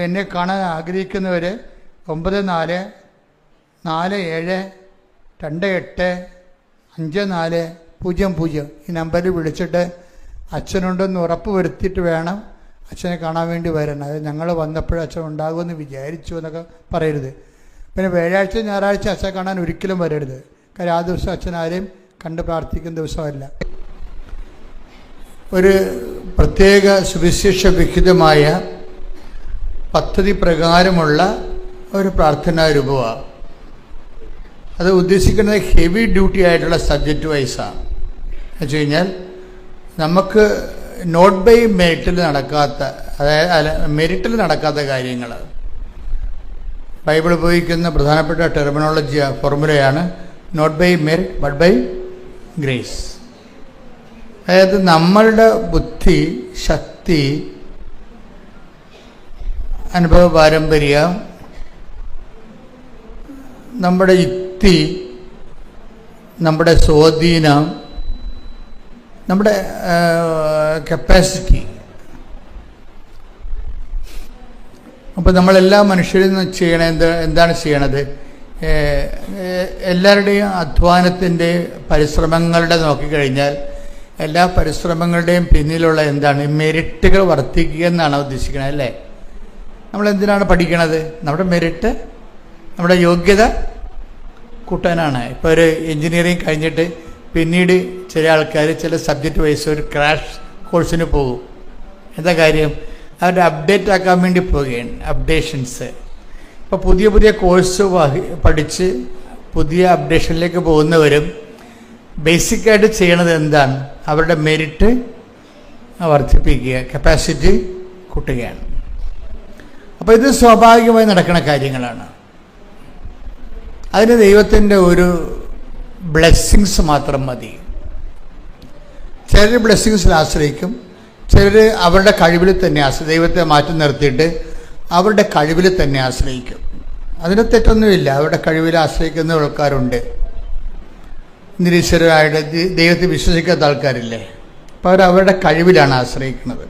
എന്നെ കാണാൻ ആഗ്രഹിക്കുന്നവര് 9447285400 ഈ നമ്പറിൽ വിളിച്ചിട്ട് അച്ഛനുണ്ടെന്ന് ഉറപ്പ് വരുത്തിയിട്ട് വേണം അച്ഛനെ കാണാൻ വേണ്ടി വരണം. അത് ഞങ്ങൾ വന്നപ്പോഴും അച്ഛൻ ഉണ്ടാകുമെന്ന് വിചാരിച്ചു എന്നൊക്കെ പറയരുത്. പിന്നെ വ്യാഴാഴ്ച ഞായറാഴ്ച അച്ഛനെ കാണാൻ ഒരിക്കലും വരരുത്. കാര്യം ആ ദിവസം അച്ഛൻ ആരെയും കണ്ട് പ്രാർത്ഥിക്കുന്ന ദിവസമല്ല. ഒരു പ്രത്യേക സുവിശേഷ വിഹിതമായ പദ്ധതി പ്രകാരമുള്ള ഒരു പ്രാർത്ഥനാ രൂപമാണ്. അത് ഉദ്ദേശിക്കുന്നത് ഹെവി ഡ്യൂട്ടി ആയിട്ടുള്ള സബ്ജക്റ്റ് വൈസാണ്. എന്ന് വെച്ച് കഴിഞ്ഞാൽ നമുക്ക് നോട്ട് ബൈ മെറിറ്റിൽ നടക്കാത്ത, അതായത് മെറിറ്റിൽ നടക്കാത്ത കാര്യങ്ങൾ ബൈബിൾ ഉപയോഗിക്കുന്ന പ്രധാനപ്പെട്ട ടെർമിനോളജി ഫോർമുലയാണ് not by merit but by grace. അതായത് നമ്മളുടെ ബുദ്ധി, ശക്തി, അനുഭവ പാരമ്പര്യം, നമ്മുടെ യുക്തി, നമ്മുടെ സ്വാധീനം, നമ്മുടെ കപ്പാസിറ്റി. അപ്പോൾ നമ്മളെല്ലാ മനുഷ്യരും എന്താണ് ചെയ്യണത്? എല്ലാവരുടെയും അധ്വാനത്തിൻ്റെ പരിശ്രമങ്ങളുടെ നോക്കിക്കഴിഞ്ഞാൽ എല്ലാ പരിശ്രമങ്ങളുടെയും പിന്നിലുള്ള എന്താണ്? മെറിറ്റുകൾ വർദ്ധിക്കുക എന്നാണ് ഉദ്ദേശിക്കുന്നത്, അല്ലേ? നമ്മളെന്തിനാണ് പഠിക്കണത്? നമ്മുടെ മെറിറ്റ്, നമ്മുടെ യോഗ്യത കൂട്ടാനാണ്. ഇപ്പോൾ ഒരു എൻജിനീയറിങ് കഴിഞ്ഞിട്ട് പിന്നീട് ചില ആൾക്കാർ ചില സബ്ജക്റ്റ് വൈസ് ഒരു ക്രാഷ് കോഴ്സിന് പോകും. എന്താ കാര്യം? അവരുടെ അപ്ഡേറ്റ് ആക്കാൻ വേണ്ടി പോവുകയാണ്, അപ്ഡേഷൻസ്. ഇപ്പോൾ പുതിയ പുതിയ കോഴ്സ് പഠിച്ച് പുതിയ അപ്ഡേഷനിലേക്ക് പോകുന്നവരും ബേസിക്കായിട്ട് ചെയ്യണത് എന്താണ്? അവരുടെ മെറിറ്റ് വർദ്ധിപ്പിക്കുക, കപ്പാസിറ്റി കൂട്ടുകയാണ്. അപ്പോൾ ഇത് സ്വാഭാവികമായി നടക്കുന്ന കാര്യങ്ങളാണ്. അതിന് ദൈവത്തിൻ്റെ ഒരു ബ്ലെസ്സിങ്സ് മാത്രം മതി. ചിലർ ബ്ലെസ്സിങ്സിൽ ആശ്രയിക്കും, ചിലർ അവരുടെ കഴിവിൽ തന്നെ ദൈവത്തെ മാറ്റി നിർത്തിയിട്ട് അവരുടെ കഴിവിൽ തന്നെ ആശ്രയിക്കും. അതിന് തെറ്റൊന്നുമില്ല, അവരുടെ കഴിവിൽ ആശ്രയിക്കുന്ന ആൾക്കാരുണ്ട്. നിരീശ്വരരായിട്ട് ദൈവത്തെ വിശ്വസിക്കാത്ത ആൾക്കാരില്ലേ? അപ്പോൾ അവരുടെ കഴിവിലാണ് ആശ്രയിക്കുന്നത്.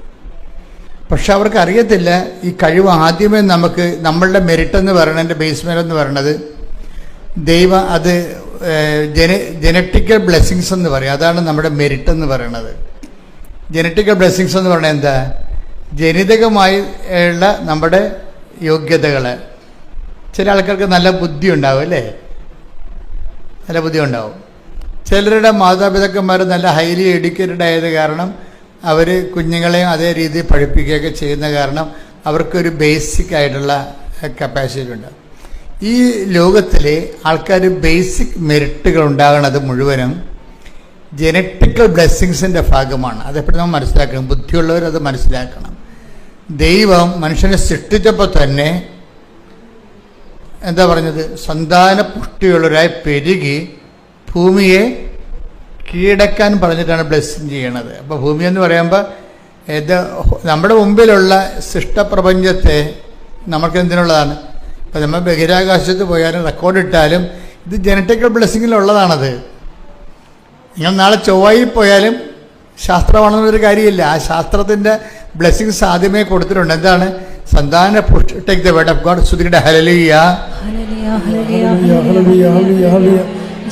പക്ഷെ അവർക്ക് അറിയത്തില്ല ഈ കഴിവ് ആദ്യമേ നമുക്ക് നമ്മളുടെ മെറിറ്റ് എന്ന് പറയുന്നതിൻ്റെ ബേസ്മെൻ്റ് എന്ന് പറയുന്നത് ദൈവം അത് ജനറ്റിക്കൽ ബ്ലെസ്സിങ്സ് എന്ന് പറയും. അതാണ് നമ്മുടെ മെറിറ്റ് എന്ന് പറയുന്നത്. ജനറ്റിക്കൽ ബ്ലെസ്സിങ്സ് എന്ന് പറയുന്നത് എന്താ? ജനിതകമായി ഉള്ള നമ്മുടെ യോഗ്യതകൾ. ചില ആൾക്കാർക്ക് നല്ല ബുദ്ധി ഉണ്ടാവും, അല്ലേ? നല്ല ബുദ്ധി ഉണ്ടാവും. ചിലരുടെ മാതാപിതാക്കന്മാർ നല്ല ഹൈലി എഡ്യൂക്കേറ്റഡ് ആയത് കാരണം അവർ കുഞ്ഞുങ്ങളെയും അതേ രീതിയിൽ പഠിപ്പിക്കുകയൊക്കെ ചെയ്യുന്ന കാരണം അവർക്കൊരു ബേസിക് ആയിട്ടുള്ള കപ്പാസിറ്റി ഉണ്ട്. ഈ ലോകത്തിലെ ആൾക്കാർ ബേസിക് മെറിറ്റുകൾ ഉണ്ടാകുന്നത് മുഴുവനും ജനറ്റിക്കൽ ബ്ലെസ്സിങ്സിൻ്റെ ഭാഗമാണ്. അതെപ്പോഴും നമ്മൾ മനസ്സിലാക്കണം. ബുദ്ധിയുള്ളവരത് മനസ്സിലാക്കണം. ദൈവം മനുഷ്യനെ സൃഷ്ടിച്ചപ്പോൾ തന്നെ എന്താ പറഞ്ഞത്? സന്താന പുഷ്ടിയുള്ളവരായി പെരുകി ഭൂമിയെ കീഴടക്കാൻ പറഞ്ഞിട്ടാണ് ബ്ലെസ്സിങ് ചെയ്യണത്. അപ്പോൾ ഭൂമി എന്ന് പറയുമ്പോൾ നമ്മുടെ മുമ്പിലുള്ള സൃഷ്ടപ്രപഞ്ചത്തെ നമുക്ക് എന്തിനുള്ളതാണ്? ഇപ്പോൾ നമ്മൾ ബഹിരാകാശത്ത് പോയാലും റെക്കോർഡിട്ടാലും ഇത് ജനറ്റിക്കൽ ബ്ലെസ്സിങ്ങിലുള്ളതാണത്. നിങ്ങൾ നാളെ ചൊവ്വയിൽ പോയാലും ശാസ്ത്രമാണെന്നൊരു കാര്യമില്ല. ആ ശാസ്ത്രത്തിൻ്റെ ബ്ലെസ്സിങ്സ് ആദ്യമേ കൊടുത്തിട്ടുണ്ട്. എന്താണ്? സന്താന take the word of God. സ്തുതിയുടെ ഹല്ലേലൂയ,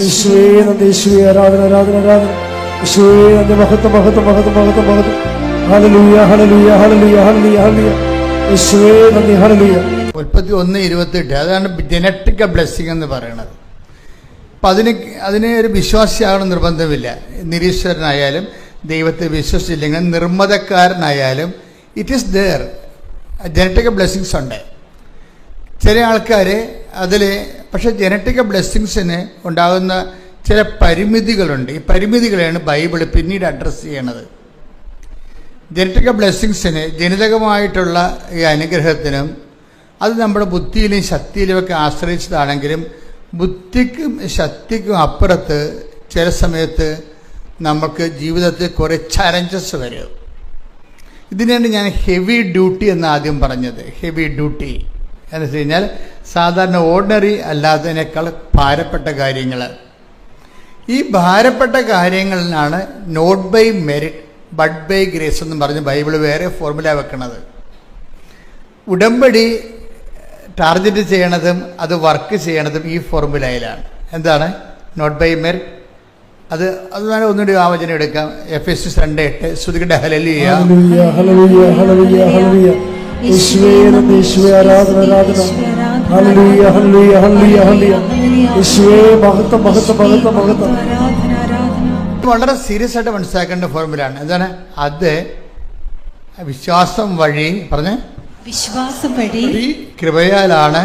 യേശുവേ നന്ദി, യേശുവേ ആരാധന, ആരാധന, ആരാധന. യേശുവേ നന്ദി, മഹത്വം, മഹത്വം, മഹത്വം, മഹത്വം, മഹത്വം. ഹല്ലേലൂയ, ഹല്ലേലൂയ, ഹല്ലേലൂയ, ഹല്ലേലൂയ, ഹല്ലേലൂയ. യേശുവേ നന്ദി, ഹല്ലേലൂയ. 31:28 അതാണ് ജനറ്റിക്കൽ ബ്ലെസ്സിങ് എന്ന് പറയുന്നത്. അപ്പം അതിന് ഒരു വിശ്വാസിയാകണം നിർബന്ധമില്ല. നിരീശ്വരനായാലും ദൈവത്തെ വിശ്വസിച്ചില്ലെങ്കിൽ നിർമ്മതക്കാരനായാലും it is there. Genetical blessings ഉണ്ട്. ചില ആൾക്കാർ അതിൽ പക്ഷേ ജനറ്റിക്കൽ ബ്ലെസ്സിങ്സിന് ഉണ്ടാകുന്ന ചില പരിമിതികളുണ്ട്. ഈ പരിമിതികളെയാണ് ബൈബിൾ പിന്നീട് അഡ്രസ്സ് ചെയ്യണത്. ജനറ്റിക്കൽ ബ്ലെസ്സിങ്സിന് ജനിതകമായിട്ടുള്ള ഈ അനുഗ്രഹത്തിനും അത് നമ്മുടെ ബുദ്ധിയിലും ശക്തിയിലും ഒക്കെ ആശ്രയിച്ചതാണെങ്കിലും ബുദ്ധിക്കും ശക്തിക്കും അപ്പുറത്ത് ചില സമയത്ത് നമുക്ക് ജീവിതത്തിൽ കുറേ ചലഞ്ചസ് വരും. ഇതിനാണ് ഞാൻ ഹെവി ഡ്യൂട്ടി എന്ന് ആദ്യം പറഞ്ഞത്. ഹെവി ഡ്യൂട്ടി എന്ന് വെച്ച് കഴിഞ്ഞാൽ സാധാരണ ഓർഡിനറി അല്ലാത്തതിനേക്കാൾ ഭാരപ്പെട്ട കാര്യങ്ങൾ. ഈ ഭാരപ്പെട്ട കാര്യങ്ങളിലാണ് not by merit but by grace എന്ന് പറഞ്ഞ് ബൈബിൾ വേറെ ഫോർമുല വെക്കണത്. ഉടമ്പടി ടാർഗറ്റ് ചെയ്യണതും അത് വർക്ക് ചെയ്യണതും ഈ ഫോർമുലയിലാണ്. എന്താണ് നോട്ട് ബൈ മെറിറ്റ്? അത് വേണം ഒന്നുകൂടി ആ വചനം എടുക്കാം. എഫെസ്യസ് 2:8 ശ്രുതികട്ടെ ഹല്ലേലൂയ ഹല്ലേലൂയ ഹല്ലേലൂയ ഹല്ലേലൂയ യേശുവേ നന്ദി, യേശുവേ ആരാധന ആരാധന. ഹല്ലേലൂയ ഹല്ലേലൂയ ഹല്ലേലൂയ ഹല്ലേലൂയ യേശുവേ മഹത്വം മഹത്വം മഹത്വം മഹത്വം. വളരെ സീരിയസ് ആയിട്ട് മനസ്സിലാക്കേണ്ട ഫോർമുലയാണ്. എന്താണ് അത്? വിശ്വാസം വഴി പറഞ്ഞ് വിശ്വാസം വഴി കൃപയാലാണ്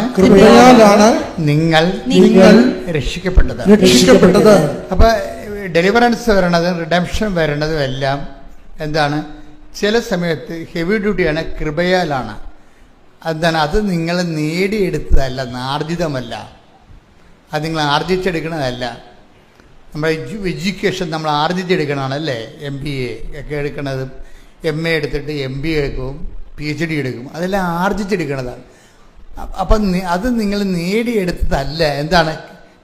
നിങ്ങൾ രക്ഷിക്കപ്പെട്ടത്. അപ്പൊ ഡെലിവറൻസ് വരണതും റിഡംഷൻ വരണതും എല്ലാം എന്താണ്? ചില സമയത്ത് ഹെവി ഡ്യൂട്ടിയാണ്, കൃപയാലാണ്. എന്താണ്? അത് നിങ്ങൾ നേടിയെടുത്തതല്ല, ആർജിതമല്ല. അത് നിങ്ങൾ ആർജിച്ചെടുക്കണതല്ല. നമ്മുടെ എഡ്യൂക്കേഷൻ നമ്മൾ ആർജിച്ചെടുക്കണതാണ് അല്ലേ? MBA ഒക്കെ എടുക്കണത്, MA എടുത്തിട്ട് MBA എടുക്കും, PhD എടുക്കും, അതെല്ലാം ആർജിച്ചെടുക്കണതാണ്. അപ്പം അത് നിങ്ങൾ നേടിയെടുത്തതല്ല. എന്താണ്?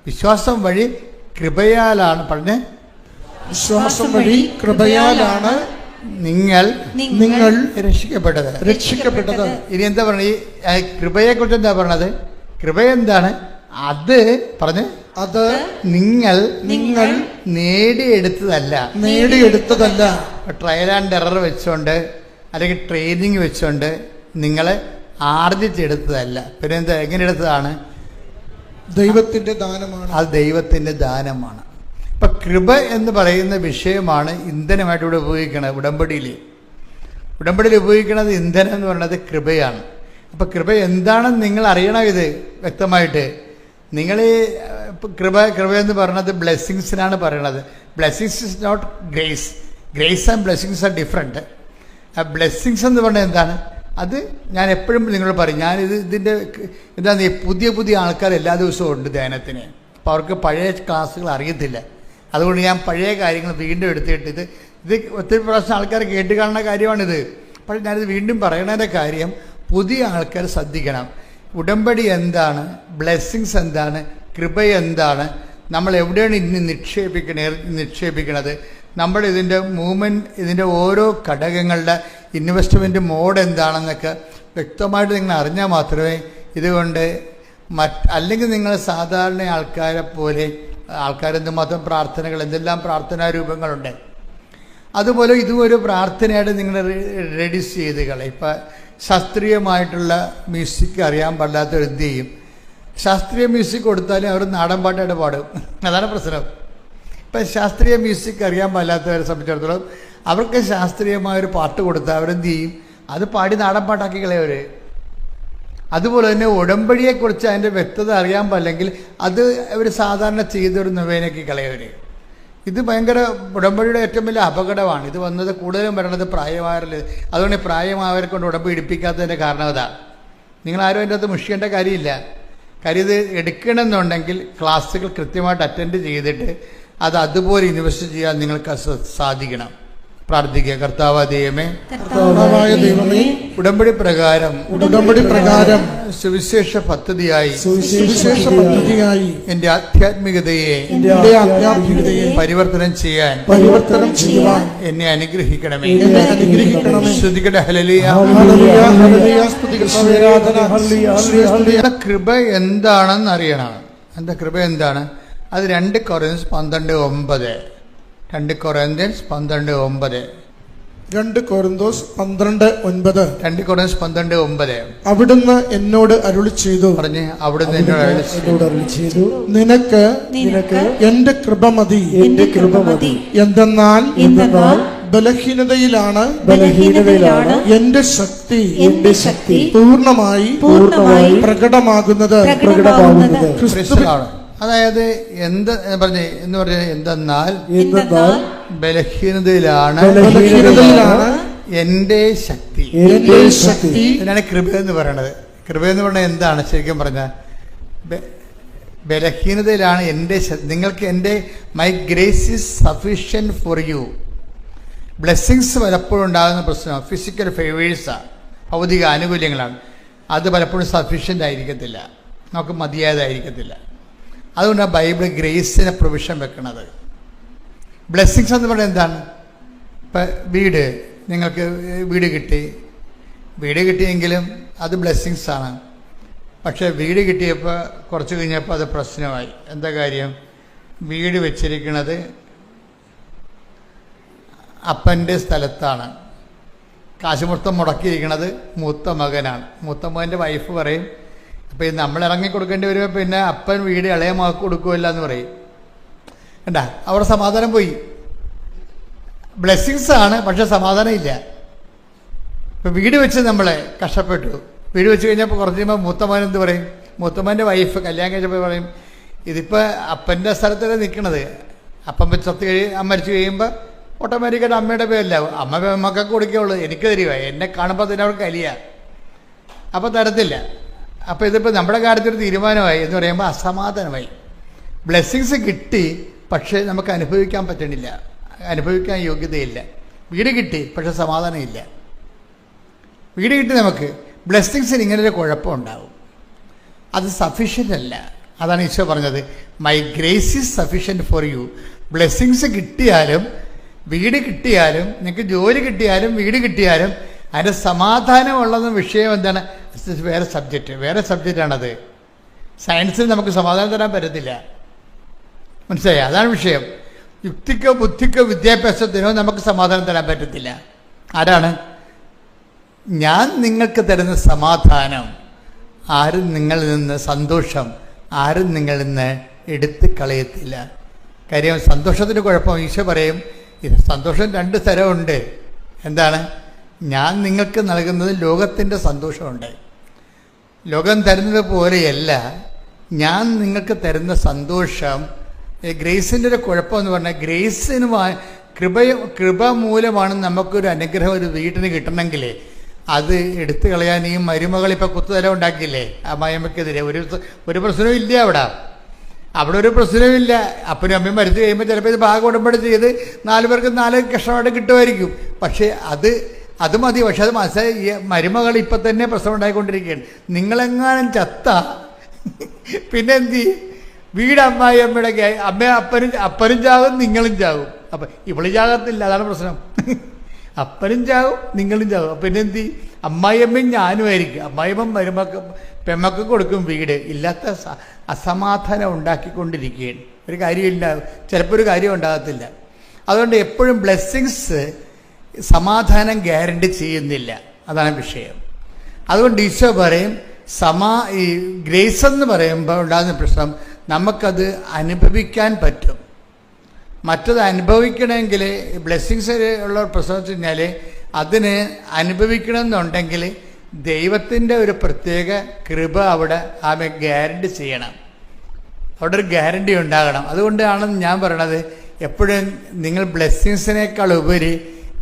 വിശ്വാസം വഴി കൃപയാലാണ്. പറഞ്ഞ് വിശ്വാസം വഴി കൃപയാലാണ് നിങ്ങൾ രക്ഷിക്കപ്പെട്ടത്. ഇനി എന്താ പറഞ്ഞത്? ഈ കൃപയെ കുറിച്ച് എന്താ പറഞ്ഞത്? കൃപ എന്താണ്? അത് പറഞ്ഞ് അത് നിങ്ങൾ നേടിയെടുത്തതല്ല. ട്രയൽ ആൻഡ് എറർ വെച്ചുകൊണ്ട് അല്ലെങ്കിൽ ട്രെയിനിങ് വെച്ചുകൊണ്ട് നിങ്ങൾ ആർജിച്ചെടുത്തതല്ല. പിന്നെ എന്താ? എങ്ങനെ എടുത്തതാണ്? ദൈവത്തിന്റെ ദാനമാണ്. അത് ദൈവത്തിന്റെ ദാനമാണ്. ഇപ്പൊ കൃപ എന്ന് പറയുന്ന വിഷയമാണ് ഇന്ധനമായിട്ട് ഇവിടെ ഉപയോഗിക്കുന്നത്. ഉടമ്പടിയിൽ ഉപയോഗിക്കുന്നത് ഇന്ധനം എന്ന് പറയുന്നത് കൃപയാണ്. അപ്പൊ കൃപ എന്താണെന്ന് നിങ്ങൾ അറിയണം. ഇത് വ്യക്തമായിട്ട് നിങ്ങൾ കൃപ എന്ന് പറയുന്നത് ബ്ലെസ്സിങ്സിനാണ് പറയണത്. Blessings is not grace. Grace and blessings are different. Blessings എന്ന് പറഞ്ഞാൽ എന്താണ്? അത് ഞാൻ എപ്പോഴും നിങ്ങളോട് പറയും. ഇതിൻ്റെ എന്താണ്, പുതിയ ആൾക്കാർ എല്ലാ ദിവസവും ഉണ്ട് ധ്യാനത്തിന്. അപ്പോൾ അവർക്ക് പഴയ ക്ലാസ്സുകൾ അറിയത്തില്ല. അതുകൊണ്ട് ഞാൻ പഴയ കാര്യങ്ങൾ വീണ്ടും എടുത്തിട്ട് ഇത് ഒത്തിരി പ്രാവശ്യം ആൾക്കാർ കേട്ട് കാണുന്ന കാര്യമാണിത്. അപ്പോൾ ഞാനിത് വീണ്ടും പറയണതിൻ്റെ കാര്യം പുതിയ ആൾക്കാർ ശ്രദ്ധിക്കണം. ഉടമ്പടി എന്താണ്? ബ്ലെസ്സിങ്സ് എന്താണ്? കൃപ എന്താണ്? നമ്മൾ എവിടെയാണ് ഇന്ന് നിക്ഷേപിക്കണത്? നമ്മൾ ഇതിൻ്റെ മൂവ്മെൻറ്റ്, ഇതിൻ്റെ ഓരോ ഘടകങ്ങളുടെ ഇൻവെസ്റ്റ്മെൻറ്റ് മോഡ് എന്താണെന്നൊക്കെ വ്യക്തമായിട്ട് നിങ്ങൾ അറിഞ്ഞാൽ മാത്രമേ ഇതുകൊണ്ട് അല്ലെങ്കിൽ നിങ്ങൾ സാധാരണ ആൾക്കാരെ പോലെ എന്തുമാത്രം പ്രാർത്ഥനകൾ, എന്തെല്ലാം പ്രാർത്ഥനാ രൂപങ്ങളുണ്ട്, അതുപോലെ ഇതും ഒരു പ്രാർത്ഥനയായിട്ട് നിങ്ങൾ റെഡ്യൂസ് ചെയ്ത് കളയും. ഇപ്പം ശാസ്ത്രീയമായിട്ടുള്ള മ്യൂസിക് അറിയാൻ പാടില്ലാത്തവർ എന്ത് ചെയ്യും? ശാസ്ത്രീയ മ്യൂസിക് കൊടുത്താലും അവർ നാടൻ പാട്ടായിട്ട് പാടും. അതാണ് പ്രശ്നം. ഇപ്പം ശാസ്ത്രീയ മ്യൂസിക് അറിയാൻ പാടില്ലാത്തവരെ സംബന്ധിച്ചിടത്തോളം അവർക്ക് ശാസ്ത്രീയമായൊരു പാട്ട് കൊടുത്താൽ അവരെന്ത് ചെയ്യും? അത് പാടി നാടൻ പാട്ടാക്കി കളയവർ. അതുപോലെ തന്നെ ഉടമ്പടിയെക്കുറിച്ച് അതിൻ്റെ വ്യക്തത അറിയാൻ പാടില്ലെങ്കിൽ അത് അവർ സാധാരണ ചെയ്തൊരു നൊവേനയ്ക്ക് കളയവർ. ഇത് ഭയങ്കര ഉടമ്പടിയുടെ ഏറ്റവും വലിയ അപകടമാണ്. ഇത് വന്നത് കൂടുതലും വരണത് പ്രായമായവരിൽ. അതുകൊണ്ട് പ്രായമായവരെ കൊണ്ട് ഉടമ്പടി എടുപ്പിക്കാത്തതിൻ്റെ കാരണം അതാണ്. നിങ്ങളാരും അതിൻ്റെ അകത്ത് മുഷിയേണ്ട കാര്യമില്ല. കാര്യം ഇത് എടുക്കണമെന്നുണ്ടെങ്കിൽ ക്ലാസ്സുകൾ കൃത്യമായിട്ട് അറ്റൻഡ് ചെയ്തിട്ട് അത് അതുപോലെ ഇൻവെസ്റ്റ് ചെയ്യാൻ നിങ്ങൾക്ക് സാധിക്കണം. പ്രാർത്ഥിക്കുക. കർത്താവായ ദൈവമേ, ഉടമ്പടി പ്രകാരം സുവിശേഷ പദ്ധതിയായി എന്റെ ആധ്യാത്മികതയെ പരിവർത്തനം ചെയ്യാൻ എന്നെ അനുഗ്രഹിക്കണമേ. ശ്രുതികട്ടെ ഹല്ലേലൂയ. കൃപ എന്താണെന്ന് അറിയണം. എന്താ കൃപ എന്താണ്? അത് 2 കൊറിന്ത്യൻസ് 12:9. 2 കൊറിന്ത്യൻസ് 12:9. 2 കൊരിന്തോസ് 12:9. 2 കൊറിന്ത്യൻസ് 12:9. അവിടുന്ന് എന്നോട് അരുളി ചെയ്തു. പറഞ്ഞ് അവിടുന്ന് എന്നോട് അരുളി ചെയ്തു, നിനക്ക് എന്റെ കൃപ മതി. എന്തെന്നാൽ ബലഹീനതയിലാണ് എന്റെ ശക്തി പൂർണ്ണമായി പ്രകടമാകുന്നത്. ക്രിസ്തുവിലാണ്. അതായത് എന്തെന്നാൽ ബലഹീനതയിലാണ് എന്റെ ശക്തി. ഇതിനാണ് കൃപ എന്ന് പറയണത്. കൃപയെന്ന് പറഞ്ഞാൽ എന്താണ് ശരിക്കും പറഞ്ഞാൽ? ബലഹീനതയിലാണ് നിങ്ങൾക്ക് എൻ്റെ my grace is sufficient for you. Blessings പലപ്പോഴും ഉണ്ടാകുന്ന പ്രശ്നം ഫിസിക്കൽ ഫേവേഴ്സാണ്, ഭൗതിക ആനുകൂല്യങ്ങളാണ്. അത് പലപ്പോഴും സഫീഷ്യൻ്റ് ആയിരിക്കത്തില്ല, നമുക്ക് മതിയായതായിരിക്കത്തില്ല. അതുകൊണ്ടാണ് ബൈബിൾ ഗ്രേസിനെ പ്രൊവിഷൻ വെക്കുന്നത്. ബ്ലെസ്സിങ്സ് എന്ന് പറയുന്നത് എന്താണ്? ഇപ്പം നിങ്ങൾക്ക് വീട് കിട്ടിയെങ്കിലും അത് ബ്ലെസ്സിങ്സാണ്. പക്ഷേ വീട് കിട്ടിയപ്പോൾ കുറച്ച് കഴിഞ്ഞപ്പോൾ അത് പ്രശ്നമായി. എന്താ കാര്യം? വീട് വെച്ചിരിക്കുന്നത് അപ്പൻ്റെ സ്ഥലത്താണ്, കാശ് മൊത്തം മുടക്കിയിരിക്കുന്നത് മൂത്ത മകനാണ്. മൂത്ത മകൻ്റെ വൈഫ് പറയും, അപ്പോൾ ഇത് നമ്മൾ ഇറങ്ങി കൊടുക്കേണ്ടി വരുമ്പോൾ പിന്നെ അപ്പൻ വീട് ഇളയ മകൾക്ക് കൊടുക്കുമല്ല എന്ന് പറയും. കണ്ടാ, അവിടെ സമാധാനം പോയി. ബ്ലെസ്സിങ്സ് ആണ്, പക്ഷെ സമാധാനം ഇല്ല. ഇപ്പം വീട് വെച്ച് നമ്മളെ കഷ്ടപ്പെട്ടു. വീട് വെച്ച് കഴിഞ്ഞപ്പോൾ കുറച്ച് കഴിയുമ്പോൾ മൂത്തമകൻ എന്ത് പറയും? മൂത്തമകൻ്റെ വൈഫ് കല്യാണം കഴിച്ചപ്പോൾ പറയും, ഇതിപ്പോൾ അപ്പൻ്റെ സ്ഥലത്തല്ലേ നിൽക്കണത്, അപ്പം മരിച്ചു കഴിയുമ്പോൾ ഓട്ടോമാറ്റിക്കായിട്ട് അമ്മയുടെ പേരിലാവും. അമ്മ മക്കൾക്ക് കൊടുക്കുകയുള്ളൂ, എനിക്ക് തരുക. എന്നെ കാണുമ്പോൾ തന്നെ അവർക്ക് കലിയ, അപ്പോൾ തരത്തില്ല. അപ്പോൾ ഇതിപ്പോൾ നമ്മുടെ കാര്യത്തിലൊരു തീരുമാനമായി എന്ന് പറയുമ്പോൾ അസമാധാനമായി. ബ്ലെസ്സിങ്സ് കിട്ടി, പക്ഷേ നമുക്ക് അനുഭവിക്കാൻ പറ്റണില്ല, അനുഭവിക്കാൻ യോഗ്യതയില്ല. വീട് കിട്ടി, പക്ഷെ സമാധാനമില്ല. വീട് കിട്ടി നമുക്ക്, ബ്ലെസ്സിങ്സിന് ഇങ്ങനൊരു കുഴപ്പമുണ്ടാവും. അത് സഫീഷ്യൻ്റ് അല്ല. അതാണ് ഈശോ പറഞ്ഞത്, my grace is sufficient for you. Blessings കിട്ടിയാലും വീട് കിട്ടിയാലും നിങ്ങൾക്ക് ജോലി കിട്ടിയാലും വീട് കിട്ടിയാലും അതിൻ്റെ സമാധാനമുള്ളതും വിഷയം എന്താണ്? വേറെ സബ്ജക്റ്റാണത്. സയൻസിന് നമുക്ക് സമാധാനം തരാൻ പറ്റത്തില്ല, മനസ്സിലായി? അതാണ് വിഷയം. യുക്തിക്കോ ബുദ്ധിക്കോ വിദ്യാഭ്യാസത്തിനോ നമുക്ക് സമാധാനം തരാൻ പറ്റത്തില്ല. ആരാണ്? ഞാൻ നിങ്ങൾക്ക് തരുന്ന സമാധാനം ആരും നിങ്ങളിൽ നിന്ന്, സന്തോഷം ആരും നിങ്ങളിൽ നിന്ന് എടുത്ത് കളയത്തില്ല. കാര്യം സന്തോഷത്തിൻ്റെ കുഴപ്പം ഈശോ പറയും, ഇത് സന്തോഷം 2 തരമുണ്ട്. എന്താണ്? ഞാൻ നിങ്ങൾക്ക് നൽകുന്നത് ലോകത്തിൻ്റെ സന്തോഷമുണ്ട്. ലോകം തരുന്നത് പോലെയല്ല ഞാൻ നിങ്ങൾക്ക് തരുന്ന സന്തോഷം. ഗ്രേസിൻ്റെ ഒരു കുഴപ്പമെന്ന് പറഞ്ഞാൽ, ഗ്രേസിന് കൃപ മൂലമാണ് നമുക്കൊരു അനുഗ്രഹം ഒരു വീട്ടിന് കിട്ടണമെങ്കിൽ അത് എടുത്തു കളയാൻ ഈ മരുമകൾ ഇപ്പോൾ കുത്തുതല ഉണ്ടാക്കിയില്ലേ അമ്മായിയമ്മക്കെതിരെ. ഒരു പ്രശ്നവും ഇല്ല അവിടെ ഒരു പ്രശ്നവുമില്ല. അപ്പനും അമ്മയും മരിച്ചു കഴിയുമ്പോൾ ചിലപ്പോൾ ഇത് ഭാഗം ഉടമ്പടി ചെയ്ത് 4 പേർക്ക് 4 കഷ്ണമായിട്ട് കിട്ടുമായിരിക്കും. പക്ഷേ അത് മതി. പക്ഷെ അത് മനസ്സിലായി, ഈ മരുമകൾ ഇപ്പം തന്നെ പ്രശ്നം ഉണ്ടായിക്കൊണ്ടിരിക്കുകയാണ്. നിങ്ങളെങ്ങാനും ചത്ത പിന്നെ എന്ത് ചെയ്യും? വീട് അമ്മായിയമ്മയുടെ അപ്പനും ചാകും, നിങ്ങളും ചാകും. അപ്പം ഇവള് ചാകത്തില്ല, അതാണ് പ്രശ്നം. അപ്പനും ചാകും, നിങ്ങളും ചാകും. അപ്പം പിന്നെ എന്ത് ചെയ്യും? അമ്മായിയമ്മയും ഞാനുമായിരിക്കും. അമ്മായിയമ്മ പെമ്മക്ക് കൊടുക്കും വീട്. ഇല്ലാത്ത അസമാധാനം ഉണ്ടാക്കിക്കൊണ്ടിരിക്കുകയാണ്. ഒരു കാര്യമില്ല, ചിലപ്പോൾ ഒരു കാര്യം ഉണ്ടാകത്തില്ല. അതുകൊണ്ട് എപ്പോഴും ബ്ലെസ്സിങ്സ് സമാധാനം ഗ്യാരണ്ടി ചെയ്യുന്നില്ല, അതാണ് വിഷയം. അതുകൊണ്ട് ഈശോ പറയും, ഈ ഗ്രേസ് എന്ന് പറയുമ്പോൾ ഉണ്ടാകുന്ന പ്രശ്നം നമുക്കത് അനുഭവിക്കാൻ പറ്റും. മറ്റത് അനുഭവിക്കണമെങ്കിൽ ബ്ലെസ്സിങ്സ് ഉള്ള പ്രശ്നം വെച്ച് കഴിഞ്ഞാൽ അതിന് അനുഭവിക്കണമെന്നുണ്ടെങ്കിൽ ദൈവത്തിൻ്റെ ഒരു പ്രത്യേക കൃപ അവിടെ ഗ്യാരണ്ടി ചെയ്യണം. അവിടെ ഒരു ഗ്യാരണ്ടി ഉണ്ടാകണം. അതുകൊണ്ടാണ് ഞാൻ പറയണത്, എപ്പോഴും നിങ്ങൾ ബ്ലെസ്സിങ്സിനേക്കാൾ ഉപരി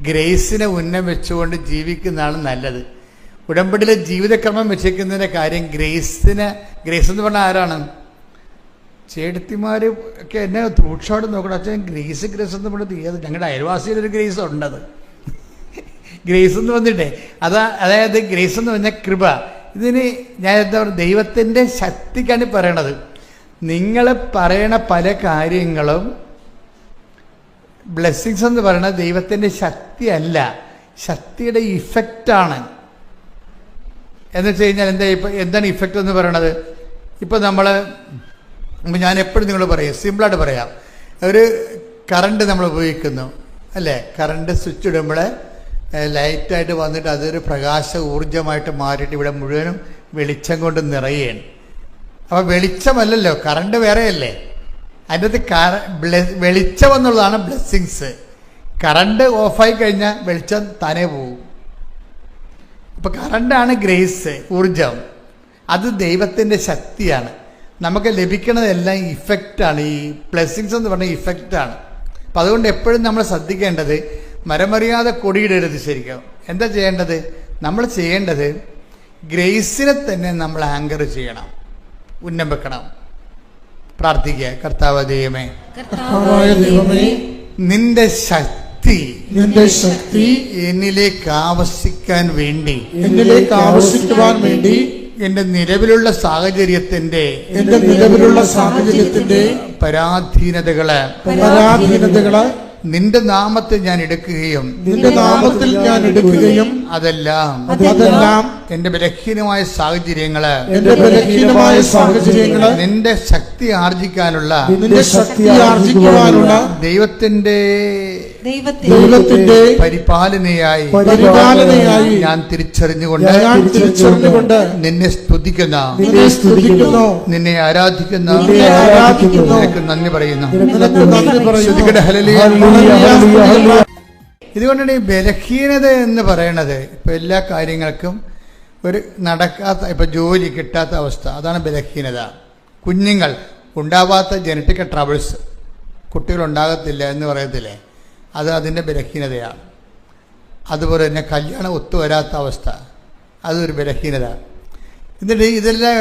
ഗ്രേസിനെ ഉന്നം വെച്ചുകൊണ്ട് ജീവിക്കുന്നതാണ് നല്ലത്. ഉടമ്പടിയിലെ ജീവിതക്രമം വെച്ചേക്കുന്നതിൻ്റെ കാര്യം ഗ്രേസ് എന്ന് പറഞ്ഞാൽ ആരാണ്? ചേട്ടത്തിമാർ ഒക്കെ എന്നെ രൂക്ഷമായിട്ട് നോക്കണം. അച്ഛൻ ഗ്രേസ് എന്ന് പറഞ്ഞത് ഞങ്ങളുടെ അയൽവാസിയിലൊരു ഗ്രേസ് ഉണ്ടത്. ഗ്രേസ് എന്ന് വന്നിട്ടേ അതായത് ഗ്രേസ് എന്ന് പറഞ്ഞാൽ കൃപ. ഇതിന് ഞാൻ എന്താ പറയുക, ദൈവത്തിൻ്റെ ശക്തിക്കാണ് പറയണത്. നിങ്ങൾ പറയണ പല കാര്യങ്ങളും ബ്ലെസ്സിങ്സ് എന്ന് പറയുന്നത് ദൈവത്തിൻ്റെ ശക്തിയല്ല, ശക്തിയുടെ ഇഫക്റ്റാണ്. എന്ന് വെച്ച് കഴിഞ്ഞാൽ എന്താണ് ഇഫക്റ്റ് എന്ന് പറയണത്? ഇപ്പം ഞാൻ എപ്പോഴും നിങ്ങൾ പറയും, സിമ്പിളായിട്ട് പറയാം. ഒരു കറണ്ട് നമ്മൾ ഉപയോഗിക്കുന്നു അല്ലേ? കറണ്ട് സ്വിച്ച് ഇടുമ്പോൾ ലൈറ്റായിട്ട് വന്നിട്ട് അതൊരു പ്രകാശ ഊർജമായിട്ട് മാറിയിട്ട് ഇവിടെ മുഴുവനും വെളിച്ചം കൊണ്ട് നിറയുകയാണ്. അപ്പോൾ വെളിച്ചമല്ലല്ലോ, കറണ്ട് വേറെയല്ലേ. അതിൻ്റെ അകത്ത് വെളിച്ചം എന്നുള്ളതാണ് ബ്ലെസ്സിങ്സ്. കറണ്ട് ഓഫായി കഴിഞ്ഞാൽ വെളിച്ചം താനേ പോകും. അപ്പോൾ കറണ്ടാണ് ഗ്രേസ്, ഊർജം. അത് ദൈവത്തിൻ്റെ ശക്തിയാണ്. നമുക്ക് ലഭിക്കുന്നതെല്ലാം ഇഫക്റ്റാണ്. ഈ ബ്ലെസ്സിങ്സ് എന്ന് പറഞ്ഞാൽ ഇഫക്റ്റാണ്. അപ്പം അതുകൊണ്ട് എപ്പോഴും നമ്മൾ ശ്രദ്ധിക്കേണ്ടത്, മരമറിയാതെ കൊടിയിടരുത്. ശരിക്കും എന്താ ചെയ്യേണ്ടത്? നമ്മൾ ചെയ്യേണ്ടത് ഗ്രേസിനെ തന്നെ നമ്മൾ ആങ്കർ ചെയ്യണം, ഉന്നം വെക്കണം. പ്രാർത്ഥിക്കുക. കർത്താവ് ദൈവമേ, കർത്താവായ ദൈവമേ, നിന്റെ ശക്തി എന്നിലേക്ക് ആവസിക്കാൻ വേണ്ടി, എന്റെ നിലവിലുള്ള സാഹചര്യത്തിന്റെ പരാധീനതകള് നിന്റെ നാമത്തിൽ ഞാൻ എടുക്കുകയും അതെല്ലാം എന്റെ ബലഹീനമായ സാഹചര്യങ്ങള് നിന്റെ ശക്തി ആർജിക്കാനുള്ള ദൈവത്തിന്റെ പരിപാലനയായി ഞാൻ തിരിച്ചറിഞ്ഞുകൊണ്ട് നിന്നെ സ്തുതിക്കുന്നു, നിന്നെ ആരാധിക്കുന്നു, നിനക്ക് നന്ദി പറയുന്നു. ഇതുകൊണ്ടാണ് ഈ ബലഹീനത എന്ന് പറയണത്. ഇപ്പൊ എല്ലാ കാര്യങ്ങൾക്കും ഒരു നടക്കാത്ത, ഇപ്പൊ ജോലി കിട്ടാത്ത അവസ്ഥ, അതാണ് ബലഹീനത. കുഞ്ഞുങ്ങൾ ഉണ്ടാവാത്ത ജനറ്റിക് ട്രബിൾസ്, കുട്ടികൾ ഉണ്ടാകത്തില്ല എന്ന് പറയത്തില്ലേ, അത് അതിൻ്റെ ബലഹീനതയാണ്. അതുപോലെ തന്നെ കല്യാണം ഒത്തുവരാത്ത അവസ്ഥ, അതൊരു ബലഹീനത. എന്നിട്ട് ഇതെല്ലാം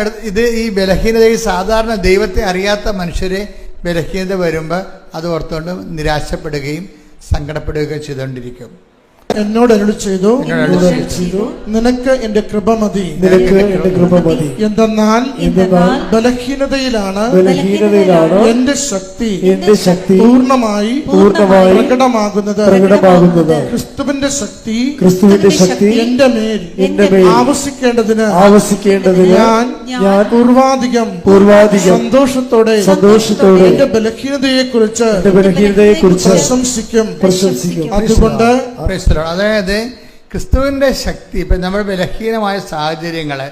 ഈ ബലഹീനതയിൽ സാധാരണ ദൈവത്തെ അറിയാത്ത മനുഷ്യരെ ബലഹീനത വരുമ്പോൾ അത് ഓർത്തുകൊണ്ട് നിരാശപ്പെടുകയും സങ്കടപ്പെടുകയും ചെയ്തുകൊണ്ടിരിക്കും. എന്നോട് അരുളി ചെയ്തു, നിനക്ക് എന്റെ കൃപ മതി. എന്തെന്നാൽ ബലഹീനതയിലാണ് എന്റെ ശക്തി പൂർണ്ണമായി പ്രകടമാകുന്നത്. ക്രിസ്തുവിന്റെ ശക്തി എന്റെ മേൽ ആവസിക്കേണ്ടതിന് ഞാൻ പൂർവാധികം സന്തോഷത്തോടെ എന്റെ ബലഹീനതയെ കുറിച്ച് പ്രശംസിക്കും. അതുകൊണ്ട് അതായത് ക്രിസ്തുവിന്റെ ശക്തി, ഇപ്പൊ നമ്മുടെ ബലഹീനമായ സാഹചര്യങ്ങള്,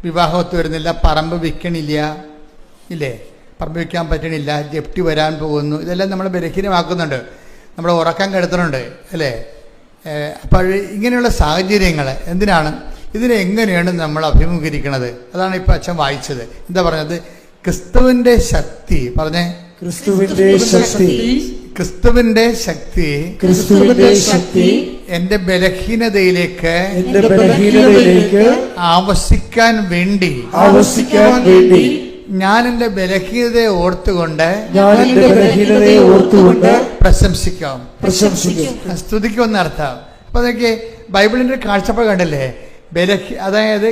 വിവാഹത്ത് വരുന്നില്ല, പറമ്പ് വിൽക്കണില്ല, ഇല്ലേ, പറമ്പ് വിൽക്കാൻ പറ്റണില്ല, ജപ്തി വരാൻ പോകുന്നു, ഇതെല്ലാം നമ്മൾ ബലഹീനമാക്കുന്നുണ്ട്, നമ്മൾ ഉറക്കം കെടുത്തുന്നുണ്ട്, അല്ലേ. അപ്പോൾ ഇങ്ങനെയുള്ള സാഹചര്യങ്ങൾ എന്തിനാണ്, ഇതിനെങ്ങനെയാണ് നമ്മൾ അഭിമുഖീകരിക്കുന്നത്? അതാണ് ഇപ്പൊ അച്ഛൻ വായിച്ചത്. എന്താ പറഞ്ഞത്? ക്രിസ്തുവിന്റെ ശക്തി. പറഞ്ഞേ, ക്രിസ്തുവിന്റെ ശക്തി എന്റെ ബലഹീനതയിലേക്ക് ആവസിക്കാൻ വേണ്ടി ഞാൻ എന്റെ ബലഹീനതയെ ഓർത്തുകൊണ്ട് പ്രശംസിക്കാം, സ്തുതിക്കുമെന്നർത്ഥം. അപ്പൊ അതൊക്കെ ബൈബിളിന്റെ കാഴ്ചപ്പാട് കണ്ടല്ലേ. അതായത്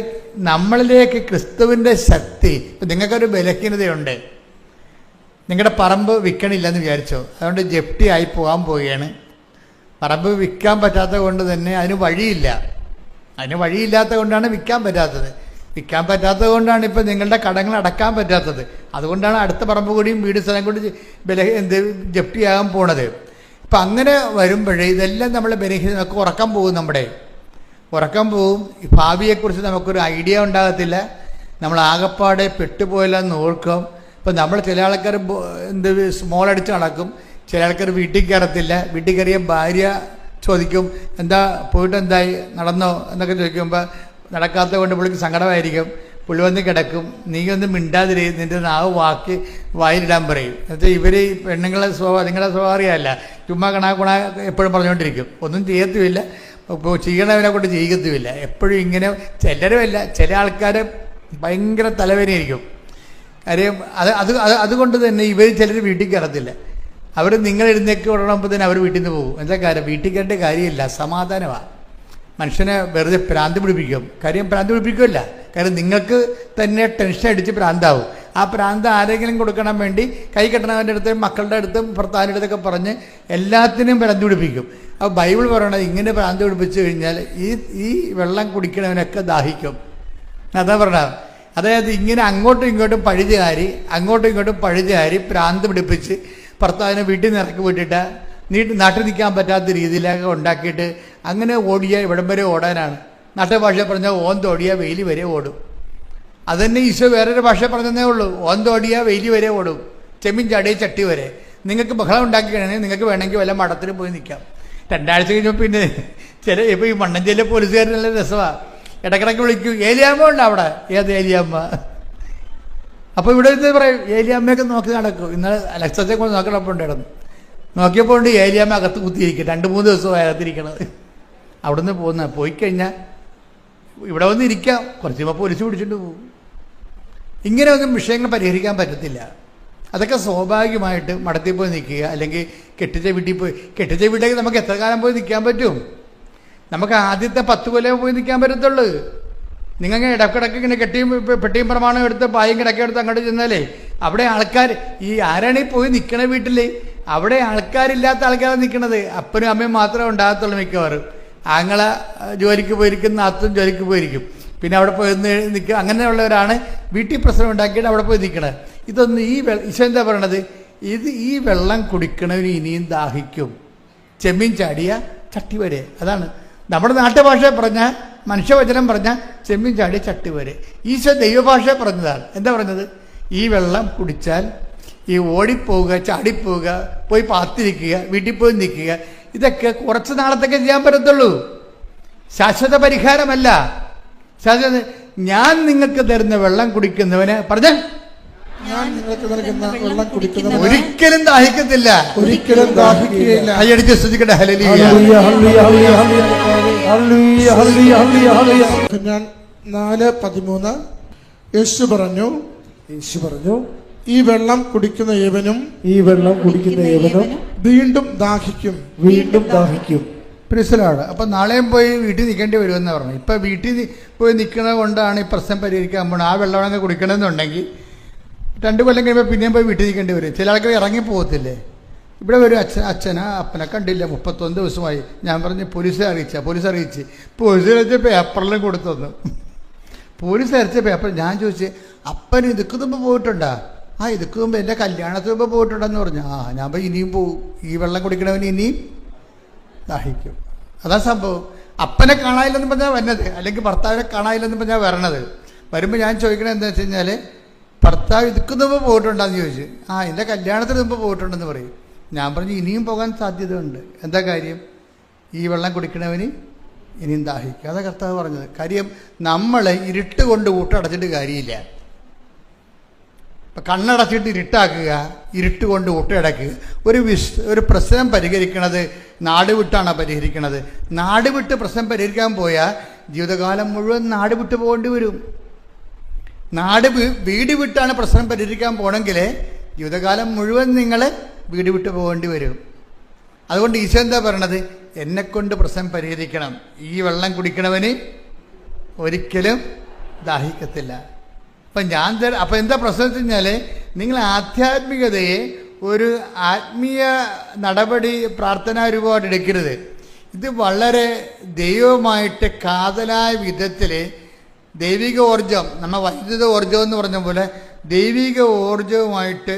നമ്മളിലേക്ക് ക്രിസ്തുവിന്റെ ശക്തി. ഇപ്പൊ നിങ്ങൾക്കൊരു ബലഹീനതയുണ്ട്, നിങ്ങളുടെ പറമ്പ് വിൽക്കണില്ലെന്ന് വിചാരിച്ചോ, അതുകൊണ്ട് ജപ്തി ആയി പോകാൻ പോവുകയാണ്. പറമ്പ് വിൽക്കാൻ പറ്റാത്തത് കൊണ്ട് തന്നെ അതിന് വഴിയില്ലാത്തത് കൊണ്ടാണ് വിൽക്കാൻ പറ്റാത്തത്. വിൽക്കാൻ പറ്റാത്തത് കൊണ്ടാണ് ഇപ്പം നിങ്ങളുടെ കടങ്ങൾ അടക്കാൻ പറ്റാത്തത്. അതുകൊണ്ടാണ് അടുത്ത പറമ്പ് കൂടിയും വീട് സ്ഥലം കൂടി ജപ്തിയാകാൻ പോണത്. ഇപ്പം അങ്ങനെ വരുമ്പോഴേ ഇതെല്ലാം നമ്മളെ ബലഹീനത, നമുക്ക് ഉറക്കം പോവും. ഈ ഭാവിയെക്കുറിച്ച് നമുക്കൊരു ഐഡിയ ഉണ്ടാകത്തില്ല. നമ്മൾ ആകപ്പാടെ പെട്ടുപോയില്ലെന്ന് ഓർക്കും. ഇപ്പം നമ്മൾ ചില ആൾക്കാർ സ്മോൾ അടിച്ച് നടക്കും, ചില ആൾക്കാർ വീട്ടിൽ കയറത്തില്ല. വീട്ടിൽ കയറിയ ഭാര്യ ചോദിക്കും, എന്താ പോയിട്ട് എന്തായി, നടന്നോ എന്നൊക്കെ ചോദിക്കുമ്പോൾ നടക്കാത്തത് കൊണ്ട് പുള്ളിക്ക് സങ്കടമായിരിക്കും. പുള്ളി വന്ന് കിടക്കും, നീ ഒന്നും മിണ്ടാതിരി, നിൻ്റെ നാവ് വായിലിടാൻ പറയും. എന്നുവെച്ചാൽ ഇവർ പെണ്ണുങ്ങളെ സ്വഭാവം, നിങ്ങളുടെ സ്വഭാവം അറിയാമല്ല, ചുമ്മാ കണാ എപ്പോഴും പറഞ്ഞുകൊണ്ടിരിക്കും, ഒന്നും ചെയ്യത്തുമില്ല, ഇപ്പോൾ ചെയ്യണവനെ കൊണ്ട് ചെയ്യിക്കത്തുമില്ല. എപ്പോഴും ഇങ്ങനെ, ചിലരുമല്ല, ചില ആൾക്കാർ ഭയങ്കര തലവേദനയായിരിക്കും. കാര്യം അതുകൊണ്ട് തന്നെ ഇവർ ചിലർ വീട്ടിൽ കയറത്തില്ല. അവർ നിങ്ങൾ എഴുന്നേക്ക് ഉടനുമ്പോൾ തന്നെ അവർ വീട്ടിൽ നിന്ന് പോകും. എന്താ കാര്യം? വീട്ടിൽ കയറേണ്ട കാര്യമില്ല, സമാധാനമാണ്. മനുഷ്യനെ വെറുതെ ഭ്രാന്ത് പിടിപ്പിക്കും. കാര്യം ഭ്രാന്ത് പിടിപ്പിക്കുമല്ല, കാര്യം നിങ്ങൾക്ക് തന്നെ ടെൻഷൻ അടിച്ച് ഭ്രാന്താവും. ആ ഭ്രാന്ത് ആരെങ്കിലും കൊടുക്കണം വേണ്ടി കൈ കെട്ടണവൻ്റെ അടുത്തും മക്കളുടെ അടുത്തും ഭർത്താവിൻ്റെ അടുത്തൊക്കെ പറഞ്ഞ് എല്ലാത്തിനും ഭ്രാന്ത് പിടിപ്പിക്കും. അപ്പോൾ ബൈബിൾ പറയണത് ഇങ്ങനെ ഭ്രാന്ത് പിടിപ്പിച്ചു കഴിഞ്ഞാൽ ഈ വെള്ളം കുടിക്കണവനൊക്കെ ദാഹിക്കും. അതാ പറഞ്ഞത്. അതായത് ഇങ്ങനെ അങ്ങോട്ടും ഇങ്ങോട്ടും പഴുതുകാരി ഭ്രാന്ത് പിടിപ്പിച്ച് ഭർത്താവിനെ വീട്ടിൽ നിന്ന് ഇറക്കി വിട്ടിട്ട് നാട്ടിൽ നിൽക്കാൻ പറ്റാത്ത രീതിയിലൊക്കെ ഉണ്ടാക്കിയിട്ട് അങ്ങനെ ഓടിയാൽ ഇവിടം വരെ ഓടാനാണ്. നാട്ടിലെ ഭാഷ പറഞ്ഞാൽ ഓന്തോടിയാൽ വെയില് വരെ ഓടും. അതുതന്നെ ഈശോ വേറൊരു ഭാഷ പറഞ്ഞതേ ഉള്ളൂ, ഓന്തോടിയാൽ വെയില് വരെ ഓടും, ചെമ്മീൻ ചാടിയ ചട്ടി വരെ. നിങ്ങൾക്ക് ബഹളം ഉണ്ടാക്കി കഴിഞ്ഞാൽ നിങ്ങൾക്ക് വേണമെങ്കിൽ വല്ല മഠത്തിന് പോയി നിൽക്കാം. 2 ആഴ്ച കഴിഞ്ഞപ്പോൾ പിന്നെ ഇപ്പോൾ ഈ മണ്ണഞ്ചേരിയിലെ പോലീസുകാർ നല്ല രസമാണ്, ഇടക്കിടയ്ക്ക് വിളിക്കും, ഏലിയാമ്മ ഉണ്ട് അവിടെ. ഏത് ഏലിയാമ്മ? അപ്പോൾ ഇവിടെ ഇരുന്ന് പറയും, ഏലിയാമ്മയൊക്കെ നോക്കി നടക്കും. ഇന്നലെ അലക്സത്തെ കൊണ്ട് നോക്കണപ്പോണ്ടായിരുന്നു, നോക്കിയപ്പോൾ ഉണ്ട് ഏലിയാമ്മ അകത്ത് കുത്തിയിരിക്കും. 2-3 ദിവസമായി അകത്തിരിക്കണത്. അവിടുന്ന് പോയി കഴിഞ്ഞാൽ ഇവിടെ വന്ന് ഇരിക്കാം, കുറച്ച് കഴിയുമ്പോൾ പോലീസ് പിടിച്ചിട്ട് പോകും. ഇങ്ങനെയൊന്നും വിഷയങ്ങൾ പരിഹരിക്കാൻ പറ്റത്തില്ല. അതൊക്കെ സ്വാഭാവികമായിട്ട് മഠത്തിൽ പോയി നിൽക്കുക, അല്ലെങ്കിൽ കെട്ടിച്ച വീട്ടിലേക്ക് നമുക്ക് എത്ര കാലം പോയി നിൽക്കാൻ പറ്റും? നമുക്ക് ആദ്യത്തെ 10 കൊല്ലം പോയി നിൽക്കാൻ പറ്റത്തുള്ളൂ. നിങ്ങൾ ഇടക്കിടക്ക് ഇങ്ങനെ പെട്ടിയും പ്രമാണം എടുത്ത് പായും കിടക്കെടുത്ത് അങ്ങോട്ട് ചെന്നാലേ അവിടെ ആൾക്കാർ ആരാണ് ഈ പോയി നിൽക്കണ വീട്ടിൽ? അവിടെ ആൾക്കാരില്ലാത്ത ആൾക്കാരാണ് നിൽക്കണത്. അപ്പനും അമ്മയും മാത്രമേ ഉണ്ടാകത്തുള്ളൂ മിക്കവാറും. ആങ്ങള ജോലിക്ക് പോയിരിക്കും, നാത്തും ജോലിക്ക് പോയിരിക്കും. പിന്നെ അവിടെ പോയി നിൽക്കുക. അങ്ങനെയുള്ളവരാണ് വീട്ടിൽ പ്രശ്നം ഉണ്ടാക്കിയിട്ട് അവിടെ പോയി നിൽക്കണത്. ഇതൊന്നും ഈശോ എന്താ പറയണത്? ഈ വെള്ളം കുടിക്കണവന് ഇനിയും ദാഹിക്കും. ചെമ്മീൻ ചാടിയ ചട്ടി വരെ. അതാണ് നമ്മുടെ നാട്ടുഭാഷ പറഞ്ഞ, മനുഷ്യവചനം പറഞ്ഞ ചെമ്മീൻ ചാടിയ ചട്ടി വരെ. ഈശോ ദൈവഭാഷ പറഞ്ഞതാണ്. എന്താ പറഞ്ഞത്? ഈ വെള്ളം കുടിച്ചാൽ ഈ ഓടിപ്പോവുക, ചാടിപ്പോവുക, പോയി പാത്തിരിക്കുക, വീട്ടിൽ പോയി നിൽക്കുക, ഇതൊക്കെ കുറച്ച് നാളത്തേക്ക് ചെയ്യാൻ പറ്റത്തുള്ളൂ. ശാശ്വത പരിഹാരമല്ല. ഞാൻ നിങ്ങൾക്ക് തരുന്ന വെള്ളം കുടിക്കുന്നവന് ഞാൻ നിങ്ങൾക്ക് നൽകുന്ന വെള്ളം കുടിക്കുന്നവൻ ഒരിക്കലും ദാഹിക്കത്തില്ല, ഒരിക്കലും ദാഹിക്കുകയില്ല. കൈയടിച്ച് സ്തുതിക്കട്ടെ. ഹല്ലേലൂയ. ഞാൻ 4:13 യേശു പറഞ്ഞു, ഈ വെള്ളം കുടിക്കുന്ന ഏവനും വീണ്ടും ദാഹിക്കും. പ്രിയസലാണ്. അപ്പം നാളെയും പോയി വീട്ടിൽ നിൽക്കേണ്ടി വരുമെന്ന് പറഞ്ഞു. ഇപ്പം വീട്ടിൽ പോയി നിൽക്കുന്നത് കൊണ്ടാണ് ഈ പ്രശ്നം പരിഹരിക്കാൻ പോകുന്നത്. ആ വെള്ളം കുടിക്കണമെന്നുണ്ടെങ്കിൽ 2 കൊല്ലം കഴിയുമ്പോൾ പിന്നെയും പോയി വീട്ടിൽ നിൽക്കേണ്ടി വരും. ചില ആൾക്കാർ ഇറങ്ങിപ്പോകത്തില്ലേ? ഇവിടെ ഒരു അപ്പനെ കണ്ടില്ല, 31 ദിവസമായി. ഞാൻ പറഞ്ഞ് പോലീസ് അറിയിച്ച് പേപ്പറിലും കൊടുത്തു തന്നു. പോലീസ് അയച്ച പേപ്പർ ഞാൻ ചോദിച്ചു, അപ്പൻ ഇതുക്ക് മുമ്പ് പോയിട്ടുണ്ടാ? ഇതുക്ക് മുമ്പ് എൻ്റെ കല്യാണത്തിന് മുമ്പ് പോയിട്ടുണ്ടെന്ന് പറഞ്ഞു. ഞാൻ ഇനിയും പോകും. ഈ വെള്ളം കുടിക്കണവന് ഇനിയും ദാഹിക്കും. അതാ സംഭവം. അപ്പനെ കാണാനില്ലെന്ന് പറഞ്ഞാൽ വന്നത്, അല്ലെങ്കിൽ ഭർത്താവിനെ കാണാനില്ലെന്ന് പറഞ്ഞാൽ വരണത്. വരുമ്പോൾ ഞാൻ ചോദിക്കണത് എന്താ വെച്ച് കഴിഞ്ഞാൽ, ഭർത്താവ് ഇതുക്ക് മുമ്പ് പോയിട്ടുണ്ടെന്ന് ചോദിച്ചു. എൻ്റെ കല്യാണത്തിന് മുമ്പ് പോയിട്ടുണ്ടെന്ന് പറയും. ഞാൻ പറഞ്ഞു ഇനിയും പോകാൻ സാധ്യതയുണ്ട്. എന്താ കാര്യം? ഈ വെള്ളം കുടിക്കണവന് ഇനിയും ദാഹിക്കും. അതാ കർത്താവ് പറഞ്ഞത്. കാര്യം നമ്മൾ ഇരുട്ട് കൊണ്ട് ഊട്ടടച്ചിട്ട് കാര്യമില്ല. ഇപ്പം കണ്ണടച്ചിട്ട് ഇരുട്ടാക്കുക, ഇരുട്ട് കൊണ്ട് ഊട്ടടക്കുക. ഒരു പ്രശ്നം പരിഹരിക്കണത് നാട് വിട്ടാണ് പരിഹരിക്കണത്. നാട് വിട്ട് പ്രശ്നം പരിഹരിക്കാൻ പോയാൽ ജീവിതകാലം മുഴുവൻ നാട് വിട്ട് പോകേണ്ടി വരും. വീട് വിട്ടാണ് പ്രശ്നം പരിഹരിക്കാൻ പോകണമെങ്കിൽ ജീവിതകാലം മുഴുവൻ നിങ്ങൾ വീട് വിട്ട് പോകേണ്ടി വരും. അതുകൊണ്ട് ഈശോ എന്താ പറയണത്? എന്നെക്കൊണ്ട് പ്രശ്നം പരിഹരിക്കണം. ഈ വെള്ളം കുടിക്കണവന് ഒരിക്കലും ദാഹിക്കത്തില്ല. അപ്പം എന്താ പ്രശ്നം വെച്ച് കഴിഞ്ഞാൽ, നിങ്ങൾ ആധ്യാത്മികതയെ ഒരു ആത്മീയ നടപടി പ്രാർത്ഥനാ രൂപമായിട്ട് എടുക്കരുത്. ഇത് വളരെ ദൈവമായിട്ട് കാതലായ വിധത്തിൽ ദൈവിക ഊർജം, നമ്മൾ വൈദ്യുത ഊർജം എന്ന് പറഞ്ഞ പോലെ ദൈവിക ഊർജവുമായിട്ട്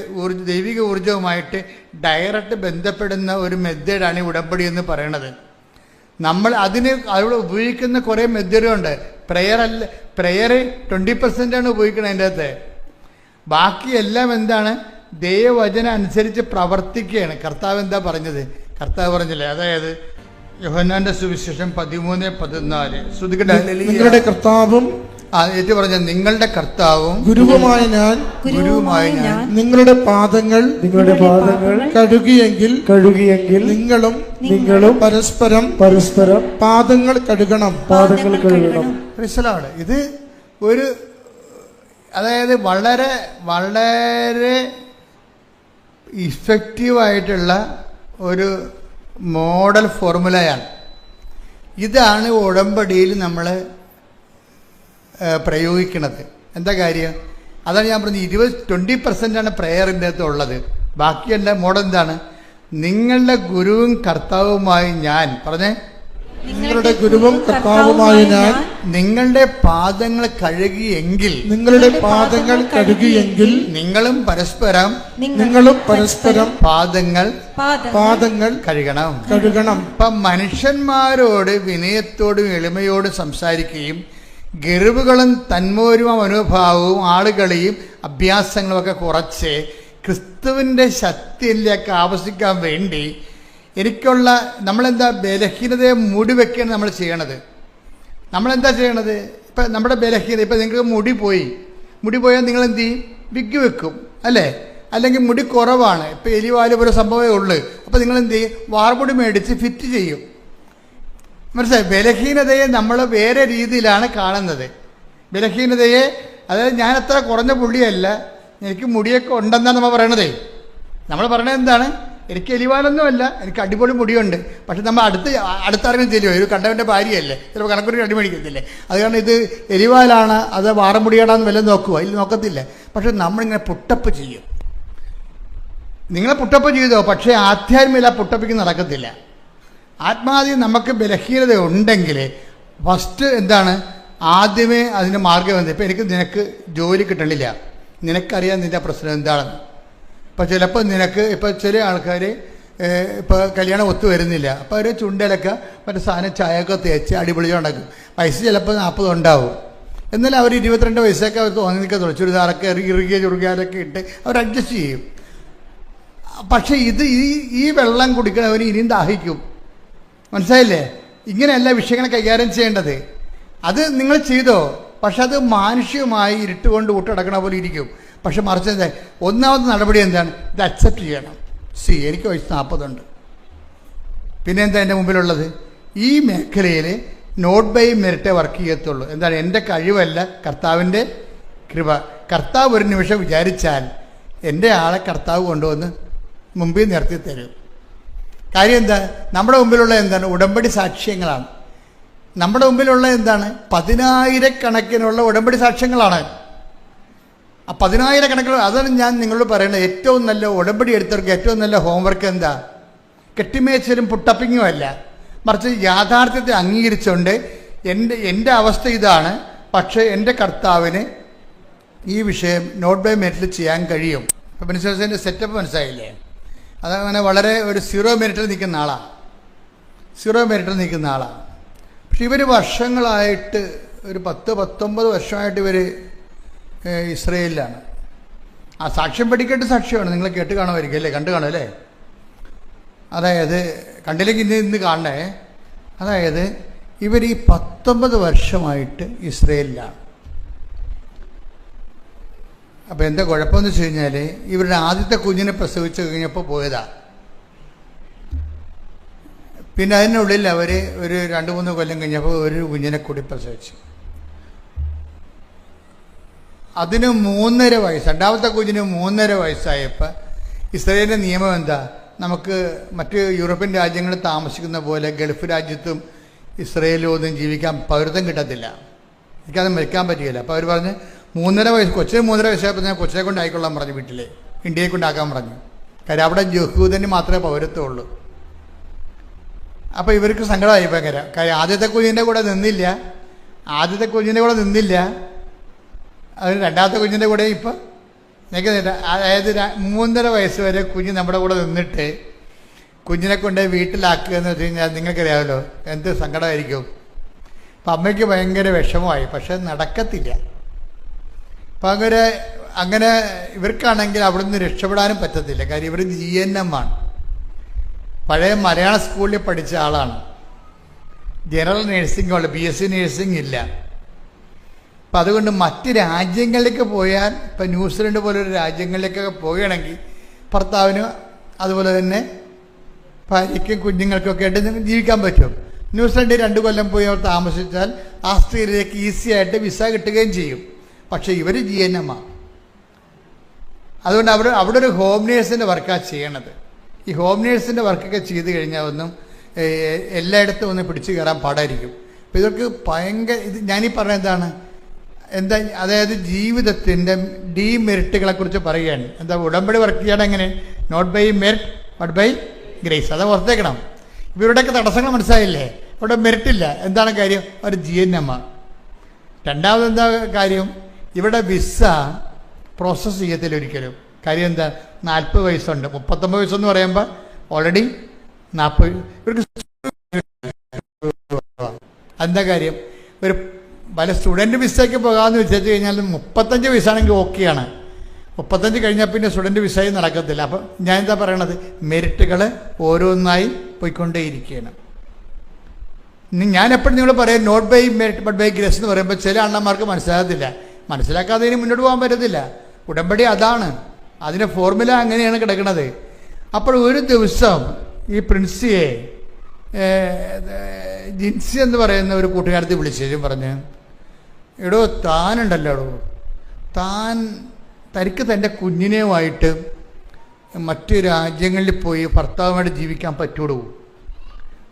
ഡയറക്റ്റ് ബന്ധപ്പെടുന്ന ഒരു മെത്തേഡാണ് ഈ ഉടമ്പടി എന്ന് പറയണത്. നമ്മൾ അവിടെ ഉപയോഗിക്കുന്ന കുറേ മെത്തേഡുണ്ട്. പ്രെയർ 20% ഉപയോഗിക്കുന്നത് അതിൻ്റെ അകത്ത്. ബാക്കിയെല്ലാം എന്താണ്? ദൈവവചനം അനുസരിച്ച് പ്രവർത്തിക്കുകയാണ്. കർത്താവ് എന്താ പറഞ്ഞത്? കർത്താവ് പറഞ്ഞില്ലേ? അതായത് യോഹന്നാന്റെ സുവിശേഷം 13:14 നിങ്ങളുടെ കർത്താവും പറഞ്ഞ നിങ്ങളുടെ കർത്താവും ഗുരുവുമായ ഞാൻ നിങ്ങളുടെ പാദങ്ങൾ കഴുകിയെങ്കിൽ നിങ്ങളും പരസ്പരം പാദങ്ങൾ കഴുകണം. ഇത് ഒരു അതായത് വളരെ വളരെ ഇഫക്റ്റീവായിട്ടുള്ള ഒരു മോഡൽ ഫോർമുലയാണ്. ഇതാണ് ഉടമ്പടിയിൽ നമ്മൾ പ്രയോഗിക്കുന്നത്. എന്താ കാര്യം? അതാണ് ഞാൻ പറഞ്ഞത്. 20% പ്രെയറിൻ്റെ അകത്ത് ഉള്ളത്. ബാക്കിയെല്ലാം മോഡൽ എന്താണ്? നിങ്ങളുടെ ഗുരുവും കർത്താവുമായി ഞാൻ നിങ്ങളുടെ ഗുരുവും കർത്താവുമായ ഞാൻ നിങ്ങളുടെ പാദങ്ങൾ കഴുകിയെങ്കിൽ നിങ്ങളും പരസ്പരം പാദങ്ങൾ കഴുകണം. ഇപ്പം മനുഷ്യന്മാരോട് വിനയത്തോടും എളിമയോടും സംസാരിക്കുകയും ഗർവുകളും തന്മൂരുമ മനോഭാവവും ആളുകളെയും അഭ്യാസങ്ങളുമൊക്കെ കുറച്ച് ക്രിസ്തുവിൻ്റെ ശക്തിയിലേക്ക് ആവശ്യിക്കാൻ വേണ്ടി നമ്മളെന്താ ബലഹീനതയെ മൂടിവെക്കുകയാണ് നമ്മൾ ചെയ്യണത്. നമ്മളെന്താ ചെയ്യണത്? ഇപ്പം നമ്മുടെ ബലഹീനത, ഇപ്പം നിങ്ങൾക്ക് മുടി പോയാൽ നിങ്ങൾ എന്ത് ചെയ്യും? വിഗ് വെക്കും അല്ലേ? അല്ലെങ്കിൽ മുടി കുറവാണ്, ഇപ്പം എലിവാല് പോലെ സംഭവമേ ഉള്ളൂ. അപ്പോൾ നിങ്ങൾ എന്ത് ചെയ്യും? വാർമുടി മേടിച്ച് ഫിറ്റ് ചെയ്യും. മനസ്സിലായി? ബലഹീനതയെ നമ്മൾ വേറെ രീതിയിലാണ് കാണുന്നത്. ബലഹീനതയെ, അതായത് ഞാൻ അത്ര കുറഞ്ഞ പുള്ളിയല്ല, എനിക്ക് മുടിയൊക്കെ ഉണ്ടെന്നാണ് നമ്മൾ പറയണതേ. നമ്മൾ പറയണത് എന്താണ്? എനിക്ക് എലിവാലൊന്നുമല്ല, എനിക്ക് അടിപൊളി മുടിയുണ്ട്. പക്ഷെ നമ്മൾ അടുത്തറിഞ്ഞ് തരുമോ? ഒരു കണ്ടവൻ്റെ ഭാര്യയല്ലേ, ചിലപ്പോൾ കണക്കൊരു അടിമേടിക്കത്തില്ലേ? അത് കാരണം ഇത് എലിവാലാണ് അത് വാറമുടിയാടാന്ന് വല്ലതും നോക്കുമോ? ഇതിൽ നോക്കത്തില്ല. പക്ഷെ നമ്മളിങ്ങനെ പുട്ടപ്പ് ചെയ്യും. നിങ്ങളെ പുട്ടപ്പ് ചെയ്തോ, പക്ഷേ ആധ്യാത്മിക പുട്ടപ്പിക്ക് നടക്കത്തില്ല. ആത്മാവിൽ നമുക്ക് ബലഹീനത ഉണ്ടെങ്കിൽ ഫസ്റ്റ് എന്താണ്? ആദ്യമേ അതിൻ്റെ മാർഗം എന്ത്? ഇപ്പം നിനക്ക് ജോലി കിട്ടണില്ല, നിനക്കറിയാം നിൻ്റെ പ്രശ്നം എന്താണെന്ന്. ഇപ്പം ചിലപ്പോൾ ഇപ്പം ചില ആൾക്കാർ ഇപ്പോൾ കല്യാണം ഒത്തു വരുന്നില്ല, അപ്പോൾ അവർ ചുണ്ടലൊക്കെ മറ്റേ സാധനം ചായയൊക്കെ തേച്ച് അടിപൊളി ഉണ്ടാക്കും. വയസ്സ് ചിലപ്പോൾ 40 ഉണ്ടാവും. എന്നാലും അവർ 22 വയസ്സൊക്കെ അവർ തോന്നിക്കത്തുള്ളൂ. ചുരിദാറൊക്കെ ഇറുകിയ ചുറുകിയാലൊക്കെ ഇട്ട് അവർ അഡ്ജസ്റ്റ് ചെയ്യും. പക്ഷേ ഈ വെള്ളം കുടിക്കണവന് ഇനിയും ദാഹിക്കും. മനസ്സിലായില്ലേ? ഇങ്ങനെയല്ല വിഷയങ്ങൾ കൈകാര്യം ചെയ്യേണ്ടത്. അത് നിങ്ങൾ ചെയ്തോ, പക്ഷെ അത് മാനുഷികമായി ഇരുട്ടുകൊണ്ട് ഊട്ടടക്കണ പോലെ ഇരിക്കും. പക്ഷെ മറിച്ച് എന്താ, ഒന്നാമത്തെ നടപടി എന്താണ്? ഇത് അക്സെപ്റ്റ് ചെയ്യണം. എനിക്ക് വയസ്സ് 40 ഉണ്ട്. പിന്നെ എന്താ എൻ്റെ മുമ്പിലുള്ളത്? ഈ മേഖലയിൽ നോട്ട് ബൈ മെറിറ്റേ വർക്ക് ചെയ്യത്തുള്ളൂ. എന്താണ്? എൻ്റെ കഴിവല്ല, കർത്താവിൻ്റെ കൃപ. കർത്താവ് ഒരു നിമിഷം വിചാരിച്ചാൽ എൻ്റെ ആളെ കർത്താവ് കൊണ്ടുവന്ന് മുമ്പിൽ നിർത്തി തരും. കാര്യം എന്താ? നമ്മുടെ മുമ്പിലുള്ള എന്താണ്? ഉടമ്പടി സാക്ഷ്യങ്ങളാണ്. നമ്മുടെ മുമ്പിലുള്ള എന്താണ്? 10,000 ഉടമ്പടി സാക്ഷ്യങ്ങളാണ്. ആ 10,000 അതാണ് ഞാൻ നിങ്ങളോട് പറയുന്നത്. ഏറ്റവും നല്ല ഉടമ്പടി എടുത്തവർക്ക് ഏറ്റവും നല്ല ഹോംവർക്ക് എന്താ? കെട്ടിമേച്ചലും പുട്ടപ്പിങ്ങും അല്ല, മറിച്ച് യാഥാർത്ഥ്യത്തെ അംഗീകരിച്ചുകൊണ്ട് എൻ്റെ അവസ്ഥ ഇതാണ്, പക്ഷേ എൻ്റെ കർത്താവിന് ഈ വിഷയം നോട്ട് ബൈ മെറിറ്റിൽ ചെയ്യാൻ കഴിയും. അപ്പോൾ ബെനിസോസിൻ്റെ സെറ്റപ്പ് മനസ്സിലായില്ലേ? അതങ്ങനെ വളരെ ഒരു 0 മെറിറ്റിൽ നിൽക്കുന്ന ആളാണ്. 0 മെറിറ്റിൽ നിൽക്കുന്ന ആളാണ്. പക്ഷെ ഇവർ വർഷങ്ങളായിട്ട്, ഒരു 10-19 വർഷമായിട്ട് ഇവർ ഇസ്രയേലിലാണ്. ആ സാക്ഷ്യം പഠിക്കേണ്ട സാക്ഷ്യമാണ്. നിങ്ങൾ കേട്ട് കാണുമായിരിക്കും അല്ലേ? കണ്ടു കാണും അല്ലേ? അതായത് കണ്ടില്ലെങ്കിൽ ഇന്ന് കാണണേ. അതായത് ഇവർ ഈ 19 വർഷമായിട്ട് ഇസ്രയേലിലാണ്. അപ്പോൾ എന്താ കുഴപ്പമെന്ന് വെച്ച് കഴിഞ്ഞാൽ, ഇവരുടെ ആദ്യത്തെ കുഞ്ഞിനെ പ്രസവിച്ച് കഴിഞ്ഞപ്പോൾ പോയതാ. പിന്നെ അതിനുള്ളിൽ അവർ ഒരു 2-3 കൊല്ലം കഴിഞ്ഞപ്പോൾ ഒരു കുഞ്ഞിനെ കൂടി പ്രസവിച്ചു. അതിന് 3.5 വയസ്സ്, രണ്ടാമത്തെ കുഞ്ഞിന് 3.5 വയസ്സായപ്പോൾ ഇസ്രയേലിൻ്റെ നിയമം എന്താ? നമുക്ക് മറ്റ് യൂറോപ്യൻ രാജ്യങ്ങളിൽ താമസിക്കുന്ന പോലെ ഗൾഫ് രാജ്യത്തും ഇസ്രയേലിലും ഒന്നും ജീവിക്കാൻ പൗരത്വം കിട്ടത്തില്ല. എനിക്കത് മരിക്കാൻ പറ്റുകയില്ല. അപ്പോൾ അവർ പറഞ്ഞ് 3.5 വയസ്സ്, കൊച്ചിന് 3.5 വയസ്സായപ്പോൾ ഞാൻ കൊച്ചിനെ കൊണ്ട് ആയിക്കൊള്ളാൻ പറഞ്ഞു, വീട്ടിൽ ഇന്ത്യയെ കൊണ്ടാക്കാൻ പറഞ്ഞു. കാര്യം അവിടെ യഹൂദന് മാത്രമേ പൗരത്വം ഉള്ളൂ. അപ്പോൾ ഇവർക്ക് സങ്കടമായി ഭയങ്കര. കാര്യം ആദ്യത്തെ കുഞ്ഞിൻ്റെ കൂടെ നിന്നില്ല, അത് രണ്ടാമത്തെ കുഞ്ഞിൻ്റെ കൂടെ ഇപ്പം നിൽക്കുന്നില്ല. അതായത് 3.5 വയസ്സ് വരെ കുഞ്ഞ് നമ്മുടെ കൂടെ നിന്നിട്ട് കുഞ്ഞിനെ കൊണ്ട് വീട്ടിലാക്കുക എന്ന് വെച്ച് കഴിഞ്ഞാൽ നിങ്ങൾക്കറിയാമല്ലോ എന്ത് സങ്കടമായിരിക്കും. അപ്പം അമ്മയ്ക്ക് ഭയങ്കര വിഷമമായി. പക്ഷെ നടക്കത്തില്ല. അപ്പം അങ്ങനെ ഇവർക്കാണെങ്കിൽ അവിടെ നിന്ന് രക്ഷപ്പെടാനും പറ്റത്തില്ല. കാര്യം ഇവർ GNM ആണ്. പഴയ മലയാള സ്കൂളിൽ പഠിച്ച ആളാണ്. ജനറൽ നേഴ്സിംഗ് ഉള്ള, BSc നേഴ്സിംഗ് ഇല്ല. അപ്പം അതുകൊണ്ട് മറ്റ് രാജ്യങ്ങളിലേക്ക് പോയാൽ, ഇപ്പം ന്യൂസിലൻഡ് പോലൊരു രാജ്യങ്ങളിലേക്കൊക്കെ പോവുകയാണെങ്കിൽ ഭർത്താവിന് അതുപോലെ തന്നെ ഭാര്യയ്ക്കും കുഞ്ഞുങ്ങൾക്കൊക്കെ ആയിട്ട് ജീവിക്കാൻ പറ്റും. ന്യൂസിലൻഡിൽ 2 കൊല്ലം പോയി അവർ താമസിച്ചാൽ ആസ്ട്രേലിയയിലേക്ക് ഈസി ആയിട്ട് വിസ കിട്ടുകയും ചെയ്യും. പക്ഷേ ഇവർ GNM ആണ്. അതുകൊണ്ട് അവിടെ ഒരു ഹോം നേഴ്സിൻ്റെ വർക്കാണ് ചെയ്യണത്. ഈ ഹോം നേഴ്സിൻ്റെ വർക്കൊക്കെ ചെയ്ത് കഴിഞ്ഞാൽ ഒന്നും എല്ലായിടത്തും ഒന്ന് പിടിച്ചു കയറാൻ പാടായിരിക്കും. അപ്പോൾ ഇതൊക്കെ ഭയങ്കര ഞാനീ പറഞ്ഞ എന്താ അതായത് ജീവിതത്തിൻ്റെ ഡീമെറിറ്റുകളെക്കുറിച്ച് പറയുകയാണ്. എന്താ? ഉടമ്പടി വർക്ക് ചെയ്യണം എങ്ങനെ? Not by merit but by grace. അത് ഓർത്തേക്കണം. ഇവരുടെയൊക്കെ തടസ്സങ്ങൾ മനസ്സിലായില്ലേ? അവിടെ മെറിറ്റില്ല. എന്താണ് കാര്യം? അവർ GNM ആണ്. രണ്ടാമത് എന്താ കാര്യം? ഇവിടെ വിസ പ്രോസസ്സ് ചെയ്യത്തില്ല ഒരിക്കലും. കാര്യം എന്താ? 40 വയസ്സുണ്ട്. 39 വയസ്സെന്ന് പറയുമ്പോൾ ഓൾറെഡി 40. ഇവർക്ക് എന്താ കാര്യം? ഒരു പല സ്റ്റുഡൻറ്റ് വിസയ്ക്ക് പോകാമെന്ന് വെച്ചു കഴിഞ്ഞാൽ 35 വയസ്സാണെങ്കിൽ ഓക്കെയാണ്. 35 കഴിഞ്ഞാൽ പിന്നെ സ്റ്റുഡൻറ്റ് വിസയും നടക്കത്തില്ല. അപ്പം ഞാൻ എന്താ പറയണത്? മെറിറ്റുകൾ ഓരോന്നായി പോയിക്കൊണ്ടേയിരിക്കുകയാണ്. ഞാൻ എപ്പോഴും നിങ്ങൾ പറയാം not by merit but by grace എന്ന് പറയുമ്പോൾ ചില അണ്ണന്മാർക്ക് മനസ്സിലാകത്തില്ല. മനസ്സിലാക്കാതെ ഇനി മുന്നോട്ട് പോകാൻ പറ്റത്തില്ല. ഉടമ്പടി അതാണ്, അതിൻ്റെ ഫോർമുല അങ്ങനെയാണ് കിടക്കുന്നത്. അപ്പോൾ ഒരു ദിവസം ഈ പ്രിൻസിയെ ജിൻസി എന്ന് പറയുന്ന ഒരു കൂട്ടുകാരത്തെ വിളിച്ചു പറഞ്ഞ്, എടോ താനുണ്ടല്ലോ, തനിക്ക് തൻ്റെ കുഞ്ഞിനെയുമായിട്ട് മറ്റു രാജ്യങ്ങളിൽ പോയി ഭർത്താവുമായിട്ട് ജീവിക്കാൻ പറ്റുള്ളൂ.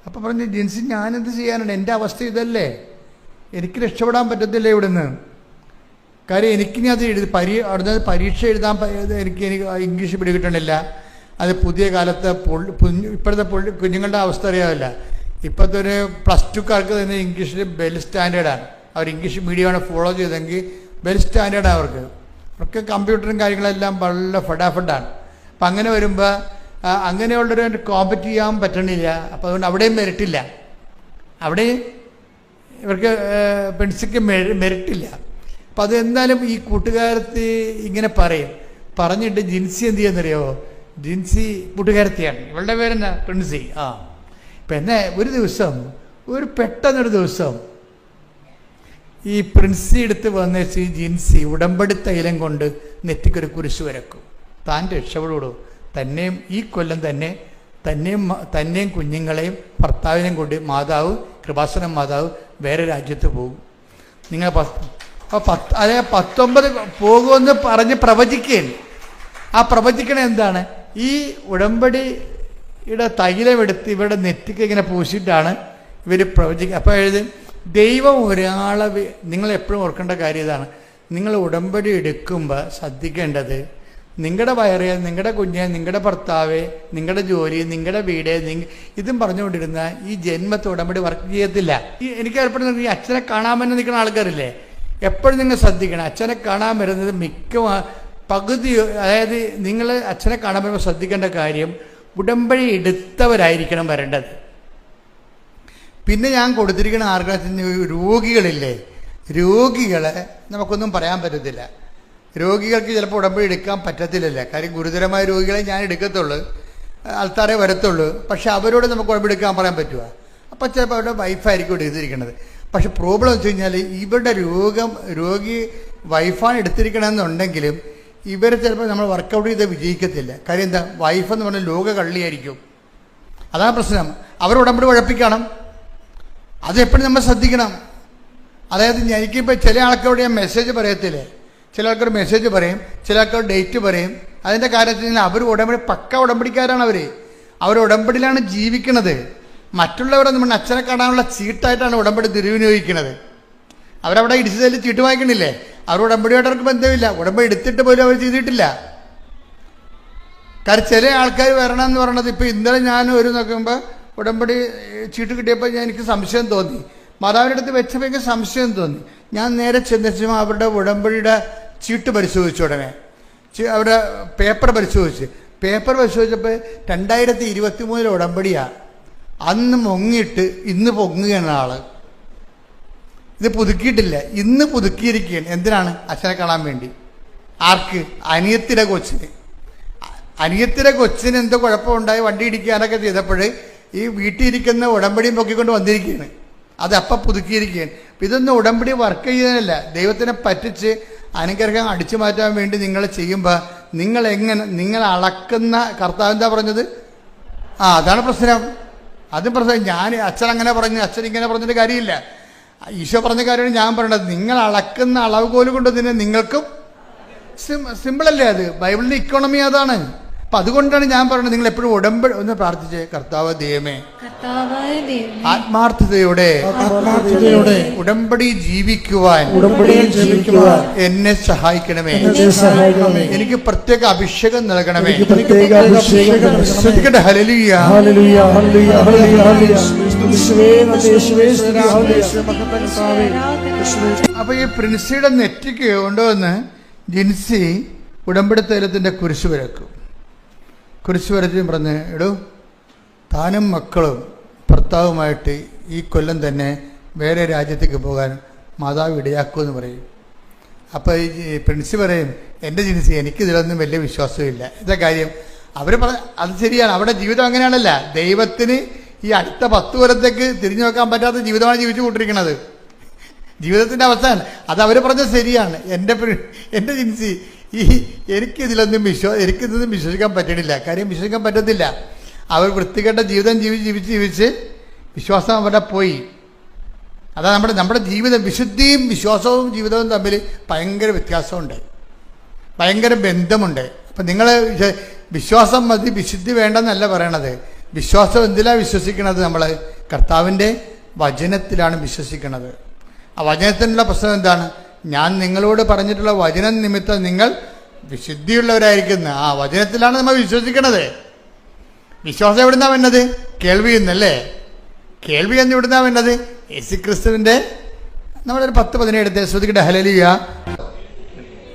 അപ്പോൾ പറഞ്ഞു, ജിൻസി ഞാനെന്ത് ചെയ്യാനാണ്, എൻ്റെ അവസ്ഥ ഇതല്ലേ, എനിക്ക് രക്ഷപ്പെടാൻ പറ്റത്തില്ല ഇവിടുന്ന്. കാര്യം എനിക്കിനി അത് അവിടുന്ന് പരീക്ഷ എഴുതാൻ എനിക്ക് ഇംഗ്ലീഷ് പിടികിട്ടണില്ല. അത് പുതിയ കാലത്തെ ഇപ്പോഴത്തെ കുഞ്ഞുങ്ങളുടെ അവസ്ഥ അറിയാമല്ല. ഇപ്പോഴത്തെ ഒരു +2കാർക്ക് തന്നെ ഇംഗ്ലീഷിൽ വെൽ സ്റ്റാൻഡേർഡാണ്. അവർ ഇംഗ്ലീഷ് മീഡിയമാണ് ഫോളോ ചെയ്തെങ്കിൽ വെൽ സ്റ്റാൻഡേർഡാണ് അവർക്ക് കമ്പ്യൂട്ടറും കാര്യങ്ങളെല്ലാം വളരെ ഫടാഫഡാണ്. അപ്പം അങ്ങനെ വരുമ്പോൾ അങ്ങനെയുള്ളൊരു കോമ്പറ്റ് ചെയ്യാൻ പറ്റണില്ല. അപ്പോൾ അതുകൊണ്ട് അവിടെയും മെറിറ്റില്ല, അവിടെ ഇവർക്ക് പെൺസിക്ക് മെറിറ്റില്ല. അപ്പം അതെന്തായാലും ഈ കൂട്ടുകാരത്തി ഇങ്ങനെ പറഞ്ഞിട്ട് ജിൻസി എന്ത് ചെയ്യുന്നറിയോ, ജിൻസി കൂട്ടുകാരത്തിയാണ്, ഇവളുടെ പേരെന്നാ പ്രിൻസി. പിന്നെ പെട്ടെന്നൊരു ദിവസം ഈ പ്രിൻസി എടുത്ത് വന്നേച്ച് ഈ ജിൻസി ഉടമ്പടി തൈലം കൊണ്ട് നെറ്റിക്കൊരു കുരിശ് വരക്കും. താൻ രക്ഷപ്പെടുള്ളൂ, തന്നെയും ഈ കൊല്ലം തന്നെയും കുഞ്ഞുങ്ങളെയും ഭർത്താവിനെയും കൊണ്ട് കൃപാസനം മാതാവ് വേറെ രാജ്യത്ത് പോകും. നിങ്ങൾ 19 പോകുമെന്ന് പറഞ്ഞ് പ്രവചിക്കുകയാണ്. ആ പ്രവചിക്കണ എന്താണ്, ഈ ഉടമ്പടിയുടെ തൈലമെടുത്ത് ഇവരുടെ നെറ്റിക്ക് ഇങ്ങനെ പൂശിയിട്ടാണ് ഇവർ പ്രവചിക്കുക. അപ്പോൾ ദൈവം ഒരാളെ, നിങ്ങളെപ്പോഴും ഓർക്കേണ്ട കാര്യം ഇതാണ്, നിങ്ങൾ ഉടമ്പടി എടുക്കുമ്പോൾ ശ്രദ്ധിക്കേണ്ടത് നിങ്ങളുടെ വയറ്, നിങ്ങളുടെ കുഞ്ഞ്, നിങ്ങളുടെ ഭർത്താവ്, നിങ്ങളുടെ ജോലി, നിങ്ങളുടെ വീട്, ഇതും പറഞ്ഞുകൊണ്ടിരുന്ന ഈ ജന്മത്തെ ഉടമ്പടി വർക്ക് ചെയ്യത്തില്ല. എനിക്ക് ഏർപ്പെടുന്ന ഈ അച്ഛനെ കാണാൻ വേണ്ടി നിൽക്കുന്ന ആൾക്കാരില്ലേ, എപ്പോഴും നിങ്ങൾ ശ്രദ്ധിക്കണം. അച്ഛനെ കാണാൻ വരുന്നത് പകുതി, അതായത് നിങ്ങൾ അച്ഛനെ കാണാൻ വരുമ്പോൾ ശ്രദ്ധിക്കേണ്ട കാര്യം ഉടമ്പടി എടുത്തവരായിരിക്കണം വരേണ്ടത്. പിന്നെ ഞാൻ കൊടുത്തിരിക്കുന്ന ആർക്കാത്തിന് രോഗികളില്ലേ, രോഗികളെ നമുക്കൊന്നും പറയാൻ പറ്റത്തില്ല. രോഗികൾക്ക് ചിലപ്പോൾ ഉടമ്പടി എടുക്കാൻ പറ്റത്തില്ലല്ലേ, കാര്യം ഗുരുതരമായ രോഗികളെ ഞാൻ എടുക്കത്തുള്ളൂ, ആൾക്കാരെ വരത്തുള്ളൂ. പക്ഷെ അവരോട് നമുക്ക് ഉടമ്പടി എടുക്കാൻ പറയാൻ പറ്റുമോ? അപ്പം ചിലപ്പോൾ അവരുടെ വൈഫായിരിക്കും ഇവിടെ എടുത്തിരിക്കുന്നത്. പക്ഷെ പ്രോബ്ലം വെച്ച് കഴിഞ്ഞാൽ ഇവരുടെ രോഗി വൈഫാണ് എടുത്തിരിക്കണമെന്നുണ്ടെങ്കിലും ഇവരെ ചിലപ്പോൾ നമ്മൾ വർക്കൗട്ട് ചെയ്ത് വിജയിക്കത്തില്ല. കാര്യം എന്താ, വൈഫെന്ന് പറഞ്ഞാൽ ലോക കള്ളിയായിരിക്കും. അതാണ് പ്രശ്നം. അവർ ഉടമ്പടി ഉഴപ്പിക്കണം. അതെപ്പോഴും നമ്മൾ ശ്രദ്ധിക്കണം. അതായത് എനിക്കിപ്പോൾ ചില ആൾക്കാരോട് ഞാൻ മെസ്സേജ് പറയത്തില്ലേ, ചില ആൾക്കാർ മെസ്സേജ് പറയും, ചില ആൾക്കാർ ഡേറ്റ് പറയും. അതിൻ്റെ കാര്യത്തിൽ അവർ പക്ക ഉടമ്പടിക്കാരാണ്. അവർ ഉടമ്പടിയിലാണ് ജീവിക്കുന്നത്. മറ്റുള്ളവരെ നമ്മുടെ അച്ഛനെ കാണാനുള്ള ചീട്ടായിട്ടാണ് ഉടമ്പടി ദുരുപയോഗിക്കുന്നത്. അവരവിടെ ഇടിച്ചതിൽ ചീട്ട് വാങ്ങിക്കണില്ലേ, അവർ ഉടമ്പടിയായിട്ട് അവർക്ക് ബന്ധമില്ല. ഉടമ്പടി എടുത്തിട്ട് പോലും അവർ ചെയ്തിട്ടില്ല. കാര്യം ചില ആൾക്കാർ വരണമെന്ന് പറയണത്, ഇപ്പോൾ ഇന്നലെ ഞാൻ നോക്കുമ്പോൾ ഉടമ്പടി ചീട്ട് കിട്ടിയപ്പോൾ എനിക്ക് സംശയം തോന്നി. മാതാവിൻ്റെ അടുത്ത് വെച്ചപ്പോൾ എനിക്ക് സംശയം തോന്നി. ഞാൻ നേരെ ചെന്നപ്പോൾ അവരുടെ ഉടമ്പടിയുടെ ചീട്ട് പരിശോധിച്ചു. ഉടനെ അവരുടെ പേപ്പർ പരിശോധിച്ചപ്പോൾ 2023 ഉടമ്പടിയാണ്. അന്ന് മുങ്ങിയിട്ട് ഇന്ന് പൊങ്ങുകയാണ് ആള്. ഇത് പുതുക്കിയിട്ടില്ല, ഇന്ന് പുതുക്കിയിരിക്കുകയാണ്. എന്തിനാണ്? അച്ഛനെ കാണാൻ വേണ്ടി. ആർക്ക്? അനിയത്തിയുടെ കൊച്ചിന് എന്തോ കുഴപ്പമുണ്ടായി, വണ്ടി ഇടിക്കാനൊക്കെ ചെയ്തപ്പോൾ ഈ വീട്ടിലിരിക്കുന്ന ഉടമ്പടിയും പൊക്കിക്കൊണ്ട് വന്നിരിക്കുകയാണ്. അത് അപ്പം പുതുക്കിയിരിക്കുകയാണ്. അപ്പം ഇതൊന്നും ഉടമ്പടി വർക്ക് ചെയ്യുന്നതല്ല. ദൈവത്തിനെ പറ്റിച്ച് അനുഗ്രഹം അടിച്ചു മാറ്റാൻ വേണ്ടി നിങ്ങൾ ചെയ്യുമ്പോൾ നിങ്ങൾ അളക്കുന്ന കർത്താവ് എന്താ പറഞ്ഞത്? അതാണ് പ്രശ്നം. അതും പ്രശ്നം. അച്ഛൻ അങ്ങനെ പറഞ്ഞു, അച്ഛൻ ഇങ്ങനെ പറഞ്ഞിട്ട് കാര്യമില്ല. ഈശോ പറഞ്ഞ കാര്യമാണ് ഞാൻ പറയണത്. നിങ്ങൾ അളക്കുന്ന അളവുകോല് കൊണ്ട് തന്നെ നിങ്ങൾക്കും സിമ്പിളല്ലേ അത്. ബൈബിളിൻ്റെ ഇക്കോണമി അതാണ്. അപ്പം അതുകൊണ്ടാണ് ഞാൻ പറയുന്നത്, നിങ്ങൾ എപ്പോഴും ഉടമ്പടി ഒന്ന് പ്രാർത്ഥിച്ചേ. കർത്താവ് ദൈവമേ, ആത്മാർത്ഥതയോടെ ഉടമ്പടി ജീവിക്കുവാൻ എന്നെ സഹായിക്കണമേ. എനിക്ക് പ്രത്യേക അഭിഷേകം നൽകണമേ. ശ്രദ്ധിക്കട്ടെ. ഹല്ലേലൂയ. അപ്പൊ ഈ പ്രിൻസിയുടെ നെറ്റിക്ക് കൊണ്ടുവന്ന് ജിൻസി ഉടമ്പടി തൈലത്തിന്റെ കുരിശ് വരക്കും. കുരിശ് വരച്ചും പറഞ്ഞ്, എടോ താനും മക്കളും ഭർത്താവുമായിട്ട് ഈ കൊല്ലം തന്നെ വേറെ രാജ്യത്തേക്ക് പോകാൻ മാതാവ് ഇടയാക്കുമെന്ന് പറയും. അപ്പോൾ ഈ പ്രിൻസി പറയും, എൻ്റെ ജിൻസി എനിക്കിതിലൊന്നും വലിയ വിശ്വാസമില്ല. എന്താ കാര്യം? അവർ അത് ശരിയാണ്, അവിടെ ജീവിതം അങ്ങനെയാണല്ല. ദൈവത്തിന് ഈ അടുത്ത 10 കൊല്ലത്തേക്ക് തിരിഞ്ഞു നോക്കാൻ പറ്റാത്ത ജീവിതമാണ് ജീവിച്ചു കൊണ്ടിരിക്കുന്നത്. ജീവിതത്തിൻ്റെ അവസ്ഥയാണ് അത്. അവർ പറഞ്ഞത് ശരിയാണ്. എൻ്റെ ജിൻസി എനിക്കിതൊന്നും വിശ്വസിക്കാൻ പറ്റണില്ല. കാര്യം വിശ്വസിക്കാൻ പറ്റത്തില്ല. അവർ വൃത്തികെട്ട ജീവിതം ജീവിച്ച് വിശ്വാസം അവിടെ പോയി. അതാ നമ്മുടെ ജീവിതം, വിശുദ്ധിയും വിശ്വാസവും ജീവിതവും തമ്മിൽ ഭയങ്കര വ്യത്യാസമുണ്ട്, ഭയങ്കര ബന്ധമുണ്ട്. അപ്പം നിങ്ങൾ വിശ്വാസം മതി, വിശുദ്ധി വേണ്ടെന്നല്ല പറയണത്. വിശ്വാസം എന്തിലാണ് വിശ്വസിക്കണത്? നമ്മൾ കർത്താവിൻ്റെ വചനത്തിലാണ് വിശ്വസിക്കുന്നത്. ആ വചനത്തിനുള്ള പ്രശ്നം എന്താണ്? ഞാൻ നിങ്ങളോട് പറഞ്ഞിട്ടുള്ള വചനം നിമിത്തം നിങ്ങൾ വിശുദ്ധിയുള്ളവരായിരിക്കുന്ന ആ വചനത്തിലാണ് നമ്മൾ വിശ്വസിക്കണത്. വിശ്വാസം എവിടുന്നാണ് വേണ്ടത്? കേൾവി എന്നല്ലേ? കേൾവി എന്ന് എവിടുന്നാണ് വേണ്ടത്? യേശുക്രിസ്തുവിൻ്റെ നമ്മളൊരു 10:17 ശ്രദ്ധിക്കട്ടെ. ഹല്ലേലൂയ.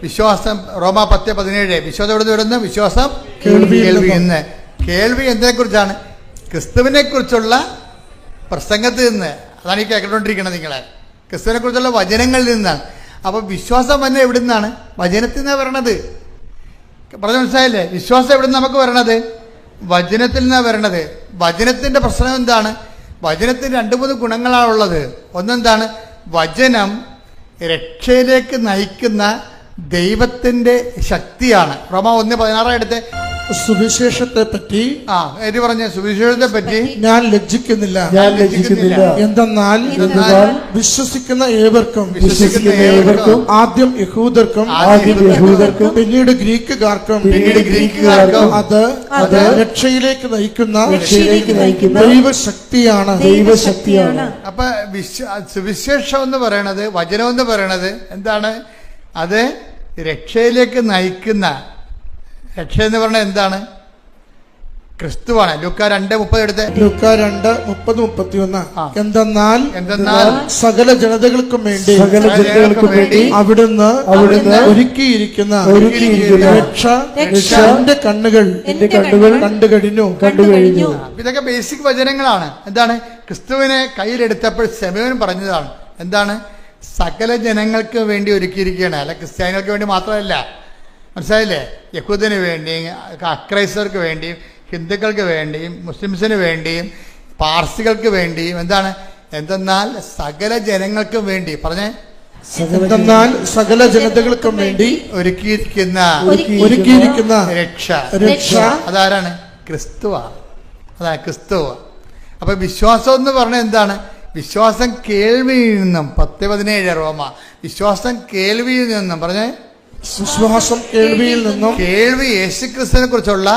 വിശ്വാസം റോമ 10:17 വിശ്വാസം എവിടെ നിന്ന് വരുന്നു? വിശ്വാസം കേൾവി എന്ന്. കേൾവി എന്തിനെ കുറിച്ചാണ്? ക്രിസ്തുവിനെ കുറിച്ചുള്ള പ്രസംഗത്തിൽ നിന്ന്. അതാണ് ഈ കേട്ടുകൊണ്ടിരിക്കുന്നത് നിങ്ങളെ. ക്രിസ്തുവിനെ കുറിച്ചുള്ള വചനങ്ങളിൽ നിന്നാണ്. അപ്പോൾ വിശ്വാസം തന്നെ എവിടെ നിന്നാണ്? വചനത്തിൽ നിന്നാണ് വരണത്. പറഞ്ഞ മനസ്സിലായില്ലേ? വിശ്വാസം എവിടെ നിന്ന് നമുക്ക് വരണത്? വചനത്തിൽ നിന്നാണ് വരണത്. വചനത്തിൻ്റെ പ്രശ്നം എന്താണ്? വചനത്തിന് 2-3 ഗുണങ്ങളാണുള്ളത്. ഒന്നെന്താണ്? വചനം രക്ഷയിലേക്ക് നയിക്കുന്ന ദൈവത്തിൻ്റെ ശക്തിയാണ്. റോമ 1:16 എടുത്ത് സുവിശേഷത്തെ പറ്റി എരി പറഞ്ഞ സുവിശേഷത്തെ പറ്റി ഞാൻ ലജ്ജിക്കുന്നില്ല. എന്തെന്നാൽ വിശ്വസിക്കുന്ന ഏവർക്കും ആദ്യം യഹൂദർക്കും പിന്നീട് ഗ്രീക്കുകാർക്കും അത് രക്ഷയിലേക്ക് നയിക്കുന്ന ദൈവശക്തിയാണ്. അപ്പൊ സുവിശേഷം എന്ന് പറയണത്, വചനം എന്ന് പറയണത് എന്താണ്? അത് രക്ഷയിലേക്ക് നയിക്കുന്ന, രക്ഷ എന്ന് പറഞ്ഞാൽ എന്താണ്? ക്രിസ്തുവാണ്. ലൂക്ക 2:30 എടുത്ത്. ലൂക്ക 2:30-31 എന്തെന്നാൽ സകല ജനതകൾക്കും വേണ്ടി അവിടുന്ന് ഒരുക്കിയിരിക്കുന്ന രക്ഷ എന്റെ കണ്ണുകൾ കണ്ടുകഴിഞ്ഞു. ഇതൊക്കെ ബേസിക് വചനങ്ങളാണ്. എന്താണ്? ക്രിസ്തുവിനെ കയ്യിലെടുത്തപ്പോൾ ശമയോൻ പറഞ്ഞതാണ്. എന്താണ്? സകല ജനങ്ങൾക്ക് വേണ്ടി ഒരുക്കിയിരിക്കുകയാണ്. അല്ല ക്രിസ്ത്യാനികൾക്ക് വേണ്ടി മാത്രമല്ല, മനസ്സിലായില്ലേ? യഹൂദന് വേണ്ടിയും അക്രൈസ്തവർക്ക് വേണ്ടിയും ഹിന്ദുക്കൾക്ക് വേണ്ടിയും മുസ്ലിംസിന് വേണ്ടിയും പാർസികൾക്ക് വേണ്ടിയും. എന്താണ്? എന്തെന്നാൽ സകല ജനങ്ങൾക്കും വേണ്ടി. പറഞ്ഞേ, എന്തെന്നാൽ സകല ജനതകൾക്കും വേണ്ടി ഒരുക്കിയിരിക്കുന്ന രക്ഷ അതാരാണ്? ക്രിസ്തുവാ. അതാണ് ക്രിസ്തുവ. അപ്പൊ വിശ്വാസം എന്ന് പറഞ്ഞാൽ എന്താണ്? വിശ്വാസം കേൾവിയിൽ നിന്നും. 10:17 റോമ. വിശ്വാസം കേൾവിയിൽ നിന്നും. പറഞ്ഞേ, വിശ്വാസം കേൾവിയിൽ നിന്നും. കേൾവി യേശുക്രിസ്തുവിനെ കുറിച്ചുള്ള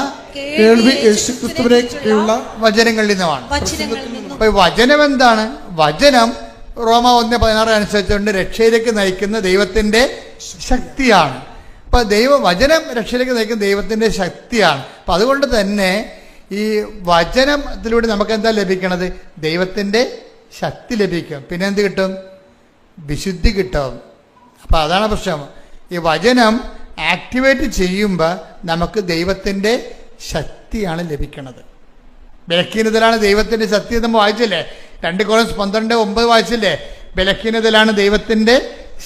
വചനങ്ങളിൽ നിന്നുമാണ്. അപ്പൊ വചനം എന്താണ്? വചനം റോമ 1:16 അനുസരിച്ചുകൊണ്ട് രക്ഷയിലേക്ക് നയിക്കുന്ന ദൈവത്തിന്റെ ശക്തിയാണ്. അപ്പൊ വചനം രക്ഷയിലേക്ക് നയിക്കുന്ന ദൈവത്തിന്റെ ശക്തിയാണ്. അപ്പൊ അതുകൊണ്ട് തന്നെ ഈ വചനത്തിലൂടെ നമുക്ക് എന്താ ലഭിക്കണത്? ദൈവത്തിന്റെ ശക്തി ലഭിക്കും. പിന്നെ എന്ത് കിട്ടും? വിശുദ്ധി കിട്ടും. അപ്പൊ അതാണ് പ്രശ്നം. ഈ വചനം ആക്ടിവേറ്റ് ചെയ്യുമ്പോൾ നമുക്ക് ദൈവത്തിൻ്റെ ശക്തിയാണ് ലഭിക്കുന്നത്. ബലഹീനതയിലാണ് ദൈവത്തിൻ്റെ ശക്തി നമ്മൾ വായിച്ചില്ലേ? 2 Corinthians 12:9 വായിച്ചില്ലേ? ബലഹീനതയിലാണ് ദൈവത്തിൻ്റെ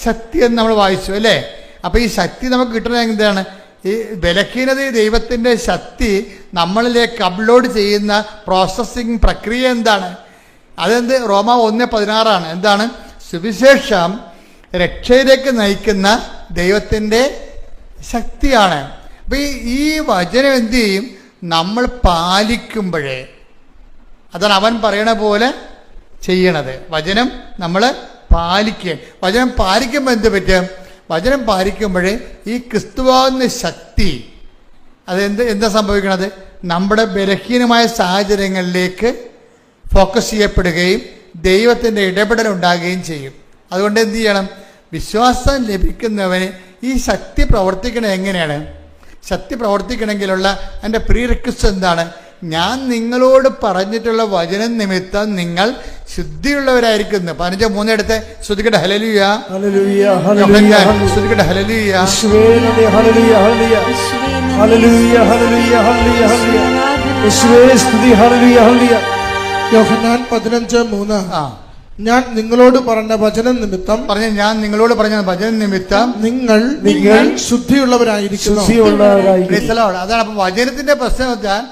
ശക്തി എന്ന് നമ്മൾ വായിച്ചു അല്ലേ? അപ്പോൾ ഈ ശക്തി നമുക്ക് കിട്ടുന്നത് എന്താണ്? ഈ ബലഹീനത, ദൈവത്തിൻ്റെ ശക്തി നമ്മളിലേക്ക് അപ്ലോഡ് ചെയ്യുന്ന പ്രോസസ്സിങ് പ്രക്രിയ എന്താണ്? അതെന്ത്? റോമ 1:16 എന്താണ്? സുവിശേഷം രക്ഷയിലേക്ക് നയിക്കുന്ന ദൈവത്തിൻ്റെ ശക്തിയാണ്. അപ്പം ഈ വചനം എന്ത് ചെയ്യും? നമ്മൾ പാലിക്കുമ്പോഴേ, അതാണ് അവൻ പറയണ പോലെ ചെയ്യണത്. വചനം നമ്മൾ പാലിക്കുക. വചനം പാലിക്കുമ്പോൾ എന്ത് പറ്റും? വചനം പാലിക്കുമ്പോഴേ ഈ ക്രിസ്തുവാകുന്ന ശക്തി എന്താ സംഭവിക്കണത്? നമ്മുടെ ബലഹീനമായ സാഹചര്യങ്ങളിലേക്ക് ഫോക്കസ് ചെയ്യപ്പെടുകയും ദൈവത്തിൻ്റെ ഇടപെടൽ ഉണ്ടാകുകയും ചെയ്യും. അതുകൊണ്ട് എന്ത് ചെയ്യണം? വിശ്വാസം ലഭിക്കുന്നവന് ഈ ശക്തി പ്രവർത്തിക്കണത് എങ്ങനെയാണ്? ശക്തി പ്രവർത്തിക്കണമെങ്കിലുള്ള എൻ്റെ പ്രീ റിക്വസ്റ്റ് എന്താണ്? ഞാൻ നിങ്ങളോട് പറഞ്ഞിട്ടുള്ള വചനം നിമിത്തം നിങ്ങൾ ശുദ്ധിയുള്ളവരായിരിക്കുന്നു. 15:3 എടുത്ത് ശ്രദ്ധിക്കട്ടെ. ഹല്ലേലൂയ, ശ്രദ്ധിക്കട്ടെ. ഹല്ലേലൂയ, യോഹന്നാൻ 15:3 ഞാൻ നിങ്ങളോട് പറഞ്ഞ വചനം നിമിത്തം നിങ്ങൾ ശുദ്ധിയുള്ളവരായിരിക്കുന്നു. അതാണ്. അപ്പൊ വചനത്തിന്റെ പ്രശ്നം വെച്ചാൽ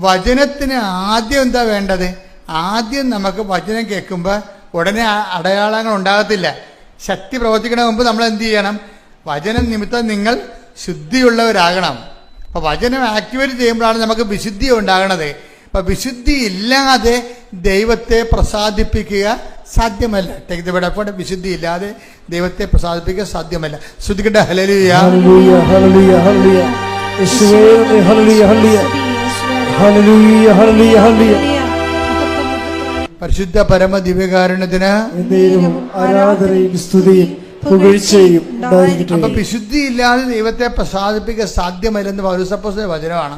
വചനത്തിന് ആദ്യം എന്താ വേണ്ടത്? ആദ്യം നമുക്ക് വചനം കേൾക്കുമ്പോൾ ഉടനെ അടയാളങ്ങൾ ഉണ്ടാകത്തില്ല. ശക്തി പ്രവർത്തിക്കണ മുമ്പ് നമ്മൾ എന്ത് ചെയ്യണം? വചനം നിമിത്തം നിങ്ങൾ ശുദ്ധിയുള്ളവരാകണം. അപ്പൊ വചനം ആക്ടിവേറ്റ് ചെയ്യുമ്പോഴാണ് നമുക്ക് വിശുദ്ധി ഉണ്ടാകണത്. അപ്പൊ വിശുദ്ധി ഇല്ലാതെ ദൈവത്തെ പ്രസാദിപ്പിക്കുക സാധ്യമല്ല. തെക്കുവടപ്പോടെ വിശുദ്ധി ഇല്ലാതെ ദൈവത്തെ പ്രസാദിപ്പിക്കുക സാധ്യമല്ല. ശ്രുതിക്കട്ടെ ഹല്ലേലൂയ. ഹല്ലേലൂയ ഹല്ലേലൂയ ഹല്ലേലൂയ. യേശുവേ നന്ദി. ഹല്ലേലൂയ ഹല്ലേലൂയ ഹല്ലേലൂയ ഹല്ലേലൂയ ഹല്ലേലൂയ. പരിശുദ്ധ പരമ ദിവ്യകാരുണ്യത്തിന് എന്നേരവും ആരാധനയും സ്തുതിയും പുകഴ്ചയും ഉണ്ടായിരിക്കട്ടെ. അപ്പൊ വിശുദ്ധി ഇല്ലാതെ ദൈവത്തെ പ്രസാദിപ്പിക്കാൻ സാധ്യമല്ലെന്ന് പൗലോസപ്പോസ്തലന്റെ വചനമാണ്.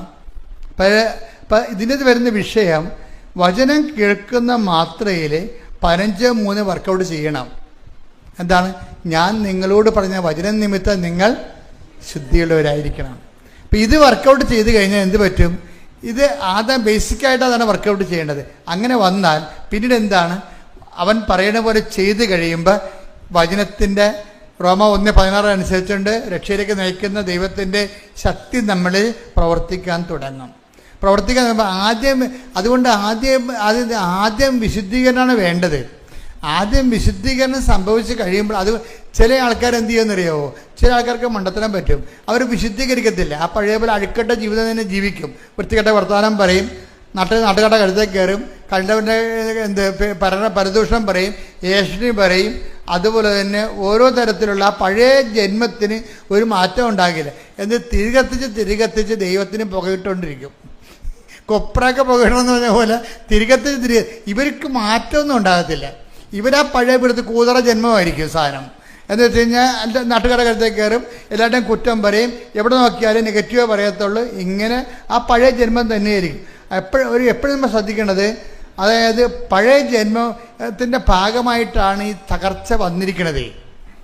ഇതിന് വരുന്ന വിഷയം, വചനം കേൾക്കുന്ന മാത്രയിൽ 15:3 വർക്കൗട്ട് ചെയ്യണം. എന്താണ്? ഞാൻ നിങ്ങളോട് പറഞ്ഞ വചനം നിമിത്തം നിങ്ങൾ ശുദ്ധിയുള്ളവരായിരിക്കണം. അപ്പം ഇത് വർക്കൗട്ട് ചെയ്ത് കഴിഞ്ഞാൽ എന്ത് പറ്റും? ഇത് ആദ്യം ബേസിക്കായിട്ട് അതാണ് വർക്കൗട്ട് ചെയ്യേണ്ടത്. അങ്ങനെ വന്നാൽ പിന്നീട് എന്താണ്? അവൻ പറയുന്ന പോലെ ചെയ്ത് കഴിയുമ്പോൾ വചനത്തിൻ്റെ റോമ 1:16 അനുസരിച്ചുകൊണ്ട് രക്ഷയിലേക്ക് നയിക്കുന്ന ദൈവത്തിൻ്റെ ശക്തി നമ്മളിൽ പ്രവർത്തിക്കാൻ തുടങ്ങും. അതുകൊണ്ട് ആദ്യം വിശുദ്ധീകരണമാണ് വേണ്ടത്. ആദ്യം വിശുദ്ധീകരണം സംഭവിച്ച് കഴിയുമ്പോൾ അത് ചില ആൾക്കാർ എന്ത് ചെയ്യുമെന്നറിയാമോ? ചില ആൾക്കാർക്ക് മണ്ടത്തരം പറ്റും. അവർ വിശുദ്ധീകരിക്കത്തില്ല. ആ പഴയ പോലെ അഴുക്കട്ട ജീവിതം തന്നെ ജീവിക്കും. വൃത്തികെട്ട വർത്തമാനം പറയും, നാട്ടുകാരുടെ കഴുത്തേക്ക് കയറും, കണ്ടവൻ്റെ പരദൂഷണം പറയും, ഏഷണി പറയും. അതുപോലെ തന്നെ ഓരോ തരത്തിലുള്ള പഴയ ജന്മത്തിന് ഒരു മാറ്റം ഉണ്ടാകില്ല. എന്നിട്ട് തിരികത്തിച്ച് ദൈവത്തിന് പുകയിട്ടുകൊണ്ടിരിക്കും. കൊപ്രയൊക്കെ പുകയിടണമെന്ന് പറഞ്ഞ പോലെ തിരികെ ഇവർക്ക് മാറ്റമൊന്നും ഉണ്ടാകത്തില്ല. ഇവരാ പഴയ പിടുത്ത് കൂതറ ജന്മമായിരിക്കും സാധനം. എന്ന് വെച്ച് കഴിഞ്ഞാൽ നാട്ടുകാരുടെ കരുത്തേക്ക് കയറും, എല്ലാവരുടെയും കുറ്റം പറയും, എവിടെ നോക്കിയാലും നെഗറ്റീവേ പറയത്തുള്ളൂ. ഇങ്ങനെ ആ പഴയ ജന്മം തന്നെയായിരിക്കും. എപ്പോഴും നമ്മൾ ശ്രദ്ധിക്കേണ്ടത്, അതായത് പഴയ ജന്മത്തിൻ്റെ ഭാഗമായിട്ടാണ് ഈ തകർച്ച വന്നിരിക്കുന്നത്.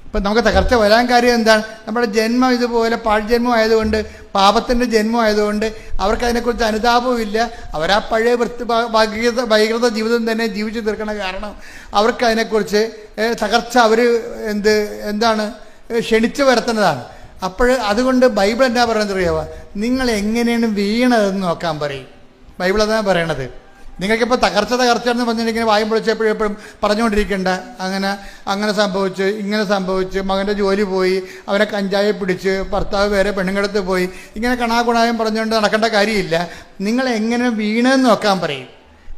ഇപ്പം നമുക്ക് തകർച്ച വരാൻ കാര്യം എന്താണ്? നമ്മുടെ ജന്മം ഇതുപോലെ പാഴ്ജന്മം ആയതുകൊണ്ട്, പാപത്തിൻ്റെ ജന്മം ആയതുകൊണ്ട് അവർക്ക് അതിനെക്കുറിച്ച് അനുതാപവുമില്ല. അവരാ പഴയ വൈകൃത ജീവിതം തന്നെ ജീവിച്ചു തീർക്കണ കാരണം അവർക്ക് അതിനെക്കുറിച്ച് തകർച്ച അവർ എന്താണ് ക്ഷണിച്ചു വരുത്തുന്നതാണ്. അതുകൊണ്ട് ബൈബിൾ എന്താ പറയുന്നത് അറിയാവോ? നിങ്ങൾ എങ്ങനെയാണ് വീണതെന്ന് നോക്കാൻ പറയും. ബൈബിൾ അതാ പറയണത്. നിങ്ങൾക്കിപ്പോൾ തകർച്ചയെന്ന് പറഞ്ഞിട്ടുണ്ടെങ്കിൽ വായും പൊളിച്ചപ്പോഴും പറഞ്ഞുകൊണ്ടിരിക്കേണ്ട അങ്ങനെ സംഭവിച്ച് ഇങ്ങനെ സംഭവിച്ച്, മകൻ്റെ ജോലി പോയി, അവനെ കഞ്ചായി പിടിച്ച്, ഭർത്താവ് വേറെ പെണ്ണുങ്ങളടുത്ത് പോയി, ഇങ്ങനെ കണാകുണായും പറഞ്ഞുകൊണ്ട് നടക്കേണ്ട കാര്യമില്ല. നിങ്ങൾ എങ്ങനെ വീണെന്ന് നോക്കാൻ പറയും.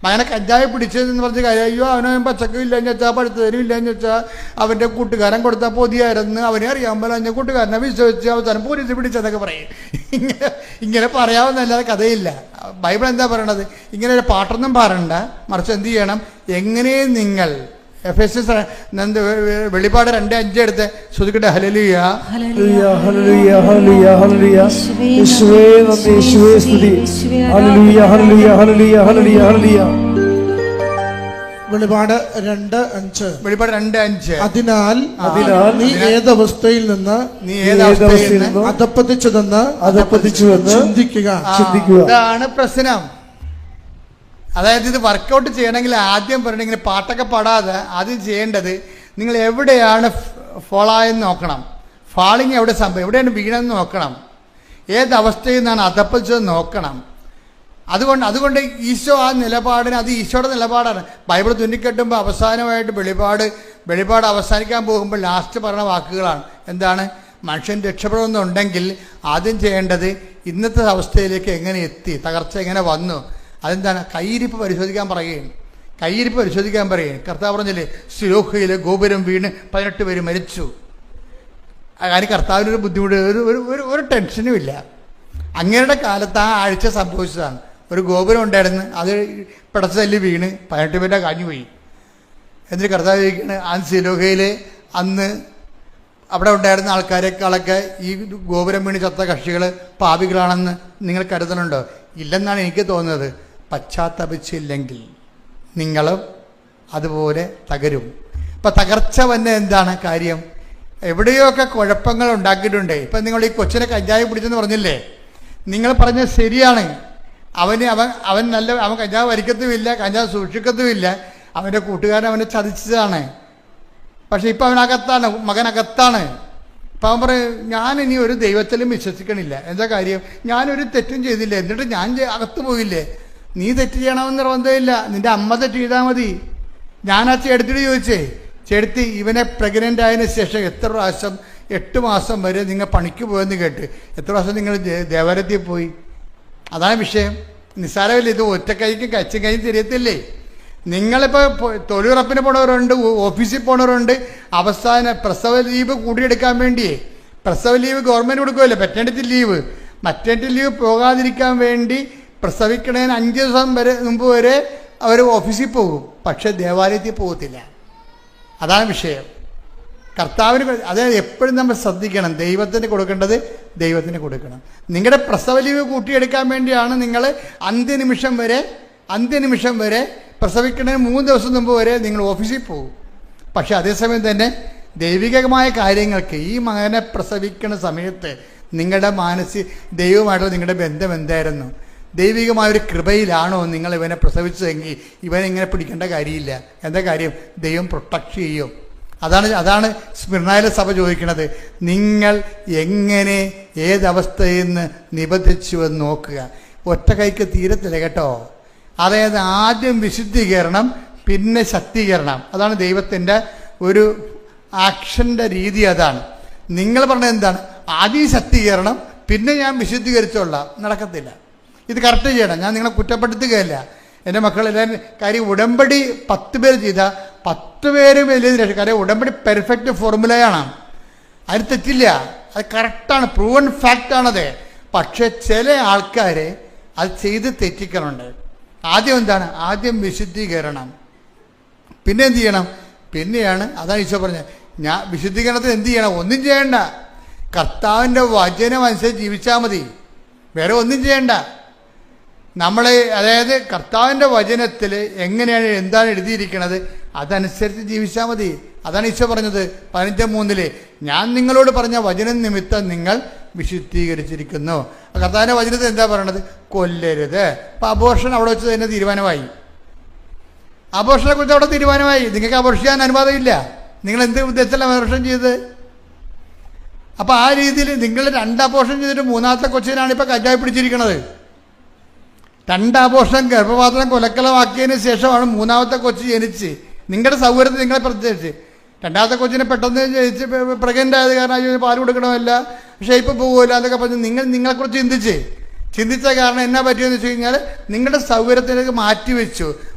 മകനെ കഞ്ചായി പിടിച്ചതെന്ന് പറഞ്ഞ കാര്യം, അയ്യോ അവനെ പച്ചക്കും ഇല്ലയെന്ന് വെച്ചാൽ പഴുത്തതിനും ഇല്ലയെന്ന് വെച്ചാൽ അവൻ്റെ കൂട്ടുകാരൻ കൊടുത്താൽ പൊതിയായിരുന്നു, അവനെ അറിയാൻ പോലെ അഞ്ഞ കൂട്ടുകാരനെ വിശ്വസിച്ച് അവസാനം പോലീസ് പിടിച്ചതൊക്കെ പറയും. ഇങ്ങനെ പറയാവുന്നല്ലാതെ കഥയില്ല. ബൈബിൾ എന്താ പറയണത്? ഇങ്ങനെ ഒരു പാട്ടൊന്നും പറയണ്ട, മറിച്ച് എന്ത് ചെയ്യണം? എങ്ങനെ നിങ്ങൾ വെളിപ്പാട് 2:5 എടുത്ത് ശ്രുതിക്കട്ടെ. ഹല്ലേലൂയ ഹല്ലേലൂയ ഹല്ലേലൂയ ഹല്ലേലൂയ ഹല്ലേലൂയ. യേശുവേ നന്ദി. യേശുവേ സ്തുതി. ഹല്ലേലൂയ ഹല്ലേലൂയ ഹല്ലേലൂയ ഹല്ലേലൂയ ഹല്ലേലൂയ. വെളിപാട് 2:5. അതിനാൽ നീ ഏതവസ്ഥയിൽ നിന്ന് അധപ്പതിച്ചതെന്ന് ചിന്തിക്കുക. ഇതാണ് പ്രശ്നം. അതായത് ഇത് വർക്കൗട്ട് ചെയ്യണമെങ്കിൽ ആദ്യം പറയണമെങ്കിൽ പാട്ടൊക്കെ പാടാതെ ആദ്യം ചെയ്യേണ്ടത് നിങ്ങൾ എവിടെയാണ് ഫോളായെന്ന് നോക്കണം. ഫാളിങ് എവിടെ സംഭവം, എവിടെയാണ് വീണെന്ന് നോക്കണം. ഏതവസ്ഥയിൽ നിന്നാണ് അധപ്പതിച്ചതെന്ന് നോക്കണം. അതുകൊണ്ട് ഈശോ ആ നിലപാടിന്, അത് ഈശോയുടെ നിലപാടാണ്. ബൈബിൾ തുന്നിക്കെട്ടുമ്പോൾ അവസാനമായിട്ട് വെളിപാട് അവസാനിക്കാൻ പോകുമ്പോൾ ലാസ്റ്റ് പറഞ്ഞ വാക്കുകളാണ്. എന്താണ്? മനുഷ്യൻ രക്ഷപ്പെടുന്നുണ്ടെങ്കിൽ ആദ്യം ചെയ്യേണ്ടത് ഇന്നത്തെ അവസ്ഥയിലേക്ക് എങ്ങനെ എത്തി, തകർച്ച എങ്ങനെ വന്നു, അതെന്താണ്? കയ്യിരിപ്പ് പരിശോധിക്കാൻ പറയുകയും കർത്താവ് പറഞ്ഞില്ലേ, സിലോഹയിലെ ഗോപുരം വീണ് 18 പേര് മരിച്ചു. അതിന് കർത്താവിനൊരു ബുദ്ധിമുട്ട്, ഒരു ടെൻഷനും ഇല്ല. അങ്ങയുടെ കാലത്ത് ആ ആഴ്ച സംഭവിച്ചതാണ്. ഒരു ഗോപുരം ഉണ്ടായിരുന്നു, അത് പിടച്ചതല്ലി വീണ് 18 പേരുടെ കാഞ്ഞുപോയി. എന്നിട്ട് കർത്താവ് ചോദിക്കുകയാണ്, ആ സിലോഹയിൽ അന്ന് അവിടെ ഉണ്ടായിരുന്ന ആൾക്കാരെക്കാളൊക്കെ ഈ ഗോപുരം വീണ് ചത്ത കക്ഷികൾ പാപികളാണെന്ന് നിങ്ങൾ കരുതുന്നുണ്ടോ? ഇല്ലെന്നാണ് എനിക്ക് തോന്നുന്നത്. പശ്ചാത്തപിച്ചില്ലെങ്കിൽ നിങ്ങളും അതുപോലെ തകരും. ഇപ്പം തകർച്ച വന്ന എന്താണ് കാര്യം? എവിടെയൊക്കെ കുഴപ്പങ്ങൾ ഉണ്ടാക്കിയിട്ടുണ്ട്. ഇപ്പം നിങ്ങൾ ഈ കൊച്ചിനെ കഞ്ചാവ് പിടിച്ചെന്ന് പറഞ്ഞില്ലേ, നിങ്ങൾ പറഞ്ഞത് ശരിയാണ്. അവൻ കഞ്ചാവ് വലിക്കത്തുമില്ല, കഞ്ചാവ് സൂക്ഷിക്കത്തുമില്ല. അവൻ്റെ കൂട്ടുകാരൻ അവനെ ചതിച്ചതാണ്. പക്ഷെ ഇപ്പം അവനകത്താണ്, മകനകത്താണ്. അപ്പം അവൻ പറയും, ഞാനിനി ഒരു ദൈവത്തിലും വിശ്വസിക്കണില്ല. എന്താ കാര്യം? ഞാനൊരു തെറ്റും ചെയ്തില്ല, എന്നിട്ട് ഞാൻ അകത്ത് പോയില്ലേ? നീ തെറ്റ് ചെയ്യണമെന്ന് നിർബന്ധമില്ല, നിൻ്റെ അമ്മ തെറ്റ് ചെയ്താൽ മതി. ഞാൻ ആ ചേട്ടത്തിയോട് ചോദിച്ചേ, ചേട്ടത്തി ഇവനെ പ്രഗ്നൻ്റ് ആയതിനു ശേഷം എത്ര പ്രാവശ്യം 8 മാസം വരെ നിങ്ങൾ പണിക്ക് പോയെന്ന് കേട്ട്, എത്ര പ്രാവശ്യം നിങ്ങൾ ദേവാലയത്തിൽ പോയി? അതാണ് വിഷയം. നിസ്സാരമില്ല. ഇത് ഒറ്റക്കൈക്കും കച്ചും കൈയും തിരിയത്തില്ലേ? നിങ്ങളിപ്പോൾ തൊഴിലുറപ്പിന് പോണവരുണ്ട്, ഓഫീസിൽ പോണവരുണ്ട്. അവസാന പ്രസവ ലീവ് കൂടിയെടുക്കാൻ വേണ്ടിയേ, പ്രസവ ലീവ് ഗവൺമെൻറ് കൊടുക്കുമല്ലോ, മെറ്റേണിറ്റി ലീവ്. മെറ്റേണിറ്റി ലീവ് പോകാതിരിക്കാൻ വേണ്ടി പ്രസവിക്കണതിന് 5 ദിവസം മുമ്പ് വരെ അവർ ഓഫീസിൽ പോകും, പക്ഷെ ദേവാലയത്തിൽ പോകത്തില്ല. അതാണ് വിഷയം. കർത്താവിന് അതായത് എപ്പോഴും നമ്മൾ ശ്രദ്ധിക്കണം, ദൈവത്തിന് കൊടുക്കേണ്ടത് ദൈവത്തിന് കൊടുക്കണം. നിങ്ങളുടെ പ്രസവ ലീവ് കൂട്ടിയെടുക്കാൻ വേണ്ടിയാണ് നിങ്ങൾ അന്ത്യനിമിഷം വരെ പ്രസവിക്കുന്നതിന് 3 ദിവസം മുമ്പ് വരെ നിങ്ങൾ ഓഫീസിൽ പോകും. പക്ഷെ അതേസമയം തന്നെ ദൈവികമായ കാര്യങ്ങൾക്ക് ഈ മകനെ പ്രസവിക്കുന്ന സമയത്ത് നിങ്ങളുടെ ദൈവമായിട്ടുള്ള നിങ്ങളുടെ ബന്ധം എന്തായിരുന്നു? ദൈവികമായൊരു കൃപയിലാണോ നിങ്ങൾ ഇവനെ പ്രസവിച്ചതെങ്കിൽ ഇവനിങ്ങനെ പിടിക്കേണ്ട കാര്യമില്ല. എന്താ കാര്യം? ദൈവം പ്രൊട്ടക്ട് ചെയ്യും. അതാണ് സ്മിർനായിലെ സഭ ചോദിക്കുന്നത്. നിങ്ങൾ എങ്ങനെ ഏതവസ്ഥയിൽ നിന്ന് നിബന്ധിച്ചുവെന്ന് നോക്കുക. ഒറ്റ കൈക്ക് തീരത്തില്ല കേട്ടോ. അതായത് ആദ്യം വിശുദ്ധീകരണം, പിന്നെ ശക്തീകരണം. അതാണ് ദൈവത്തിൻ്റെ ഒരു ആക്ഷൻ്റെ രീതി. അതാണ് നിങ്ങൾ പറഞ്ഞത്. എന്താണ്? ആദ്യം ശക്തീകരണം, പിന്നെ ഞാൻ വിശുദ്ധീകരിച്ചോളാം. നടക്കത്തില്ല. ഇത് കറക്റ്റ് ചെയ്യണം. ഞാൻ നിങ്ങളെ കുറ്റപ്പെടുത്തുകയല്ല. എൻ്റെ മക്കളെല്ലാവരും കാര്യം ഉടമ്പടി 10 പേര് ചെയ്താൽ 10 പേരും വലിയ രക്ഷ. കാര്യം ഉടമ്പടി പെർഫെക്റ്റ് ഫോർമുലയാണ്, അതിന് തെറ്റില്ല, അത് കറക്റ്റാണ്, പ്രൂവൺ ഫാക്റ്റാണത്. പക്ഷെ ചില ആൾക്കാർ അത് ചെയ്ത് തെറ്റിക്കലുണ്ട്. ആദ്യം എന്താണ്? ആദ്യം വിശുദ്ധീകരണം, പിന്നെ എന്ത് ചെയ്യണം? പിന്നെയാണ് അതാണ് ഈശോ പറഞ്ഞത്, ഞാൻ വിശുദ്ധീകരണത്തിന് എന്ത് ചെയ്യണം? ഒന്നും ചെയ്യണ്ട, കർത്താവിൻ്റെ വചനം അനുസരിച്ച് ജീവിച്ചാൽ മതി, വേറെ ഒന്നും ചെയ്യണ്ട. അതായത് കർത്താവിൻ്റെ വചനത്തിൽ എങ്ങനെയാണ് എന്താണ് എഴുതിയിരിക്കുന്നത് അതനുസരിച്ച് ജീവിച്ചാൽ മതി. അതാണ് ഈശോ പറഞ്ഞത് 15:3 ഞാൻ നിങ്ങളോട് പറഞ്ഞ വചനം നിമിത്തം നിങ്ങൾ വിശുദ്ധീകരിച്ചിരിക്കുന്നു. കർത്താവിൻ്റെ വചനത്തിൽ എന്താ പറയണത്? കൊല്ലരുത്. അപ്പം അബോർഷൻ അവിടെ വെച്ച് തന്നെ തീരുമാനമായി. അബോർഷനെ കുറിച്ച് അവിടെ തീരുമാനമായി. നിങ്ങൾക്ക് അബോർഷൻ ചെയ്യാൻ അനുവാദമില്ല. നിങ്ങൾ എന്ത് ഉദ്ദേശത്തിലാണ് അബോർഷൻ ചെയ്തത്? അപ്പം ആ രീതിയിൽ നിങ്ങൾ 2 അബോർഷൻ ചെയ്തിട്ട് 3ാമത്തെ കൊച്ചിനാണ് ഇപ്പോൾ കഞ്ചാവ് പിടിച്ചിരിക്കുന്നത്. 2 അബോർഷൻ ഗർഭപാത്രം കൊലക്കലമാക്കിയതിന് ശേഷമാണ് 3ാമത്തെ കൊച്ച് ജനിച്ച്. നിങ്ങളുടെ സൗകര്യത്തിൽ നിങ്ങളെ പ്രത്യേകിച്ച് 2ാമത്തെ കൊച്ചിനെ പെട്ടെന്ന് ജനിച്ച് പ്രഗ്നൻ്റ് ആയത് കാരണം പാൽ കൊടുക്കണമല്ല, ഷേപ്പ് പോകുമല്ല എന്നൊക്കെ പറഞ്ഞ് നിങ്ങളെക്കുറിച്ച് ചിന്തിച്ച കാരണം എന്നാ പറ്റിയെന്ന് വെച്ച് കഴിഞ്ഞാൽ നിങ്ങളുടെ സൗകര്യത്തിലേക്ക്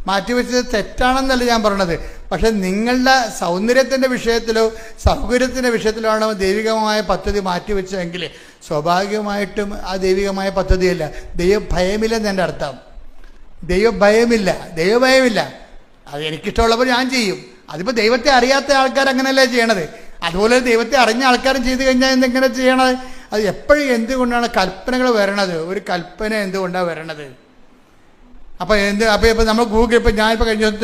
മാറ്റിവെച്ചത് തെറ്റാണെന്നല്ല ഞാൻ പറയണത്. പക്ഷെ നിങ്ങളുടെ സൗന്ദര്യത്തിൻ്റെ വിഷയത്തിലോ സൗകര്യത്തിൻ്റെ വിഷയത്തിലോ ആണ് ദൈവികമായ പദ്ധതി മാറ്റിവെച്ചതെങ്കിൽ സ്വാഭാവികമായിട്ടും ആ ദൈവികമായ പദ്ധതിയല്ല. ദൈവഭയമില്ലെന്ന് എൻ്റെ അർത്ഥം. ദൈവഭയമില്ല. അത് എനിക്കിഷ്ടമുള്ളപ്പോൾ ഞാൻ ചെയ്യും. അതിപ്പോൾ ദൈവത്തെ അറിയാത്ത ആൾക്കാർ അങ്ങനെയല്ലേ ചെയ്യണത്. അതുപോലെ ദൈവത്തെ അറിഞ്ഞ ആൾക്കാരും ചെയ്തു കഴിഞ്ഞാൽ എന്തെങ്ങനെ ചെയ്യണത്? അത് എപ്പോഴും എന്തുകൊണ്ടാണ് കൽപ്പനകൾ വരണത്? ഒരു കൽപ്പന എന്തുകൊണ്ടാണ് വരണത്? അപ്പോൾ ഇപ്പോൾ നമ്മൾ ഗൂഗിൾ, ഇപ്പോൾ ഞാനിപ്പോൾ കഴിഞ്ഞ ദിവസം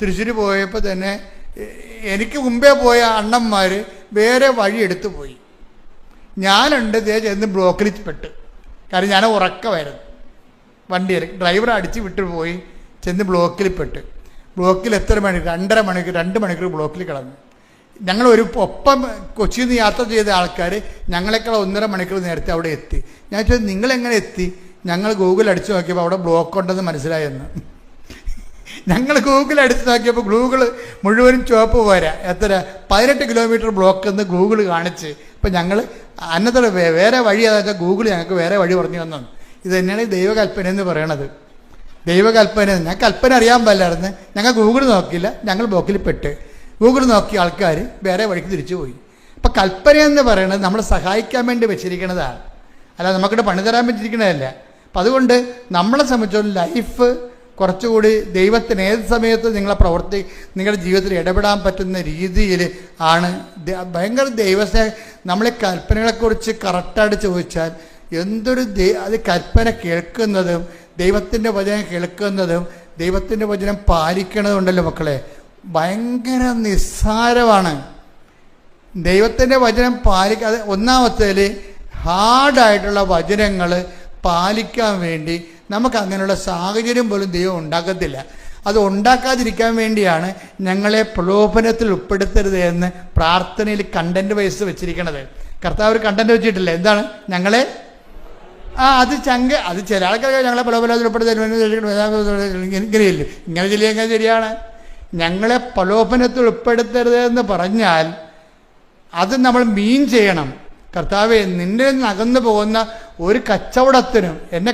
തൃശ്ശൂർ പോയപ്പോൾ തന്നെ എനിക്ക് മുമ്പേ പോയ അണ്ണന്മാർ വേറെ വഴി എടുത്തു പോയി. ഞാനുണ്ട് ചെന്ന് ബ്ലോക്കിൽ പെട്ട്. കാരണം ഞാൻ ഉറക്കമായിരുന്നു. വണ്ടിയിൽ ഡ്രൈവർ അടിച്ച് വിട്ടു പോയി, ചെന്ന് ബ്ലോക്കിൽ പെട്ട്. ബ്ലോക്കിൽ എത്ര മണിക്കൂർ? 2 മണിക്കൂർ ബ്ലോക്കിൽ കിടന്നു. ഒപ്പം കൊച്ചിയിൽ നിന്ന് യാത്ര ചെയ്ത ആൾക്കാർ ഞങ്ങളെക്കാൾ 1.5 മണിക്കൂർ നേരത്തെ അവിടെ എത്തി. ഞാൻ ചോദിച്ചത് നിങ്ങളെങ്ങനെ എത്തി? ഞങ്ങൾ ഗൂഗിൾ അടിച്ചു നോക്കിയപ്പോൾ അവിടെ ബ്ലോക്ക് ഉണ്ടെന്ന് മനസ്സിലായെന്ന്. ഞങ്ങൾ ഗൂഗിൾ അടിച്ചു നോക്കിയപ്പോൾ ഗൂഗിൾ മുഴുവനും ചുവപ്പ് പോരാ, എത്ര 18 കിലോമീറ്റർ ബ്ലോക്ക് എന്ന് ഗൂഗിൾ കാണിച്ച്. ഇപ്പം ഞങ്ങൾ അന്നത്തെ വേറെ വഴി അതാ വെച്ചാൽ ഗൂഗിൾ ഞങ്ങൾക്ക് വേറെ വഴി പറഞ്ഞു തന്നു. ഇത് തന്നെയാണ് ദൈവകൽപ്പന എന്ന് പറയണത്. ദൈവകൽപ്പന, ഞാൻ കൽപ്പന അറിയാൻ പാടില്ലായിരുന്നു. ഞങ്ങൾ ഗൂഗിൾ നോക്കിയില്ല, ഞങ്ങൾ ബ്ലോക്കിൽ പെട്ട്. ഗൂഗിൾ നോക്കിയ ആൾക്കാർ വേറെ വഴിക്ക് തിരിച്ചു പോയി. അപ്പം കൽപ്പന എന്ന് പറയുന്നത് നമ്മളെ സഹായിക്കാൻ വേണ്ടി വെച്ചിരിക്കുന്നതാണ്, അല്ല നമുക്കിവിടെ പണി തരാൻ വെച്ചിരിക്കുന്നതല്ല. അപ്പം അതുകൊണ്ട് നമ്മളെ സംബന്ധിച്ചോളം ലൈഫ് കുറച്ചുകൂടി ദൈവത്തിന് ഏത് സമയത്ത് നിങ്ങളുടെ ജീവിതത്തിൽ ഇടപെടാൻ പറ്റുന്ന രീതിയിൽ ആണ്. ഭയങ്കര നമ്മളെ കൽപ്പനകളെക്കുറിച്ച് കറക്റ്റായിട്ട് ചോദിച്ചാൽ എന്തൊരു അത് കൽപ്പന കേൾക്കുന്നതും ദൈവത്തിൻ്റെ വചനം കേൾക്കുന്നതും ദൈവത്തിൻ്റെ വചനം പാലിക്കണതുണ്ടല്ലോ മക്കളെ, ഭയങ്കര നിസ്സാരമാണ്. ദൈവത്തിൻ്റെ വചനം പാലിക്കാതെ ഒന്നാമത്തേൽ ഹാർഡായിട്ടുള്ള വചനങ്ങൾ പാലിക്കാൻ വേണ്ടി നമുക്ക് അങ്ങനെയുള്ള സാഹചര്യം പോലും ദൈവം ഉണ്ടാക്കത്തില്ല. അത് ഉണ്ടാക്കാതിരിക്കാൻ വേണ്ടിയാണ് ഞങ്ങളെ പ്രലോഭനത്തിൽ ഉൾപ്പെടുത്തരുത് എന്ന് പ്രാർത്ഥനയിൽ കണ്ടന്റ് വൈസ് വെച്ചിരിക്കണത്. കർത്താവ് ഒരു കണ്ടന്റ് വെച്ചിട്ടില്ല. എന്താണ്? ഞങ്ങളെ അത് ചില ആൾക്കാർ ഞങ്ങളെ പ്രലോഭനത്തിൽ ഉൾപ്പെടുത്തരുത് ഇങ്ങനെയില്ല, ഇങ്ങനെ ചെല്ലിയെങ്ങനെ ശരിയാണ്. ഞങ്ങളെ പ്രലോഭനത്തിൽ ഉൾപ്പെടുത്തരുത് എന്ന് പറഞ്ഞാൽ അത് നമ്മൾ മീൻ ചെയ്യണം. കർത്താവെ, നിന്നിൽ നിന്ന് അകന്നു പോകുന്ന ഒരു കച്ചവടത്തിനും എൻ്റെ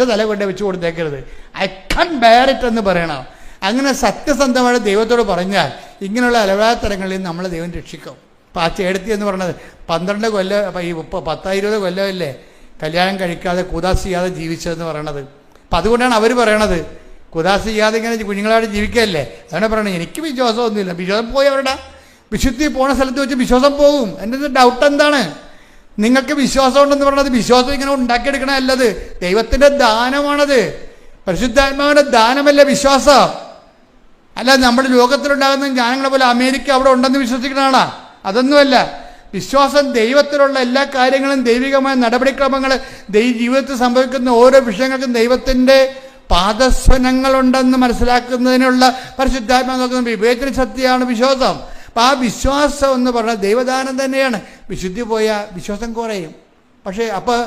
തല കൊണ്ട് വെച്ച് കൊടുത്തേക്കരുത്. ഐ കാൻ ബെയർ ഇറ്റ് എന്ന് പറയണം. അങ്ങനെ സത്യസന്ധമായിട്ട് ദൈവത്തോട് പറഞ്ഞാൽ ഇങ്ങനെയുള്ള അലവാത്തരങ്ങളിൽ നമ്മളെ ദൈവം രക്ഷിക്കും. അപ്പോൾ ആ ചേടത്തി എന്ന് പറഞ്ഞത് 12 കൊല്ലം, അപ്പോൾ ഈ 10-20 കൊല്ലമല്ലേ കല്യാണം കഴിക്കാതെ കുദാസ് ചെയ്യാതെ ജീവിച്ചതെന്ന് പറയണത്. അപ്പം അതുകൊണ്ടാണ് അവർ പറയണത് കുദാസ് ചെയ്യാതെ ഇങ്ങനെ കുഞ്ഞുങ്ങളായിട്ട് ജീവിക്കുകയല്ലേ. അതാണ് പറയണത് എനിക്ക് വിശ്വാസമൊന്നുമില്ല. വിശ്വാസം പോയി അവരുടെ വിശുദ്ധി പോണ സ്ഥലത്ത് വെച്ച് വിശ്വാസം പോകും. എൻ്റെ ഡൗട്ട് എന്താണ്? നിങ്ങൾക്ക് വിശ്വാസം ഉണ്ടെന്ന് പറഞ്ഞത് വിശ്വാസം ഇങ്ങനെ ഉണ്ടാക്കിയെടുക്കണമല്ലത്, ദൈവത്തിൻ്റെ ദാനമാണത്. പരിശുദ്ധാത്മാവിൻ്റെ ദാനമല്ല വിശ്വാസം. അല്ല നമ്മുടെ ലോകത്തിലുണ്ടാകുന്ന ജ്ഞാനങ്ങളെ പോലെ അമേരിക്ക അവിടെ ഉണ്ടെന്ന് വിശ്വസിക്കണതാണ്, അതൊന്നുമല്ല. വിശ്വാസം ദൈവത്തിലുള്ള എല്ലാ കാര്യങ്ങളും, ദൈവികമായ നടപടിക്രമങ്ങൾ, ജീവിതത്തിൽ സംഭവിക്കുന്ന ഓരോ വിഷയങ്ങൾക്കും ദൈവത്തിൻ്റെ പാദസ്വനങ്ങളുണ്ടെന്ന് മനസ്സിലാക്കുന്നതിനുള്ള പരിശുദ്ധാത്മാവ് നോക്കുന്ന വിവേചന ശക്തിയാണ് വിശ്വാസം. അപ്പം ആ വിശ്വാസം എന്ന് പറഞ്ഞാൽ ദൈവദാനം തന്നെയാണ്. വിശുദ്ധി പോയാൽ വിശ്വാസം കുറയും. പക്ഷേ അപ്പോൾ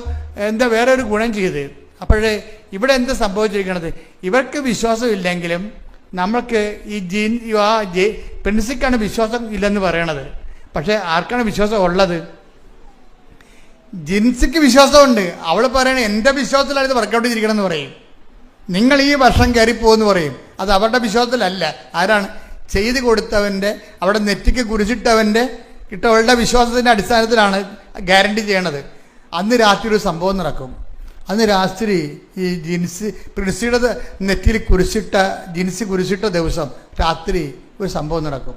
എന്താ വേറെ ഒരു ഗുണം ചെയ്ത്? അപ്പോഴേ ഇവിടെ എന്താ സംഭവിച്ചിരിക്കണത്? ഇവർക്ക് വിശ്വാസമില്ലെങ്കിലും നമ്മൾക്ക് ഈ പ്രിൻസിക്കാണ് വിശ്വാസം ഇല്ലെന്ന് പറയണത്. പക്ഷേ ആർക്കാണ് വിശ്വാസം ഉള്ളത്? ജിൻസിക്ക് വിശ്വാസമുണ്ട്. അവൾ പറയണേ എൻ്റെ വിശ്വാസത്തിലാണ് ഇത് വർക്കൗട്ട് ചെയ്തിരിക്കണമെന്ന് പറയും. നിങ്ങൾ ഈ വർഷം കയറിപ്പോന്ന് പറയും. അത് അവരുടെ വിശ്വാസത്തിലല്ല. ആരാണ്? ചെയ്ത് കൊടുത്തവൻ്റെ, അവിടെ നെറ്റിക്ക് കുരിശിട്ടവൻ്റെ കിട്ടവളുടെ വിശ്വാസത്തിൻ്റെ അടിസ്ഥാനത്തിലാണ് ഗ്യാരണ്ടി ചെയ്യണത്. അന്ന് രാത്രി ഒരു സംഭവം നടക്കും. അന്ന് രാത്രി ഈ പ്രിൻസിയുടെ നെറ്റിയിൽ ജിൻസി കുരിശിട്ട ദിവസം രാത്രി ഒരു സംഭവം നടക്കും.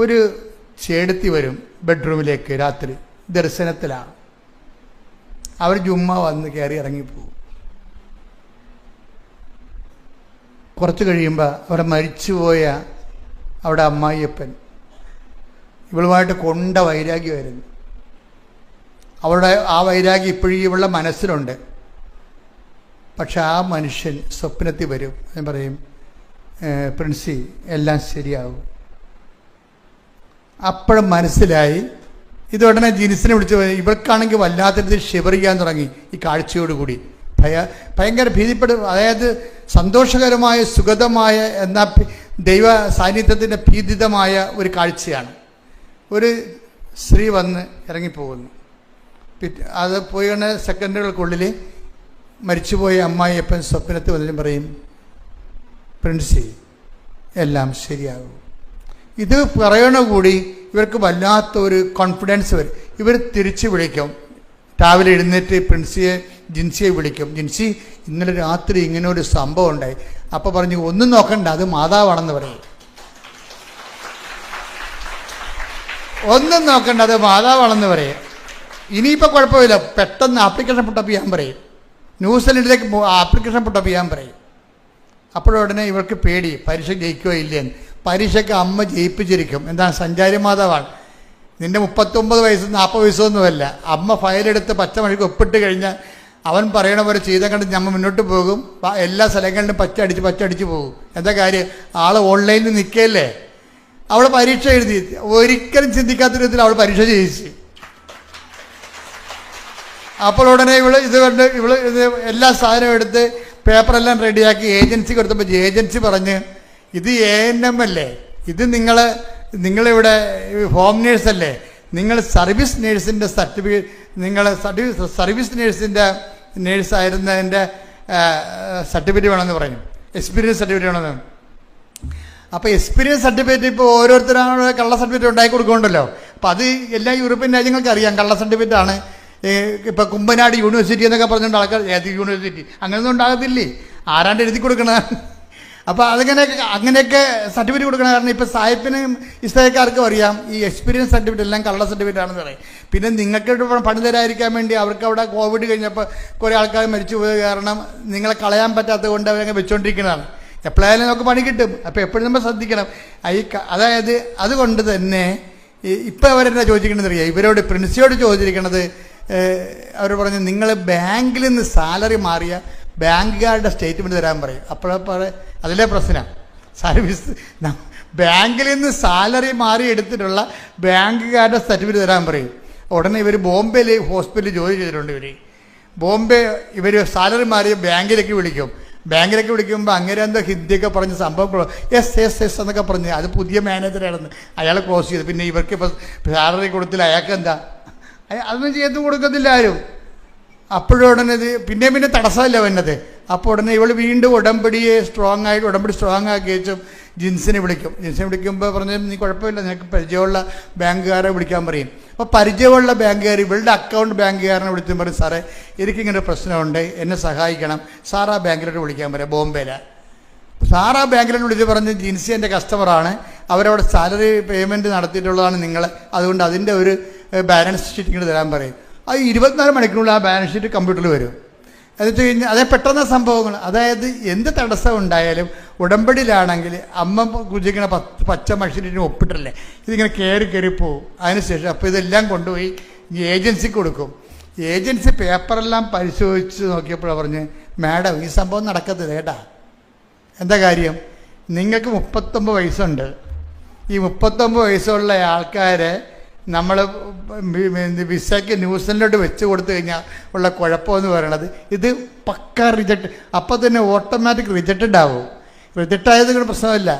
ഒരു ചേടത്തി വരും ബെഡ്റൂമിലേക്ക് രാത്രി, ദർശനത്തിലാണ്. അവർ ജുമ്മ വന്ന് കയറി ഇറങ്ങിപ്പോകും. കുറച്ച് കഴിയുമ്പോൾ അവിടെ മരിച്ചുപോയ അവിടെ അമ്മായിയപ്പൻ ഇവളുമായിട്ട് കൊണ്ട വൈരാഗ്യമായിരുന്നു. അവളുടെ ആ വൈരാഗ്യം ഇപ്പോഴും ഇവളുടെ മനസ്സിലുണ്ട്. പക്ഷെ ആ മനുഷ്യൻ സ്വപ്നത്തിൽ വരും. ഞാൻ പറയും, പ്രിൻസി എല്ലാം ശരിയാവും. അപ്പോഴും മനസ്സിലായി. ഇതുടനെ ജിൻസിനെ വിളിച്ച് ഇവൾക്കാണെങ്കിൽ വല്ലാത്ത രീതിയിൽ ഷിവർ ചെയ്യാൻ തുടങ്ങി ഈ കാഴ്ചയോടുകൂടി. ഭയങ്കര ഭീതിപ്പെടും. അതായത് സന്തോഷകരമായ സുഗതമായ എന്നാൽ ദൈവ സാന്നിധ്യത്തിൻ്റെ ഭീതിതമായ ഒരു കാഴ്ചയാണ്. ഒരു സ്ത്രീ വന്ന് ഇറങ്ങിപ്പോകുന്നു. അത് പോയി സെക്കൻഡുകൾക്കുള്ളിൽ മരിച്ചുപോയ അമ്മായിയപ്പൻ സ്വപ്നത്തിൽ വന്നിട്ട് പറയും, പ്രിൻസി എല്ലാം ശരിയാകും. ഇത് പറയണ കൂടി ഇവർക്ക് വല്ലാത്തൊരു കോൺഫിഡൻസ് വരും. ഇവർ തിരിച്ച് വിളിക്കും. രാവിലെ എഴുന്നേറ്റ് ജിൻസിയെ വിളിക്കും. ജിൻസി ഇന്നലെ രാത്രി ഇങ്ങനെ ഒരു സംഭവം ഉണ്ടായി. അപ്പോൾ പറഞ്ഞു, ഒന്നും നോക്കണ്ട, അത് മാതാവാണെന്ന് പറയും. ഒന്നും നോക്കണ്ട, അത് മാതാവാണെന്ന് പറയും. ഇനിയിപ്പോൾ കുഴപ്പമില്ല, പെട്ടെന്ന് ആപ്ലിക്കേഷൻ പുട്ടപ്പ് ചെയ്യാൻ പറയും. ന്യൂസിലൻഡിലേക്ക് ആപ്ലിക്കേഷൻ പുട്ടപ്പ് ചെയ്യാൻ പറയും. അപ്പോഴുടനെ ഇവർക്ക് പേടി, പരീക്ഷ ജയിക്കുകയോ ഇല്ലേന്ന്. പരീക്ഷയ്ക്ക് അമ്മ ജയിപ്പിച്ചിരിക്കും. എന്താണ്? സഞ്ചാരി മാതാവാണ്. നിൻ്റെ 39 വയസ്സ് 40 വയസ്സൊന്നുമല്ല. അമ്മ ഫയലെടുത്ത് പച്ചമണിക്ക് ഒപ്പിട്ട് കഴിഞ്ഞാൽ അവൻ പറയണ പോലെ ചെയ്താൽ കണ്ട് നമ്മൾ മുന്നോട്ട് പോകും. എല്ലാ സ്ഥലങ്ങളിലും പച്ചടിച്ച് പോകും. എന്താ കാര്യം? ആൾ ഓൺലൈനിൽ നിൽക്കുകയല്ലേ. അവൾ പരീക്ഷ എഴുതി. ഒരിക്കലും ചിന്തിക്കാത്ത വിധത്തിൽ അവൾ പരീക്ഷ ജയിച്ചു. അപ്പോൾ ഉടനെ ഇവള് എല്ലാ സാധനവും എടുത്ത് പേപ്പറെല്ലാം റെഡിയാക്കി ഏജൻസിക്ക് കൊടുത്തപ്പോൾ ഏജൻസി പറഞ്ഞ്, ഇത് ANM അല്ലേ, ഇത് നിങ്ങളിവിടെ ഹോം നേഴ്സല്ലേ, നിങ്ങൾ സർവീസ് നേഴ്സിൻ്റെ സർട്ടിഫിക്കറ്റ്, നിങ്ങൾ സർവീസ് നേഴ്സായിരുന്നതിൻ്റെ സർട്ടിഫിക്കറ്റ് വേണമെന്ന് പറഞ്ഞു. എക്സ്പീരിയൻസ് സർട്ടിഫിക്കറ്റ് വേണമെന്ന്. അപ്പോൾ എക്സ്പീരിയൻസ് സർട്ടിഫിക്കറ്റ് ഇപ്പോൾ ഓരോരുത്തരാണ് കള്ള സർട്ടിഫിക്കറ്റ് ഉണ്ടാക്കി കൊടുക്കുന്നുണ്ടല്ലോ. അപ്പോൾ അത് എല്ലാ യൂറോപ്യൻ രാജ്യങ്ങൾക്ക് അറിയാം കള്ള സർട്ടിഫിക്കറ്റ് ആണ്. ഇപ്പോൾ കുമ്പനാട് യൂണിവേഴ്സിറ്റി എന്നൊക്കെ പറഞ്ഞുകൊണ്ട് ആൾക്കാർ ഏത് യൂണിവേഴ്സിറ്റി അങ്ങനെയൊന്നും ഉണ്ടാകത്തില്ലേ, ആരാണ്ട് എഴുതി കൊടുക്കണ. അപ്പോൾ അങ്ങനെയൊക്കെ സർട്ടിഫിക്കറ്റ് കൊടുക്കണം. കാരണം ഇപ്പോൾ സായിപ്പിനും ഇസ്തായിക്കാർക്കും അറിയാം ഈ എക്സ്പീരിയൻസ് സർട്ടിഫിക്കറ്റ് എല്ലാം കള്ള സർട്ടിഫിക്കറ്റ് ആണെന്ന് പറയും. പിന്നെ നിങ്ങൾക്ക് പണി തരാതിരിക്കാൻ വേണ്ടി അവർക്ക് അവിടെ കോവിഡ് കഴിഞ്ഞപ്പോൾ കുറേ ആൾക്കാർ മരിച്ചു പോയത് കാരണം നിങ്ങളെ കളയാൻ പറ്റാത്തത് കൊണ്ട് അവരങ്ങ് വെച്ചുകൊണ്ടിരിക്കുന്നതാണ്. എപ്പോഴായാലും നമുക്ക് പണി കിട്ടും. അപ്പോൾ എപ്പോഴും നമ്മൾ ശ്രദ്ധിക്കണം. അതായത് അതുകൊണ്ട് തന്നെ ഇപ്പം അവരെന്താ ചോദിച്ചിരിക്കണമെന്ന് അറിയാം. ഇവരോട് പ്രിൻസിയോട് ചോദിച്ചിരിക്കണത്, അവർ പറഞ്ഞു, നിങ്ങൾ ബാങ്കിൽ നിന്ന് സാലറി മാറിയ ബാങ്കുകാരുടെ സ്റ്റേറ്റ്മെൻറ്റ് തരാൻ പറയും. അപ്പോഴേ അതിലെ പ്രശ്നം. സർവീസ് ബാങ്കിൽ നിന്ന് സാലറി മാറി എടുത്തിട്ടുള്ള ബാങ്കുകാരുടെ സർട്ടിഫിക്കറ്റ് തരാൻ പറയും. ഉടനെ ഇവർ ബോംബെയിൽ ഹോസ്പിറ്റലിൽ ജോലി ചെയ്തിട്ടുണ്ട്. ഇവർ സാലറി മാറിയ ബാങ്കിലേക്ക് വിളിക്കും. ബാങ്കിലേക്ക് വിളിക്കുമ്പോൾ അങ്ങനെ എന്തോ ഹിന്ദിയൊക്കെ പറഞ്ഞ് സംഭവം എസ് എന്നൊക്കെ പറഞ്ഞ് അത് പുതിയ മാനേജറാണെന്ന് അയാൾ ക്ലോസ് ചെയ്തു. പിന്നെ ഇവർക്ക് ഇപ്പോൾ സാലറി കൊടുത്തില്ല. അയാൾക്ക് എന്താ? അതൊന്നും ചെയ്ത് കൊടുക്കത്തില്ല ആരും. അപ്പോഴും ഉടനെ ഇത് പിന്നെ തടസ്സമല്ല വന്നത്. അപ്പോൾ ഉടനെ ഇവൾ വീണ്ടും ഉടമ്പടിയെ ഉടമ്പടി സ്ട്രോങ് ആക്കി വെച്ചും ജിൻസിനെ വിളിക്കുമ്പോൾ പറഞ്ഞ് നീ കുഴപ്പമില്ല, നിനക്ക് പരിചയമുള്ള ബാങ്കുകാരെ വിളിക്കാൻ പറയും. അപ്പോൾ പരിചയമുള്ള ബാങ്കുകാർ ഇവളുടെ അക്കൗണ്ട് ബാങ്കുകാരനെ വിളിച്ചും പറയും, സാറേ എനിക്കിങ്ങനെ പ്രശ്നമുണ്ട്, എന്നെ സഹായിക്കണം, സാർ ആ ബാങ്കിലോട്ട് വിളിക്കാൻ പറയാം, ബോംബെയിലാണ്. സാർ ആ ബാങ്കിലോട്ട് വിളിച്ച് പറഞ്ഞ് ജിൻസി എൻ്റെ കസ്റ്റമറാണ്, അവരവിടെ സാലറി പേയ്മെൻറ്റ് നടത്തിയിട്ടുള്ളതാണ് നിങ്ങൾ, അതുകൊണ്ട് അതിൻ്റെ ഒരു ബാലൻസ് ഷീറ്റ് ഇങ്ങോട്ട് തരാൻ പറയും. അത് 24 മണിക്കൂറിൽ ആ ബാലൻസ് ഷീറ്റ് കമ്പ്യൂട്ടറിൽ വരും. എന്നിട്ട് കഴിഞ്ഞാൽ അതേ പെട്ടെന്ന സംഭവങ്ങൾ. അതായത് എന്ത് തടസ്സം ഉണ്ടായാലും ഉടമ്പടിയിലാണെങ്കിൽ അമ്മ കുജിക്കണ പച്ച മനുഷ്യന് ഒപ്പിട്ടല്ലേ, ഇതിങ്ങനെ കയറി പോകും. അതിനുശേഷം അപ്പോൾ ഇതെല്ലാം കൊണ്ടുപോയി ഏജൻസിക്ക് കൊടുക്കും. ഏജൻസി പേപ്പറെല്ലാം പരിശോധിച്ച് നോക്കിയപ്പോഴാണ് പറഞ്ഞ്, മാഡം ഈ സംഭവം നടക്കത്തില്ല കേട്ടാ. എന്താ കാര്യം? നിങ്ങൾക്ക് 39 വയസ്സുണ്ട്. ഈ 39 വയസ്സുള്ള ആൾക്കാരെ നമ്മൾ വിസയ്ക്ക് ന്യൂസിലൻഡിലോട്ട് വെച്ച് കൊടുത്തു കഴിഞ്ഞാൽ ഉള്ള കുഴപ്പമെന്ന് പറയണത് ഇത് പക്ക റിജക്റ്റ്, അപ്പോൾ തന്നെ ഓട്ടോമാറ്റിക് റിജക്റ്റഡ് ആവും. റിജക്റ്റ് ആയത് കൊണ്ട് പ്രശ്നമില്ല,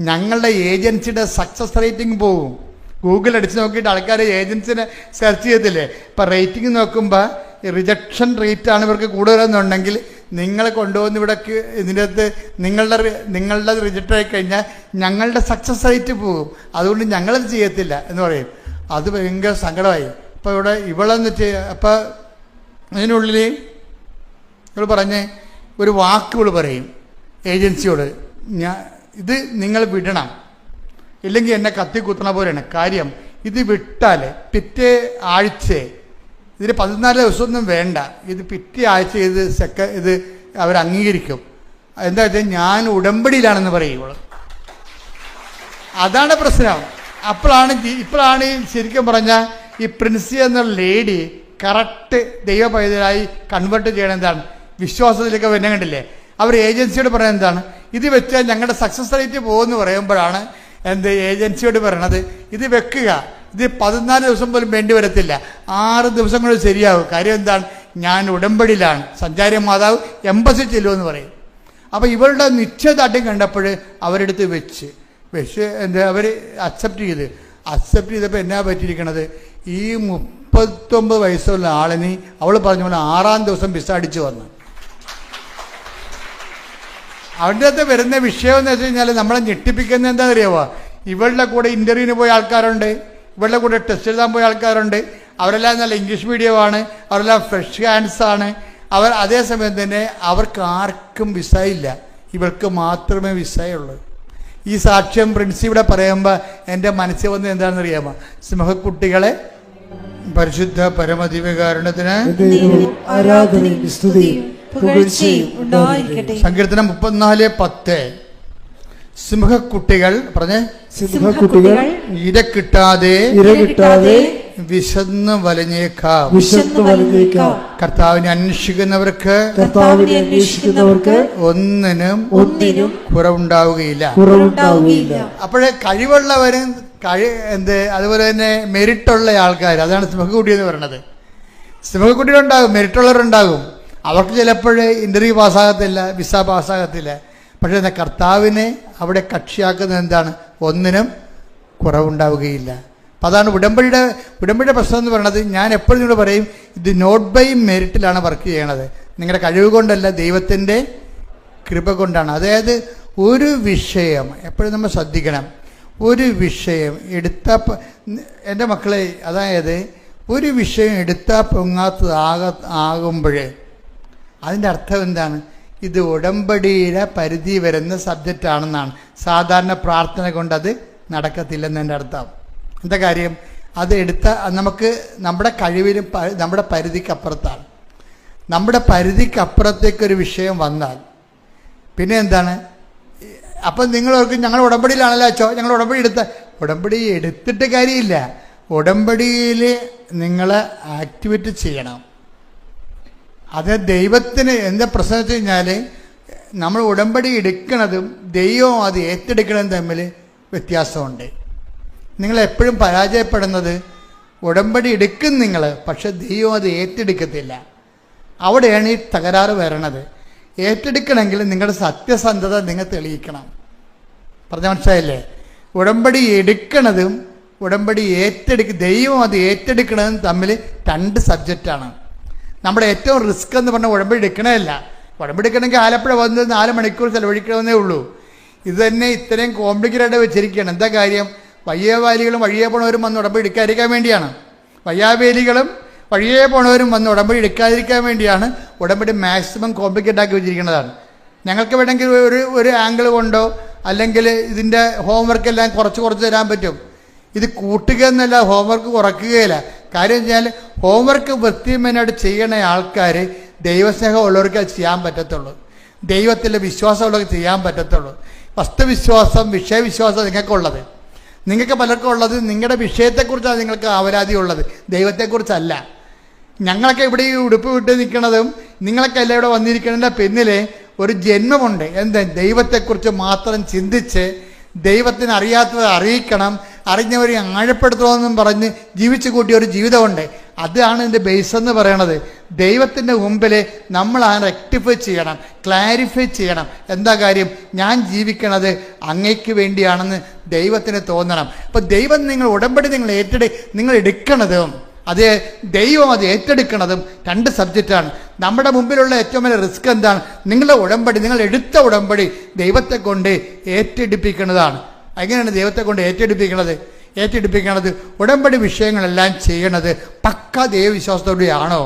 ഞങ്ങളുടെ ഏജൻസിയുടെ സക്സസ് റേറ്റിംഗ് പോകും. ഗൂഗിൾ അടിച്ച് നോക്കിയിട്ട് ആൾക്കാർ ഏജൻസിനെ സെർച്ച് ചെയ്യത്തില്ലേ, ഇപ്പം റേറ്റിംഗ് നോക്കുമ്പോൾ റിജക്ഷൻ റേറ്റാണ് ഇവർക്ക് കൂടുതലെന്നുണ്ടെങ്കിൽ നിങ്ങൾ കൊണ്ടുവന്ന് ഇവിടെ ഇതിൻ്റെ അകത്ത് നിങ്ങളുടെ റിജക്റ്റ് ആയി കഴിഞ്ഞാൽ ഞങ്ങളുടെ സക്സസ് റേറ്റ് പോകും, അതുകൊണ്ട് ഞങ്ങളത് ചെയ്യത്തില്ല എന്ന് പറയും. അത് ഭയങ്കര സങ്കടമായി. അപ്പോൾ ഇവിടെ ഇവളെന്ന് വെച്ച് അപ്പോൾ അതിനുള്ളിൽ ഇവൾ പറഞ്ഞ് ഒരു വാക്കുകൾ പറയും ഏജൻസിയോട്, ഇത് നിങ്ങൾ വിടണം, ഇല്ലെങ്കിൽ എന്നെ കത്തി കുത്തണ പോലെയാണ് കാര്യം. ഇത് വിട്ടാൽ പിറ്റേ ആഴ്ച, ഇതിന് 14 ദിവസമൊന്നും വേണ്ട, ഇത് പിറ്റേ ആഴ്ച ഇത് അവർ അംഗീകരിക്കും. എന്താ വെച്ചാൽ ഞാൻ ഉടമ്പടിയിലാണെന്ന് പറയും ഇവൾ. അതാണ് പ്രശ്നം. ഇപ്പോഴാണ് ശരിക്കും പറഞ്ഞാൽ ഈ പ്രിൻസി എന്ന ലേഡി കറക്റ്റ് ദൈവ പൈതലായി കൺവേർട്ട് ചെയ്യണം. എന്താണ് വിശ്വാസത്തിലേക്ക് വരുന്ന കണ്ടില്ലേ, അവർ ഏജൻസിയോട് പറയുന്നത് എന്താണ്, ഇത് വെച്ചാൽ ഞങ്ങളുടെ സക്സസ് റേറ്റ് പോകുമെന്ന് പറയുമ്പോഴാണ് ഏജൻസിയോട് പറയണത് ഇത് വെക്കുക, ഇത് 14 ദിവസം പോലും വേണ്ടി വരത്തില്ല, 6 ദിവസം കൊണ്ട് ശരിയാവും. കാര്യം എന്താണ്, ഞാൻ ഉടമ്പടിയിലാണ്, സഞ്ചാരി മാതാവ് എംബസി ചെല്ലുമെന്ന് പറയും. അപ്പോൾ ഇവരുടെ നിശ്ചയദാർഢ്യം കണ്ടപ്പോൾ അവരെടുത്ത് വെച്ച് അവർ അക്സെപ്റ്റ് ചെയ്തപ്പോൾ എന്നാ പറ്റിയിരിക്കണത്, ഈ 39 വയസ്സുള്ള ആളിന് അവൾ പറഞ്ഞ പോലെ 6-ാം ദിവസം വിസ അടിച്ചു വന്നു. അവൻ്റെ അകത്ത് വരുന്ന വിഷയം എന്ന് വെച്ച് കഴിഞ്ഞാൽ നമ്മളെ ഞെട്ടിപ്പിക്കുന്നത് എന്താണെന്ന് അറിയാമോ, ഇവളുടെ കൂടെ ഇൻ്റർവ്യൂവിന് പോയ ആൾക്കാരുണ്ട്, ഇവളുടെ കൂടെ ടെസ്റ്റ് എഴുതാൻ പോയ ആൾക്കാരുണ്ട്, അവരെല്ലാം നല്ല ഇംഗ്ലീഷ് മീഡിയമാണ്, അവരെല്ലാം ഫ്രഷ് ഹാൻഡ്സാണ്. അതേസമയം തന്നെ അവർക്ക് ആർക്കും വിസ ഇല്ല, ഇവർക്ക് മാത്രമേ വിസയുള്ളൂ. ഈ സാക്ഷ്യം പ്രിൻസി ഇവിടെ പറയുമ്പോൾ എൻ്റെ മനസ്സിൽ വന്നത് എന്താണെന്ന് അറിയാമോ, സിംഹക്കുട്ടികളെ പരിശുദ്ധ പരമദിവ്യകാരുണ്യത്തിന് സങ്കീർത്തനം 34:10 സിംഹക്കുട്ടികൾ പറഞ്ഞേ, സിംഹക്കുട്ടികൾ ഇരക്കിട്ടാതെ വിശന്ന് വലഞ്ഞേക്കാം. കർത്താവിനെ അന്വേഷിക്കുന്നവർക്ക് ഒന്നിനും കുറവുണ്ടാവുകയില്ല. അപ്പോഴേ കഴിവുള്ളവരും അതുപോലെ തന്നെ മെരിറ്റുള്ള ആൾക്കാർ, അതാണ് സിംഹക്കുട്ടി എന്ന് പറയുന്നത്. സിംഹക്കുട്ടികളുണ്ടാകും, മെരിറ്റുള്ളവരുണ്ടാകും, അവർക്ക് ചിലപ്പോഴേ ഇൻ്റർവ്യൂ പാസ്സാകത്തില്ല, വിസ പാസ്സാകത്തില്ല. പക്ഷേ കർത്താവിനെ അവിടെ കക്ഷിയാക്കുന്നത് എന്താണ്, ഒന്നിനും കുറവുണ്ടാവുകയില്ല. അപ്പം അതാണ് ഉടമ്പടിയുടെ പ്രശ്നം എന്ന് പറയുന്നത്. ഞാൻ എപ്പോഴും നിങ്ങളോട് പറയും, ഇത് നോട്ട് ബൈ മെറിറ്റിലാണ് വർക്ക് ചെയ്യണത്, നിങ്ങളുടെ കഴിവ് കൊണ്ടല്ല, ദൈവത്തിൻ്റെ കൃപ കൊണ്ടാണ്. അതായത് ഒരു വിഷയം എപ്പോഴും നമ്മൾ ശ്രദ്ധിക്കണം, ഒരു വിഷയം എൻ്റെ മക്കളെ, അതായത് ഒരു വിഷയം എടുത്താൽ പൊങ്ങാത്തതാകുമ്പോഴേ അതിൻ്റെ അർത്ഥം എന്താണ്, ഇത് ഉടമ്പടിയുടെ പരിധി വരുന്ന സബ്ജക്റ്റാണെന്നാണ്. സാധാരണ പ്രാർത്ഥന കൊണ്ട് അത് നടക്കത്തില്ലെന്ന് എൻ്റെ അർത്ഥം. എന്താ കാര്യം, അത് നമുക്ക് നമ്മുടെ കഴിവിനും നമ്മുടെ പരിധിക്കപ്പുറത്താണ്. നമ്മുടെ പരിധിക്കപ്പുറത്തേക്കൊരു വിഷയം വന്നാൽ പിന്നെ എന്താണ്, അപ്പം നിങ്ങളോർക്ക് ഞങ്ങൾ ഉടമ്പടിയിലാണല്ലോ അച്ചോ, ഞങ്ങൾ ഉടമ്പടി എടുത്തിട്ട് കാര്യമില്ല. ഉടമ്പടിയിൽ നിങ്ങൾ ആക്ടിവേറ്റ് ചെയ്യണം. അത് ദൈവത്തിന് എന്താ പ്രശ്നം വെച്ച് കഴിഞ്ഞാൽ, നമ്മൾ ഉടമ്പടി എടുക്കുന്നതും ദൈവവും അത് ഏറ്റെടുക്കുന്നതും തമ്മിൽ വ്യത്യാസമുണ്ട്. നിങ്ങളെപ്പോഴും പരാജയപ്പെടുന്നത് ഉടമ്പടി എടുക്കും നിങ്ങൾ, പക്ഷെ ദൈവം അത് ഏറ്റെടുക്കത്തില്ല. അവിടെയാണ് ഈ തകരാറ് വരണത്. ഏറ്റെടുക്കണമെങ്കിൽ നിങ്ങളുടെ സത്യസന്ധത നിങ്ങൾ തെളിയിക്കണം. പറഞ്ഞ മനസ്സിലായില്ലേ? ഉടമ്പടി എടുക്കണതും ഉടമ്പടി ദൈവം അത് ഏറ്റെടുക്കണതും തമ്മിൽ 2 സബ്ജക്റ്റാണ്. നമ്മുടെ ഏറ്റവും റിസ്ക് എന്ന് പറഞ്ഞാൽ ഉടമ്പടി എടുക്കണമല്ല. ഉടമ്പടി എടുക്കണമെങ്കിൽ ആലപ്പുഴ വന്ന് 4 മണിക്കൂർ ചെലവഴിക്കണമെന്നേ ഉള്ളൂ. ഇത് തന്നെ ഇത്രയും കോംപ്ലിക്കേറ്റഡ് വെച്ചിരിക്കുകയാണ്. എന്താ കാര്യം? വയ്യാവേലികളും വഴിയേ പോണവരും വന്ന് ഉടമ്പടി എടുക്കാതിരിക്കാൻ വേണ്ടിയാണ്. വയ്യാവേലികളും വഴിയേ പോണവരും വന്ന് ഉടമ്പടി എടുക്കാതിരിക്കാൻ വേണ്ടിയാണ് ഉടമ്പടി മാക്സിമം കോംപ്ലിക്കേറ്റ് ആക്കി വെച്ചിരിക്കുന്നതാണ്. ഞങ്ങൾക്ക് വേണമെങ്കിൽ ഒരു ആംഗിൾ കൊണ്ടോ അല്ലെങ്കിൽ ഇതിൻ്റെ ഹോംവർക്ക് എല്ലാം കുറച്ച് തരാൻ പറ്റും. ഇത് കൂട്ടുക എന്നല്ല, ഹോംവർക്ക് കുറയ്ക്കുകയില്ല. കാര്യം വെച്ചാൽ ഹോംവർക്ക് വൃത്തിമനായിട്ട് ചെയ്യണ ആൾക്കാർ ദൈവസ്നേഹം ഉള്ളവർക്ക് അത് ചെയ്യാൻ പറ്റത്തുള്ളൂ. ദൈവത്തിൻ്റെ വിശ്വാസമുള്ളവർക്ക് ചെയ്യാൻ പറ്റത്തുള്ളൂ. വസ്തുവിശ്വാസം, വിഷയവിശ്വാസം നിങ്ങൾക്കുള്ളത്, നിങ്ങൾക്ക് പലർക്കും ഉള്ളത് നിങ്ങളുടെ വിഷയത്തെക്കുറിച്ചാണ് നിങ്ങൾക്ക് ആവലാതി ഉള്ളത്, ദൈവത്തെക്കുറിച്ചല്ല. ഞങ്ങളൊക്കെ ഇവിടെ ഈ ഉടുപ്പ് വിട്ട് നിൽക്കുന്നതും നിങ്ങളൊക്കെ എല്ലാം ഇവിടെ വന്നിരിക്കുന്നതിൻ്റെ പിന്നിലെ ഒരു ജന്മമുണ്ട്. എന്താ? ദൈവത്തെക്കുറിച്ച് മാത്രം ചിന്തിച്ച് ദൈവത്തിന് അറിയാത്തത് അറിയിക്കണം, അറിഞ്ഞവരെ ആഴപ്പെടുത്തണമെന്നും പറഞ്ഞ് ജീവിച്ചു കൂട്ടിയ ഒരു ജീവിതമുണ്ട്. അതാണ് ഇതിൻ്റെ ബേസ് എന്ന് പറയണത്. ദൈവത്തിൻ്റെ മുമ്പിൽ നമ്മൾ ആ റെക്ടിഫൈ ചെയ്യണം, ക്ലാരിഫൈ ചെയ്യണം. എന്താ കാര്യം? ഞാൻ ജീവിക്കണത് അങ്ങയ്ക്ക് വേണ്ടിയാണെന്ന് ദൈവത്തിന് തോന്നണം. അപ്പോൾ ദൈവം നിങ്ങൾ ഉടമ്പടി നിങ്ങൾ എടുക്കണതും അത് ദൈവം അത് ഏറ്റെടുക്കണതും 2 സബ്ജക്റ്റാണ്. നമ്മുടെ മുമ്പിലുള്ള ഏറ്റവും വലിയ റിസ്ക് എന്താണ്? നിങ്ങളുടെ ഉടമ്പടി, നിങ്ങൾ എടുത്ത ഉടമ്പടി ദൈവത്തെ കൊണ്ട് ഏറ്റെടുപ്പിക്കുന്നതാണ്. എങ്ങനെയാണ് ദൈവത്തെ കൊണ്ട് ഏറ്റെടുപ്പിക്കണത്? ഉടമ്പടി വിഷയങ്ങളെല്ലാം ചെയ്യണത് പക്കാ ദൈവവിശ്വാസത്തോടുകൂടിയാണോ?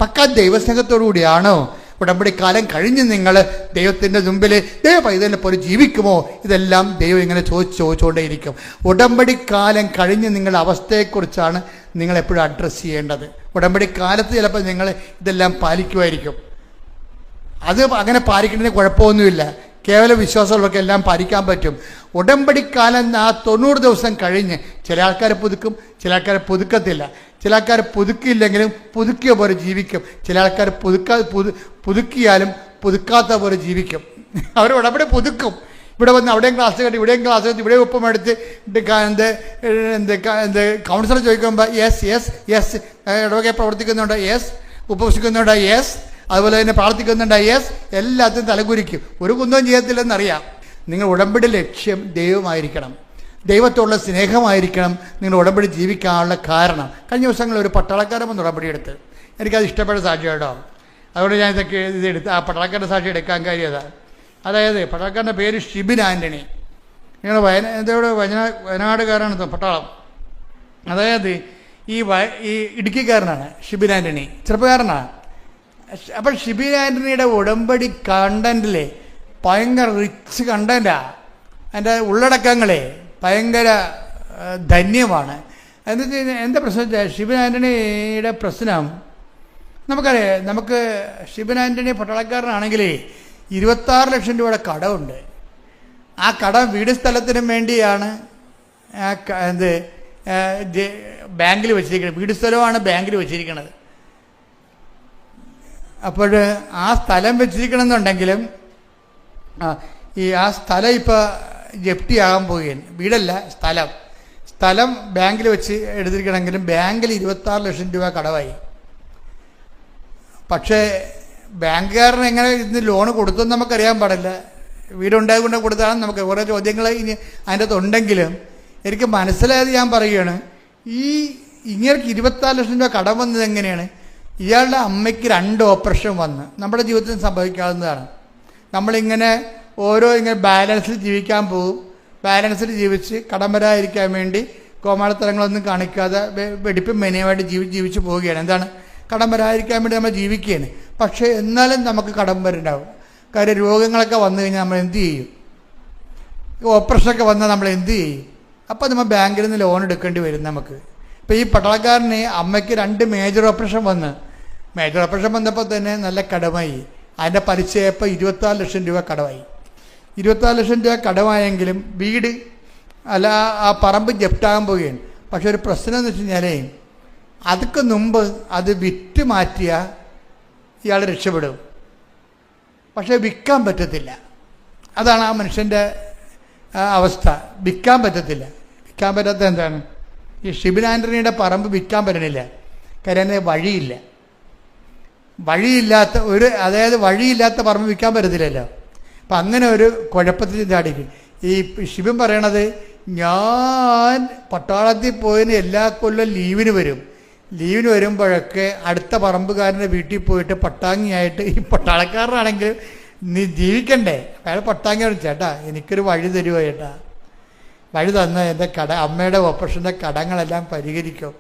പക്കാ ദൈവസ്നേഹത്തോടുകൂടിയാണോ? ഉടമ്പടി കാലം കഴിഞ്ഞ് നിങ്ങൾ ദൈവത്തിൻ്റെ മുമ്പിൽ ദൈവ പൈതലിനെ പോലെ ജീവിക്കുമോ? ഇതെല്ലാം ദൈവം ഇങ്ങനെ ചോദിച്ചുകൊണ്ടേയിരിക്കും. ഉടമ്പടി കാലം കഴിഞ്ഞ് നിങ്ങളുടെ അവസ്ഥയെക്കുറിച്ചാണ് നിങ്ങളെപ്പോഴും അഡ്രസ്സ് ചെയ്യേണ്ടത്. ഉടമ്പടി കാലത്ത് ചിലപ്പോൾ നിങ്ങൾ ഇതെല്ലാം പാലിക്കുമായിരിക്കും. അത് അങ്ങനെ പാലിക്കുന്നതിന് കുഴപ്പമൊന്നുമില്ല. കേവല വിശ്വാസമുള്ളവർക്ക് എല്ലാം പാലിക്കാൻ പറ്റും. ഉടമ്പടിക്കാലം ആ 90 ദിവസം കഴിഞ്ഞ് ചില ആൾക്കാരെ പുതുക്കും, ചില ആൾക്കാരെ പുതുക്കത്തില്ല. ചില ആൾക്കാർ പുതുക്കിയില്ലെങ്കിലും പുതുക്കിയ പോലെ ജീവിക്കും. ചില ആൾക്കാർ പുതുക്കിയാലും പുതുക്കാത്ത പോലെ ജീവിക്കും. അവർ ഉടമ്പടി പുതുക്കും. ഇവിടെ വന്ന് അവിടെയും ക്ലാസ് കെട്ടി ഇവിടെയും ക്ലാസ് കെട്ടി ഇവിടെ ഒപ്പം എടുത്ത് കൗൺസിലർ ചോദിക്കുമ്പോൾ യെസ് ഇടവകെ പ്രവർത്തിക്കുന്നുണ്ട്, യെസ് ഉപവസിക്കുന്നുണ്ട്, യെസ് അതുപോലെ തന്നെ പ്രാർത്ഥിക്കുന്നുണ്ട്, യെസ് എല്ലാത്തിനും തലകുരിക്കും. ഒരു കുന്തവും ചെയ്യത്തില്ലെന്നറിയാം. നിങ്ങൾ ഉടമ്പടി ലക്ഷ്യം ദൈവമായിരിക്കണം, ദൈവത്തോടുള്ള സ്നേഹമായിരിക്കണം നിങ്ങൾ ഉടമ്പടി ജീവിക്കാനുള്ള കാരണം. കഴിഞ്ഞ ദിവസങ്ങളിൽ ഒരു പട്ടാളക്കാരൻ വന്ന് ഉടമ്പടി എടുത്ത് എനിക്കത് ഇഷ്ടപ്പെട്ട സാക്ഷി കേട്ടോ. അതുകൊണ്ട് ഞാൻ ഇതെടുത്ത് ആ പട്ടാളക്കാരൻ്റെ സാക്ഷി എടുക്കാൻ കാര്യം അതാണ്. അതായത് പട്ടാളക്കാരൻ്റെ പേര് ഷിബിൻ ആൻ്റണി. നിങ്ങൾ വയനാടുകാരാണ് പട്ടാളം. അതായത് ഈ ഇടുക്കിക്കാരനാണ് ഷിബിൻ ആൻ്റണി, ചെറുപ്പക്കാരനാണ്. അപ്പോൾ ഷിബിൻ ആൻ്റണിയുടെ ഉടമ്പടി കണ്ടൻറ്റിലെ ഭയങ്കര റിച്ച് കണ്ടൻറ്റാണ്. അതിൻ്റെ ഉള്ളടക്കങ്ങളെ ഭയങ്കര ധന്യമാണ്. എന്ന് വെച്ച് കഴിഞ്ഞാൽ എന്താ പ്രശ്നം വെച്ചാൽ ഷിബിൻ ആൻ്റണിയുടെ പ്രശ്നം നമുക്കറിയാം. നമുക്ക് ഷിബിൻ ആൻ്റണി പട്ടാളക്കാരനാണെങ്കിൽ 26 ലക്ഷം രൂപയുടെ കടമുണ്ട്. ആ കടം വീട് സ്ഥലത്തിനും വേണ്ടിയാണ് ബാങ്കിൽ വെച്ചിരിക്കുന്നത്. വീട് സ്ഥലമാണ് ബാങ്കിൽ വെച്ചിരിക്കുന്നത്. അപ്പോൾ ആ സ്ഥലം വെച്ചിരിക്കണമെന്നുണ്ടെങ്കിലും ആ സ്ഥലം ഇപ്പോൾ ജപ്തിയാകാൻ പോവുകയാണ്. വീടല്ല, സ്ഥലം ബാങ്കിൽ വെച്ച് എടുത്തിരിക്കണമെങ്കിലും ബാങ്കിൽ 26 ലക്ഷം രൂപ കടമായി. പക്ഷേ ബാങ്കുകാരന് എങ്ങനെ ഇന്ന് ലോണ് കൊടുത്തെന്ന് നമുക്കറിയാൻ പാടില്ല. വീടുണ്ടായിക്കൊണ്ട് കൊടുത്താണ് നമുക്ക് കുറേ ചോദ്യങ്ങൾ ഇനി അതിൻ്റെ അകത്തുണ്ടെങ്കിലും എനിക്ക് മനസ്സിലായത് ഞാൻ പറയുകയാണ്. ഇങ്ങനെയൊക്കെ 26 ലക്ഷം രൂപ കടം വന്നത് എങ്ങനെയാണ്? ഇയാളുടെ അമ്മയ്ക്ക് 2 ഓപ്പറേഷൻ വന്ന് നമ്മുടെ ജീവിതത്തിൽ സംഭവിക്കാവുന്നതാണ്. നമ്മളിങ്ങനെ ഇങ്ങനെ ബാലൻസിൽ ജീവിക്കാൻ പോകും. ബാലൻസിൽ ജീവിച്ച് കടം വരാതിരിക്കാൻ വേണ്ടി കോമാളിത്തരങ്ങളൊന്നും കാണിക്കാതെ വെടിപ്പും മെനയുമായിട്ട് ജീവിച്ച് പോവുകയാണ്. എന്താണ്? കടം വരാതിരിക്കാൻ വേണ്ടി നമ്മൾ ജീവിക്കുകയാണ്. പക്ഷേ എന്നാലും നമുക്ക് കടം വരുന്നുണ്ടാവും. കാര്യം രോഗങ്ങളൊക്കെ വന്നു കഴിഞ്ഞാൽ നമ്മൾ എന്ത് ചെയ്യും? ഓപ്പറേഷനൊക്കെ വന്നാൽ നമ്മൾ എന്ത് ചെയ്യും? അപ്പോൾ നമ്മൾ ബാങ്കിൽ നിന്ന് ലോൺ എടുക്കേണ്ടി വരും നമുക്ക്. ഇപ്പോൾ ഈ പട്ടാളക്കാരന് അമ്മയ്ക്ക് 2 മേജർ ഓപ്പറേഷൻ വന്നപ്പോൾ തന്നെ നല്ല കടമായി. അതിൻ്റെ പലിശ ഇപ്പോൾ 24 ലക്ഷം രൂപ കടമായി. 24 ലക്ഷം രൂപ കടമായെങ്കിലും വീട് അല്ല ആ പറമ്പ് ജപ്റ്റാകാൻ പോവുകയാണ്. പക്ഷെ ഒരു പ്രശ്നം എന്ന് വെച്ച് കഴിഞ്ഞാൽ അതൊക്കെ മുമ്പ് അത് വിറ്റ് മാറ്റിയ ഇയാൾ രക്ഷപ്പെടും. പക്ഷേ വിൽക്കാൻ പറ്റത്തില്ല. അതാണ് ആ മനുഷ്യൻ്റെ അവസ്ഥ. വിൽക്കാൻ പറ്റത്തില്ല. വിൽക്കാൻ പറ്റാത്ത എന്താണ്? ഈ ഷിബിൻ ആൻ്റണിയുടെ പറമ്പ് വിൽക്കാൻ പറ്റണില്ല. കാര്യം വഴിയില്ലാത്ത പറമ്പ് വിൽക്കാൻ പറ്റത്തില്ലല്ലോ. അപ്പം അങ്ങനെ ഒരു കുഴപ്പത്തിൽ ചാടിക്കും. ഈ ഷിബിൻ പറയണത്, ഞാൻ പട്ടാളത്തിൽ പോയതിന് എല്ലാ കൊല്ലം ലീവിന് വരും. ലീവിന് വരുമ്പോഴൊക്കെ അടുത്ത പറമ്പുകാരൻ്റെ വീട്ടിൽ പോയിട്ട് പട്ടാങ്ങിയായിട്ട്, ഈ പട്ടാളക്കാരനാണെങ്കിൽ നീ ജീവിക്കണ്ടേ, അയാൾ പട്ടാങ്ങിയോട് ചേട്ടാ എനിക്കൊരു വഴി തരുമോ ചേട്ടാ, വഴി തന്ന എൻ്റെ അമ്മയുടെ ഓപ്പറേഷൻ്റെ കടങ്ങളെല്ലാം പരിഹരിക്കും,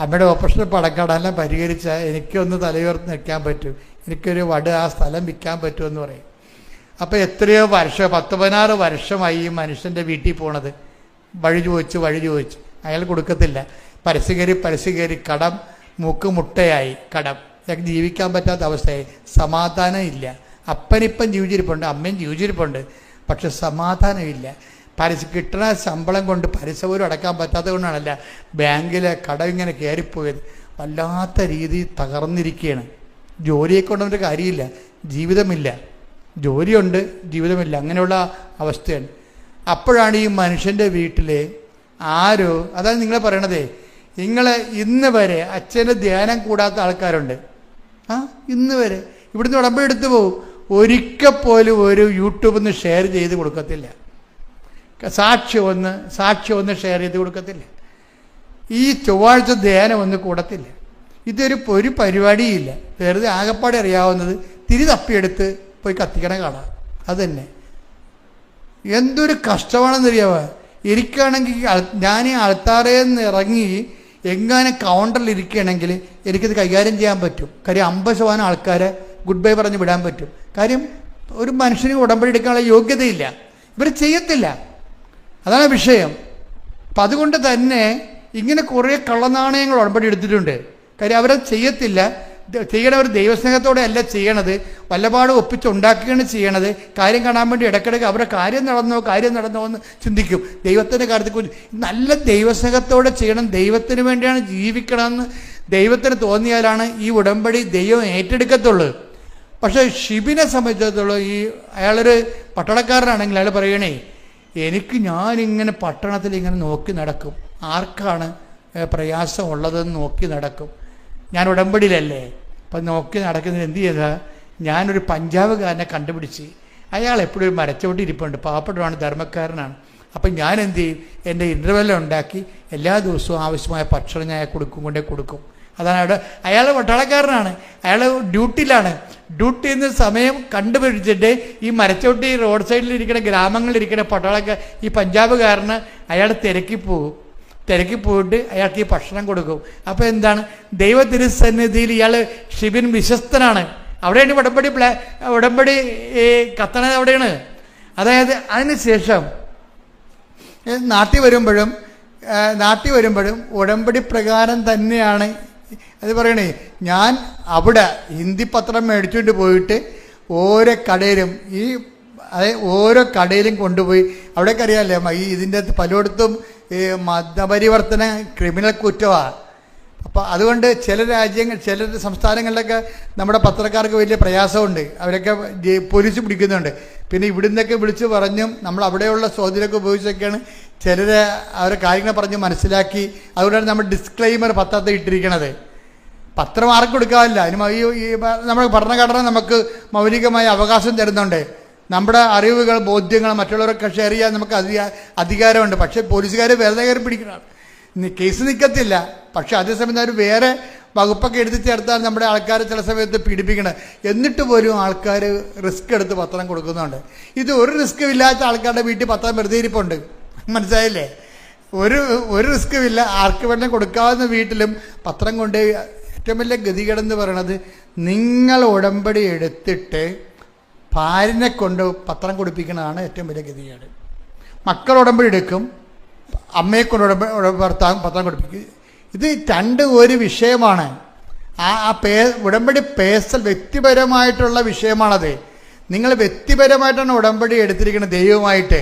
അമ്മയുടെ ഓപ്പറേഷൻ്റെ പടക്കടമെല്ലാം പരിഹരിച്ചാൽ എനിക്കൊന്ന് തലയുയർത്തി നിൽക്കാൻ പറ്റും, എനിക്കൊരു ആ സ്ഥലം വിൽക്കാൻ പറ്റുമെന്ന് പറയും. അപ്പോൾ എത്രയോ വർഷം, 10-16 വർഷമായി ഈ മനുഷ്യൻ്റെ വീട്ടിൽ പോണത്. വഴി ചോദിച്ച് അയാൾ കൊടുക്കത്തില്ല. പരസ്യകരി കടം മൂക്ക് മുട്ടയായി, കടം, ഞങ്ങൾക്ക് ജീവിക്കാൻ പറ്റാത്ത അവസ്ഥയായി, സമാധാനം ഇല്ല. അപ്പനിപ്പം ജീവിച്ചിരിപ്പുണ്ട്, അമ്മയും ജീവിച്ചിരിപ്പുണ്ട്, പക്ഷെ സമാധാനമില്ല. കിട്ടുന്ന ശമ്പളം കൊണ്ട് പരസ്യപോലും അടക്കാൻ പറ്റാത്തത് കൊണ്ടാണല്ല ബാങ്കിലെ കടം ഇങ്ങനെ കയറിപ്പോയത്. വല്ലാത്ത രീതിയിൽ തകർന്നിരിക്കുകയാണ്. ജോലിയെ കൊണ്ടൊരു കാര്യമില്ല, ജീവിതമില്ല, ജോലിയുണ്ട് ജീവിതമില്ല, അങ്ങനെയുള്ള അവസ്ഥയാണ്. അപ്പോഴാണ് ഈ മനുഷ്യൻ്റെ വീട്ടിൽ ആരോ, അതാണ് നിങ്ങൾ പറയണതേ, നിങ്ങൾ ഇന്ന് വരെ അച്ഛൻ്റെ ധ്യാനം കൂടാത്ത ആൾക്കാരുണ്ട്. ഇന്ന് വരെ ഇവിടുന്ന് ഉടമ്പടി എടുത്തു പോകും, ഒരിക്കൽ പോലും ഒരു യൂട്യൂബിൽ നിന്ന് ഷെയർ ചെയ്ത് കൊടുക്കത്തില്ല, സാക്ഷി ഒന്ന് ഷെയർ ചെയ്ത് കൊടുക്കത്തില്ല, ഈ ചൊവ്വാഴ്ച ധ്യാനം ഒന്ന് കൂടത്തില്ല. ഒരു പരിപാടിയില്ല. വെറുതെ ആകപ്പാടെ അറിയാവുന്നത് തിരി തപ്പിയെടുത്ത് പോയി കത്തിക്കണ കാണാം. അതുതന്നെ എന്തൊരു കഷ്ടമാണെന്നറിയാമോ. എനിക്കാണെങ്കിൽ ഞാൻ ഈ ആൾത്താറയിൽ നിന്ന് ഇറങ്ങി എങ്ങാനും കൗണ്ടറിൽ ഇരിക്കുകയാണെങ്കിൽ എനിക്കത് കൈകാര്യം ചെയ്യാൻ പറ്റും. കാര്യം 50% ആൾക്കാരെ ഗുഡ് ബൈ പറഞ്ഞ് വിടാൻ പറ്റും. കാര്യം ഒരു മനുഷ്യന് ഉടമ്പടി എടുക്കാനുള്ള യോഗ്യതയില്ല, ഇവർ ചെയ്യത്തില്ല, അതാണ് വിഷയം. അപ്പം അതുകൊണ്ട് തന്നെ ഇങ്ങനെ കുറേ കള്ളനാണയങ്ങൾ ഉടമ്പടി എടുത്തിട്ടുണ്ട്. കാര്യം അവരത് ചെയ്യത്തില്ല. ചെയ്യണവർ ദൈവസ്നേഹത്തോടെ അല്ല ചെയ്യണത്, വല്ലപാടും ഒപ്പിച്ചുണ്ടാക്കുകയാണ് ചെയ്യണത്. കാര്യം കാണാൻ വേണ്ടി ഇടയ്ക്കിടയ്ക്ക് അവരുടെ കാര്യം നടന്നോ എന്ന് ചിന്തിക്കും. ദൈവത്തിൻ്റെ കാര്യത്തെക്കുറിച്ച് നല്ല ദൈവസ്നേഹത്തോടെ ചെയ്യണം, ദൈവത്തിന് വേണ്ടിയാണ് ജീവിക്കണമെന്ന് ദൈവത്തിന് തോന്നിയാലാണ് ഈ ഉടമ്പടി ദൈവം ഏറ്റെടുക്കത്തുള്ളൂ. പക്ഷേ ഷിബിനെ സംബന്ധിച്ചിടത്തോളം അയാളൊരു പട്ടണക്കാരനാണെങ്കിൽ അയാൾ പറയണേ, ഞാനിങ്ങനെ പട്ടണത്തിൽ ഇങ്ങനെ നോക്കി നടക്കും, ആർക്കാണ് പ്രയാസം ഉള്ളതെന്ന് നോക്കി നടക്കും. ഞാൻ ഉടമ്പടിയിലല്ലേ, അപ്പം നോക്കി നടക്കുന്നതിന് എന്ത് ചെയ്താൽ ഞാനൊരു പഞ്ചാബുകാരനെ കണ്ടുപിടിച്ച്, അയാൾ എപ്പോഴും ഒരു മരച്ചോട്ടി ഇരിപ്പുണ്ട്, പാവപ്പെട്ടവനാണ്, ധർമ്മക്കാരനാണ്. അപ്പം ഞാൻ എന്ത് ചെയ്യും, എൻ്റെ ഇൻ്റർവെല്ല് ഉണ്ടാക്കി എല്ലാ ദിവസവും ആവശ്യമായ ഭക്ഷണം ഞാൻ കൊടുക്കും. അതാണ് അയാൾ പട്ടാളക്കാരനാണ്, അയാൾ ഡ്യൂട്ടിയിലാണ്. ഡ്യൂട്ടിയിൽ നിന്ന് സമയം കണ്ടുപിടിച്ചിട്ട് ഈ മരച്ചോട്ടി റോഡ് സൈഡിലിരിക്കുന്ന ഗ്രാമങ്ങളിലിരിക്കുന്ന പട്ടാളക്കാർ ഈ പഞ്ചാബുകാരന് അയാൾ തിരക്കി പോയിട്ട് അയാൾക്ക് ഈ ഭക്ഷണം കൊടുക്കും. അപ്പോൾ എന്താണ്, ദൈവ തിരുസന്നിധിയിൽ ഇയാൾ ഷിബിൻ വിശ്വസ്തനാണ്. അവിടെയാണ് ഉടമ്പടി കത്തണത്, അവിടെയാണ്. അതായത് അതിനുശേഷം നാട്ടിൽ വരുമ്പോഴും ഉടമ്പടി പ്രകാരം തന്നെയാണ് അത് പറയണേ. ഞാൻ അവിടെ ഹിന്ദി പത്രം മേടിച്ചുകൊണ്ട് പോയിട്ട് ഓരോ കടയിലും കൊണ്ടുപോയി, അവിടേക്ക് അറിയാമല്ലേ ഇതിൻ്റെ പലയിടത്തും മതപരിവർത്തന ക്രിമിനൽ കുറ്റമാണ്. അപ്പോൾ അതുകൊണ്ട് ചില സംസ്ഥാനങ്ങളിലൊക്കെ നമ്മുടെ പത്രക്കാർക്ക് വലിയ പ്രയാസമുണ്ട്, അവരൊക്കെ പോലീസ് പിടിക്കുന്നുണ്ട്. പിന്നെ ഇവിടുന്നൊക്കെ വിളിച്ച് പറഞ്ഞും നമ്മൾ അവിടെയുള്ള സ്വാധീനമൊക്കെ ഉപയോഗിച്ചൊക്കെയാണ് അവരെ കാര്യങ്ങൾ പറഞ്ഞ് മനസ്സിലാക്കി. അതുകൊണ്ടാണ് നമ്മൾ ഡിസ്ക്ലെയിമർ പത്രത്തിൽ ഇട്ടിരിക്കണത്. പത്രം ആർക്കും കൊടുക്കാറില്ല, അതിന് നമ്മുടെ ഭരണഘടന നമുക്ക് മൗലികമായ അവകാശം തരുന്നുണ്ട്. നമ്മുടെ അറിവുകൾ, ബോധ്യങ്ങൾ മറ്റുള്ളവരൊക്കെ ഷെയർ ചെയ്യാൻ നമുക്ക് അധികാരമുണ്ട്. പക്ഷേ പോലീസുകാർ വെറുതെ കയറി പിടിക്കണം, കേസ് നിൽക്കത്തില്ല. പക്ഷെ അതേസമയം അവർ വേറെ വകുപ്പൊക്കെ എടുത്ത് ചേർത്താൽ നമ്മുടെ ആൾക്കാരെ ചില സമയത്ത് പീഡിപ്പിക്കണം. എന്നിട്ട് പോലും ആൾക്കാർ റിസ്ക് എടുത്ത് പത്രം കൊടുക്കുന്നുണ്ട്. ഇത് ഒരു റിസ്ക്കും ഇല്ലാത്ത ആൾക്കാരുടെ വീട്ടിൽ പത്രം വെറുതെ ഇരിപ്പുണ്ട്, മനസ്സിലായില്ലേ? ഒരു റിസ്ക്കും ഇല്ല, ആർക്ക് വേണം കൊടുക്കാവുന്ന വീട്ടിലും പത്രം കൊണ്ട്. ഏറ്റവും വലിയ ഗതികേടെന്ന് പറയണത്, നിങ്ങൾ ഉടമ്പടി എടുത്തിട്ട് ഭാര്യനെ കൊണ്ട് പത്രം കൊടുപ്പിക്കുന്നതാണ് ഏറ്റവും വലിയ ഗതികേട്. മക്കൾ ഉടമ്പടി എടുക്കും, അമ്മയെ കൊണ്ട് പത്രം കൊടുപ്പിക്കും. ഇത് ഒരു വിഷയമാണ്. ഉടമ്പടി വ്യക്തിപരമായിട്ടുള്ള വിഷയമാണത്. നിങ്ങൾ വ്യക്തിപരമായിട്ടാണ് ഉടമ്പടി എടുത്തിരിക്കുന്നത് ദൈവമായിട്ട്.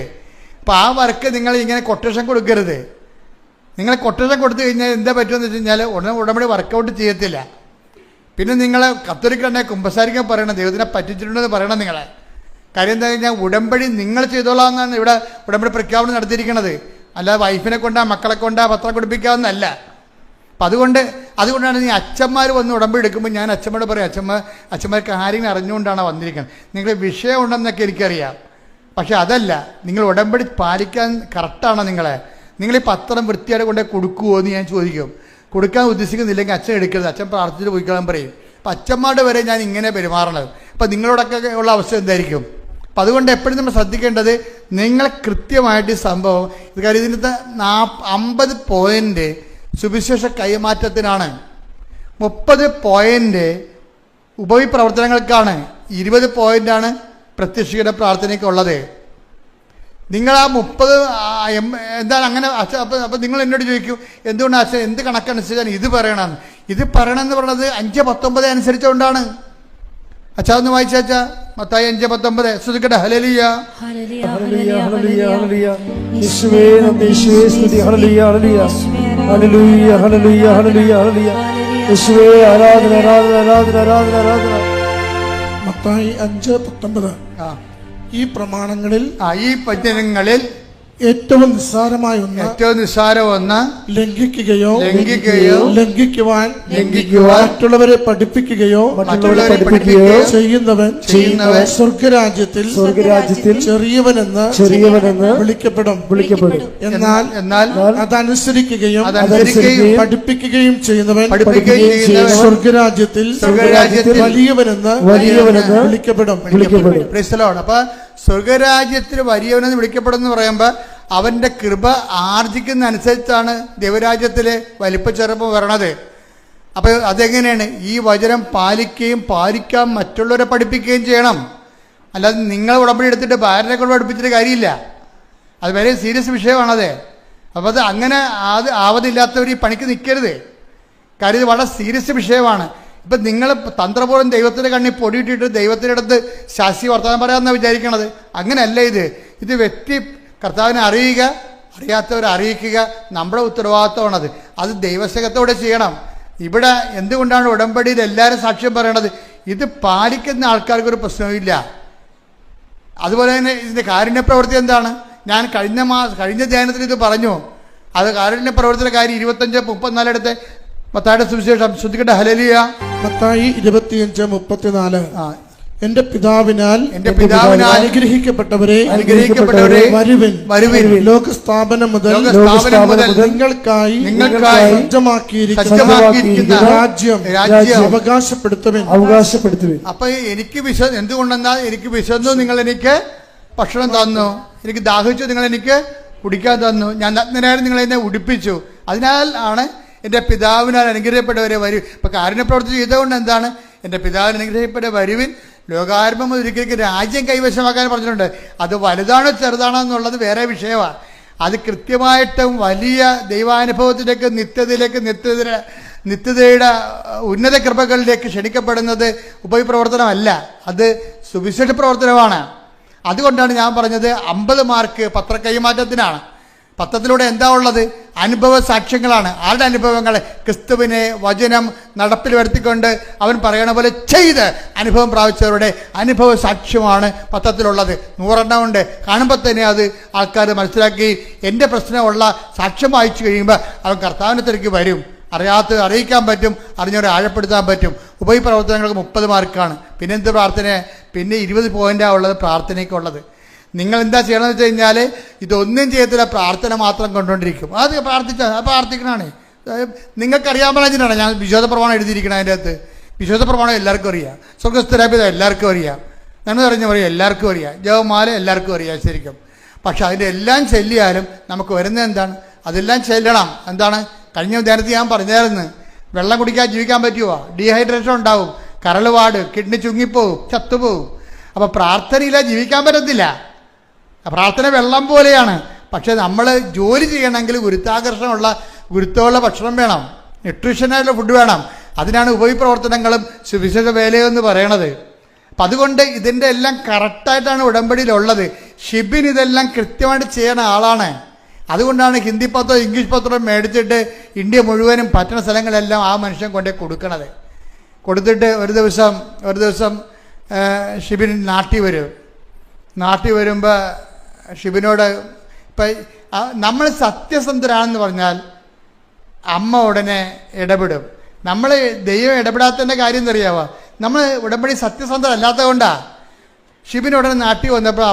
അപ്പോൾ ആ വർക്ക് നിങ്ങൾ ഇങ്ങനെ കൊട്ടേഷൻ കൊടുക്കരുത്. നിങ്ങൾ കൊട്ടേഷൻ കൊടുത്തു കഴിഞ്ഞാൽ എന്താ പറ്റുമെന്ന് വെച്ച് കഴിഞ്ഞാൽ ഉടമ്പടി വർക്കൗട്ട് ചെയ്യത്തില്ല. പിന്നെ നിങ്ങൾ കത്തോലിക്കന്നെ കുമ്പസാരിക്കാൻ പറയണം, ദൈവത്തിനെ പറ്റിച്ചിട്ടുണ്ടെന്ന് പറയണം നിങ്ങളെ. കാര്യം എന്താ കഴിഞ്ഞാൽ ഉടമ്പടി നിങ്ങൾ ചെയ്തോളാമെന്നാണ് ഇവിടെ ഉടമ്പടി പ്രഖ്യാപനം നടത്തിയിരിക്കുന്നത്. അല്ലാതെ വൈഫിനെ കൊണ്ടാ മക്കളെ കൊണ്ടാ പത്രം കൊടുപ്പിക്കാവുന്നതല്ല. അപ്പം അതുകൊണ്ടാണ് ഈ അച്ഛന്മാർ വന്ന് ഉടമ്പടി എടുക്കുമ്പോൾ ഞാൻ അച്ഛന്മാരോട് പറയും, അച്ഛന്മാർ കാര്യങ്ങൾ അറിഞ്ഞുകൊണ്ടാണ് വന്നിരിക്കുന്നത്. നിങ്ങൾ വിഷയം ഉണ്ടെന്നൊക്കെ എനിക്കറിയാം, പക്ഷെ അതല്ല, നിങ്ങൾ ഉടമ്പടി പാലിക്കാൻ കറക്റ്റാണോ? നിങ്ങൾ ഈ പത്രം വൃത്തിയായിട്ട് കൊണ്ടേ കൊടുക്കുമോ എന്ന് ഞാൻ ചോദിക്കും. കൊടുക്കാൻ ഉദ്ദേശിക്കുന്നില്ലെങ്കിൽ അച്ഛൻ എടുക്കരുത്, അച്ഛൻ പ്രാർത്ഥിച്ചിട്ട് പോയിക്കളാൻ പറയും. അപ്പം അച്ഛന്മാരുടെ വരെ ഞാൻ ഇങ്ങനെ പെരുമാറണത്. അപ്പം നിങ്ങളോടൊക്കെ ഉള്ള അവസ്ഥ എന്തായിരിക്കും? അപ്പം അതുകൊണ്ട് എപ്പോഴും നമ്മൾ ശ്രദ്ധിക്കേണ്ടത്, നിങ്ങൾ കൃത്യമായിട്ട് ഈ സംഭവം ഇത് കാര്യം ഇതിനകത്ത് 50 പോയിന്റ് സുവിശേഷ കൈമാറ്റത്തിനാണ്, 30 പോയിന്റ് ഉപവിപ്രവർത്തനങ്ങൾക്കാണ്, 20 പോയിന്റാണ് പ്രത്യക്ഷയുടെ പ്രാർത്ഥനയ്ക്കുള്ളത്. നിങ്ങൾ ആ 30 എന്താണ് അങ്ങനെ അച്ഛൻ? അപ്പം നിങ്ങൾ എന്നോട് ചോദിക്കും, എന്തുകൊണ്ട് അച്ഛൻ എന്ത് കണക്കനുസരിച്ചാണ് ഇത് പറയണമെന്ന്? ഇത് പറയണമെന്ന് പറയുന്നത് 5:19 അനുസരിച്ചുകൊണ്ടാണ്. അച്ഛാ ഒന്ന് വായിച്ചാ മത്തായി 5:19 ശ്രദ്ധിക്കട്ടെ. ഹല്ലേലൂയ ഹല്ലേലൂയ ഹല്ലേലൂയ ഹല്ലേലൂയ യേശുവേ നന്ദി, യേശുവേ സ്തുതി. ഹല്ലേലൂയ ഹല്ലേലൂയ ഹല്ലേലൂയ ഹല്ലേലൂയ ഹല്ലേലൂയ ഹല്ലേലൂയ യേശുവേ ആരാധന ആരാധന ആരാധന ആരാധന ആരാധന. മത്തായി 5:19. ഈ പ്രമാണങ്ങളിൽ ഈ വചനങ്ങളിൽ ഏറ്റവും നിസ്സാരമായ ഒന്ന് ലംഘിക്കുകയോ ലംഘിക്കുവാൻ മറ്റുള്ളവരെ പഠിപ്പിക്കുകയോ ചെയ്യുന്നവൻ സ്വർഗരാജ്യത്തിൽ ചെറിയവനെന്ന് വിളിക്കപ്പെടും. എന്നാൽ അതനുസരിക്കുകയും പഠിപ്പിക്കുകയും ചെയ്യുന്നവൻ സ്വർഗരാജ്യത്തിൽ വലിയവനെന്ന് വിളിക്കപ്പെടും. അപ്പൊ സ്വർഗരാജ്യത്തിൽ വലിയവനെന്ന് വിളിക്കപ്പെടുമെന്ന് പറയുമ്പോൾ അവൻ്റെ കൃപ ആർജിക്കുന്ന അനുസരിച്ചാണ് ദൈവരാജ്യത്തിലെ വലിപ്പച്ചെറുപ്പം വരണത്. അപ്പോൾ അതെങ്ങനെയാണ്? ഈ വചനം പാലിക്കാൻ മറ്റുള്ളവരെ പഠിപ്പിക്കുകയും ചെയ്യണം. അല്ലാതെ നിങ്ങൾ ഉടമ്പടി എടുത്തിട്ട് ഭാര്യനെ കൊണ്ട് പഠിപ്പിച്ചിട്ട് കാര്യമില്ല. അത് വളരെ സീരിയസ് വിഷയമാണത്. അപ്പോൾ അത് അങ്ങനെ ആവതില്ലാത്തവർ ഈ പണിക്ക് നിൽക്കരുത്. കാര്യം ഇത് വളരെ സീരിയസ് വിഷയമാണ്. ഇപ്പം നിങ്ങൾ തന്ത്രപൂർവ്വം ദൈവത്തിൻ്റെ കണ്ണിൽ പൊടിയിട്ടിട്ട് ദൈവത്തിൻ്റെ അടുത്ത് ശാസ്ത്രീയ വർത്തമാനം പറയാമെന്നാണ് വിചാരിക്കണത്. അങ്ങനെയല്ല ഇത് വ്യക്തി കർത്താവിനെ അറിയുക, അറിയാത്തവരെ അറിയിക്കുക നമ്മുടെ ഉത്തരവാദിത്വമാണത്. അത് ദൈവസ്നേഹത്തോടെ ചെയ്യണം. ഇവിടെ എന്തുകൊണ്ടാണ് ഉടമ്പടിയിൽ എല്ലാവരും സാക്ഷ്യം പറയണത്? ഇത് പാലിക്കുന്ന ആൾക്കാർക്കൊരു പ്രശ്നവുമില്ല. അതുപോലെ തന്നെ ഇതിൻ്റെ കാരുണ്യ പ്രവൃത്തി എന്താണ്? ഞാൻ കഴിഞ്ഞ ധ്യാനത്തിൽ ഇത് പറഞ്ഞു. അത് കാരുണ്യ പ്രവൃത്തിയുടെ കാര്യം 25:34 എടുത്ത് മത്തായിയുടെ സുവിശേഷം ശ്രദ്ധിക്കട്ടെ. ഹല്ലേലൂയ. മത്തായി 25:34. എന്റെ പിതാവിനാൽ അനുഗ്രഹിക്കപ്പെട്ടവരെ വരുവിൻ. ലോകസ്ഥാപനം മുതൽ നിങ്ങൾക്കായി സജ്ജമാക്കിയിരിക്കുന്ന രാജ്യം അവകാശപ്പെടുത്തുവിൻ. അപ്പൊ എനിക്ക് എന്തുകൊണ്ടെന്നാൽ എനിക്ക് വിശന്നു, നിങ്ങൾ എനിക്ക് ഭക്ഷണം തന്നു, എനിക്ക് ദാഹിച്ചു, നിങ്ങൾ എനിക്ക് കുടിക്കാൻ തന്നു, ഞാൻ നഗ്നനായി നിങ്ങൾ എന്നെ ഉടുപ്പിച്ചു. അതിനാൽ ആണ് എൻ്റെ പിതാവിനാൽ അനുഗ്രഹിക്കപ്പെട്ടവരെ വരും. ഇപ്പം കാരുണ്യപ്രവൃത്തി ചെയ്തുകൊണ്ട് എന്താണ്? എൻ്റെ പിതാവിന് അനുഗ്രഹിക്കപ്പെട്ട വരുവിൻ, ലോകാരംഭം ഒരിക്കലേക്ക് രാജ്യം കൈവശമാക്കാൻ പറഞ്ഞിട്ടുണ്ട്. അത് വലുതാണോ ചെറുതാണോ എന്നുള്ളത് വേറെ വിഷയമാണ്. അത് കൃത്യമായിട്ടും വലിയ ദൈവാനുഭവത്തിലേക്ക് നിത്യതയുടെ ഉന്നത കൃപകളിലേക്ക് ക്ഷണിക്കപ്പെടുന്നത് ഉപവിപ്രവർത്തനമല്ല, അത് സുവിശേഷ പ്രവർത്തനമാണ്. അതുകൊണ്ടാണ് ഞാൻ പറഞ്ഞത് 50 മാർക്ക് പത്ര കൈമാറ്റത്തിനാണ്. പത്രത്തിലൂടെ എന്താ ഉള്ളത്? അനുഭവ സാക്ഷ്യങ്ങളാണ്. ആരുടെ അനുഭവങ്ങൾ? ക്രിസ്തുവിനെ വചനം നടപ്പിൽ വരുത്തിക്കൊണ്ട് അവൻ പറയണ പോലെ ചെയ്ത് അനുഭവം പ്രാപിച്ചവരുടെ അനുഭവ സാക്ഷ്യമാണ് പത്രത്തിലുള്ളത്. 100 ഉണ്ട്. കാണുമ്പോൾ തന്നെ അത് ആൾക്കാർ മനസ്സിലാക്കി എൻ്റെ പ്രശ്നമുള്ള സാക്ഷ്യം വായിച്ചു കഴിയുമ്പോൾ അവൻ കർത്താവിനെ തിരക്കി വരും. അറിയിക്കാൻ പറ്റും, അറിഞ്ഞവരെ ആഴപ്പെടുത്താൻ പറ്റും. ഉപവിപ്രവർത്തനങ്ങൾക്ക് 30 മാർക്കാണ്. പിന്നെ എന്ത് പ്രാർത്ഥന? പിന്നെ 20 പോയിൻ്റാണ് ഉള്ളത് പ്രാർത്ഥനയ്ക്കുള്ളത്. നിങ്ങൾ എന്താ ചെയ്യണമെന്ന് വെച്ച് കഴിഞ്ഞാൽ ഇതൊന്നും ചെയ്യത്തില്ല, പ്രാർത്ഥന മാത്രം കൊണ്ടുകൊണ്ടിരിക്കും. അത് പ്രാർത്ഥിക്കണമാണ്. നിങ്ങൾക്കറിയാൻ പറഞ്ഞിട്ടാണ് ഞാൻ വിശുദ്ധ പ്രമാണം എഴുതിയിരിക്കണം. അതിൻ്റെ അകത്ത് വിശുദ്ധ പ്രമാണം എല്ലാവർക്കും അറിയാം, സ്വർഗസ്ഥരാപിത എല്ലാവർക്കും അറിയാം, നന്മ അറിഞ്ഞ പറയും എല്ലാവർക്കും അറിയാം, ജപമാല എല്ലാവർക്കും അറിയാം ശരിക്കും. പക്ഷെ അതിൻ്റെ എല്ലാം ചെല്ലിയാലും നമുക്ക് വരുന്നത് എന്താണ്? അതെല്ലാം ചെല്ലണം. എന്താണ്? കഴിഞ്ഞ ധ്യാനത്തിൽ ഞാൻ പറഞ്ഞായിരുന്നു, വെള്ളം കുടിക്കാൻ ജീവിക്കാൻ പറ്റുമോ? ഡീഹൈഡ്രേഷൻ ഉണ്ടാവും, കരളുപാട്, കിഡ്നി ചുങ്ങിപ്പോവും, ചത്തുപോവും. അപ്പോൾ പ്രാർത്ഥനയില്ല ജീവിക്കാൻ പറ്റത്തില്ല. പ്രാർത്ഥന വെള്ളം പോലെയാണ്. പക്ഷെ നമ്മൾ ജോലി ചെയ്യണമെങ്കിൽ ഗുരുത്വമുള്ള ഭക്ഷണം വേണം, ന്യൂട്രീഷനായിട്ടുള്ള ഫുഡ് വേണം. അതിനാണ് ഉപവിപ്രവർത്തനങ്ങളും സുവിശേഷ വേലയെന്ന് പറയണത്. അപ്പം അതുകൊണ്ട് ഇതിൻ്റെ എല്ലാം കറക്റ്റായിട്ടാണ് ഉടമ്പടിയിലുള്ളത്. ഷിബിൻ ഇതെല്ലാം കൃത്യമായിട്ട് ചെയ്യുന്ന ആളാണ്. അതുകൊണ്ടാണ് ഹിന്ദി പത്രവും ഇംഗ്ലീഷ് പത്രവും മേടിച്ചിട്ട് ഇന്ത്യ മുഴുവനും പറ്റുന്ന സ്ഥലങ്ങളെല്ലാം ആ മനുഷ്യൻ കൊണ്ടേ കൊടുത്തിട്ട് ഒരു ദിവസം ഷിബിൻ നാട്ടിൽ വരുമ്പോൾ ഷിബിനോട് ഇപ്പം നമ്മൾ സത്യസന്ധരാണെന്ന് പറഞ്ഞാൽ അമ്മ ഉടനെ ഇടപെടും. നമ്മൾ ദൈവം ഇടപെടാത്തതിൻ്റെ കാര്യം എന്നറിയാവോ? നമ്മൾ ഉടമ്പടി സത്യസന്ധരല്ലാത്തത് കൊണ്ടാണ്. ഷിബിൻ ഉടനെ നാട്ടിൽ വന്നപ്പോൾ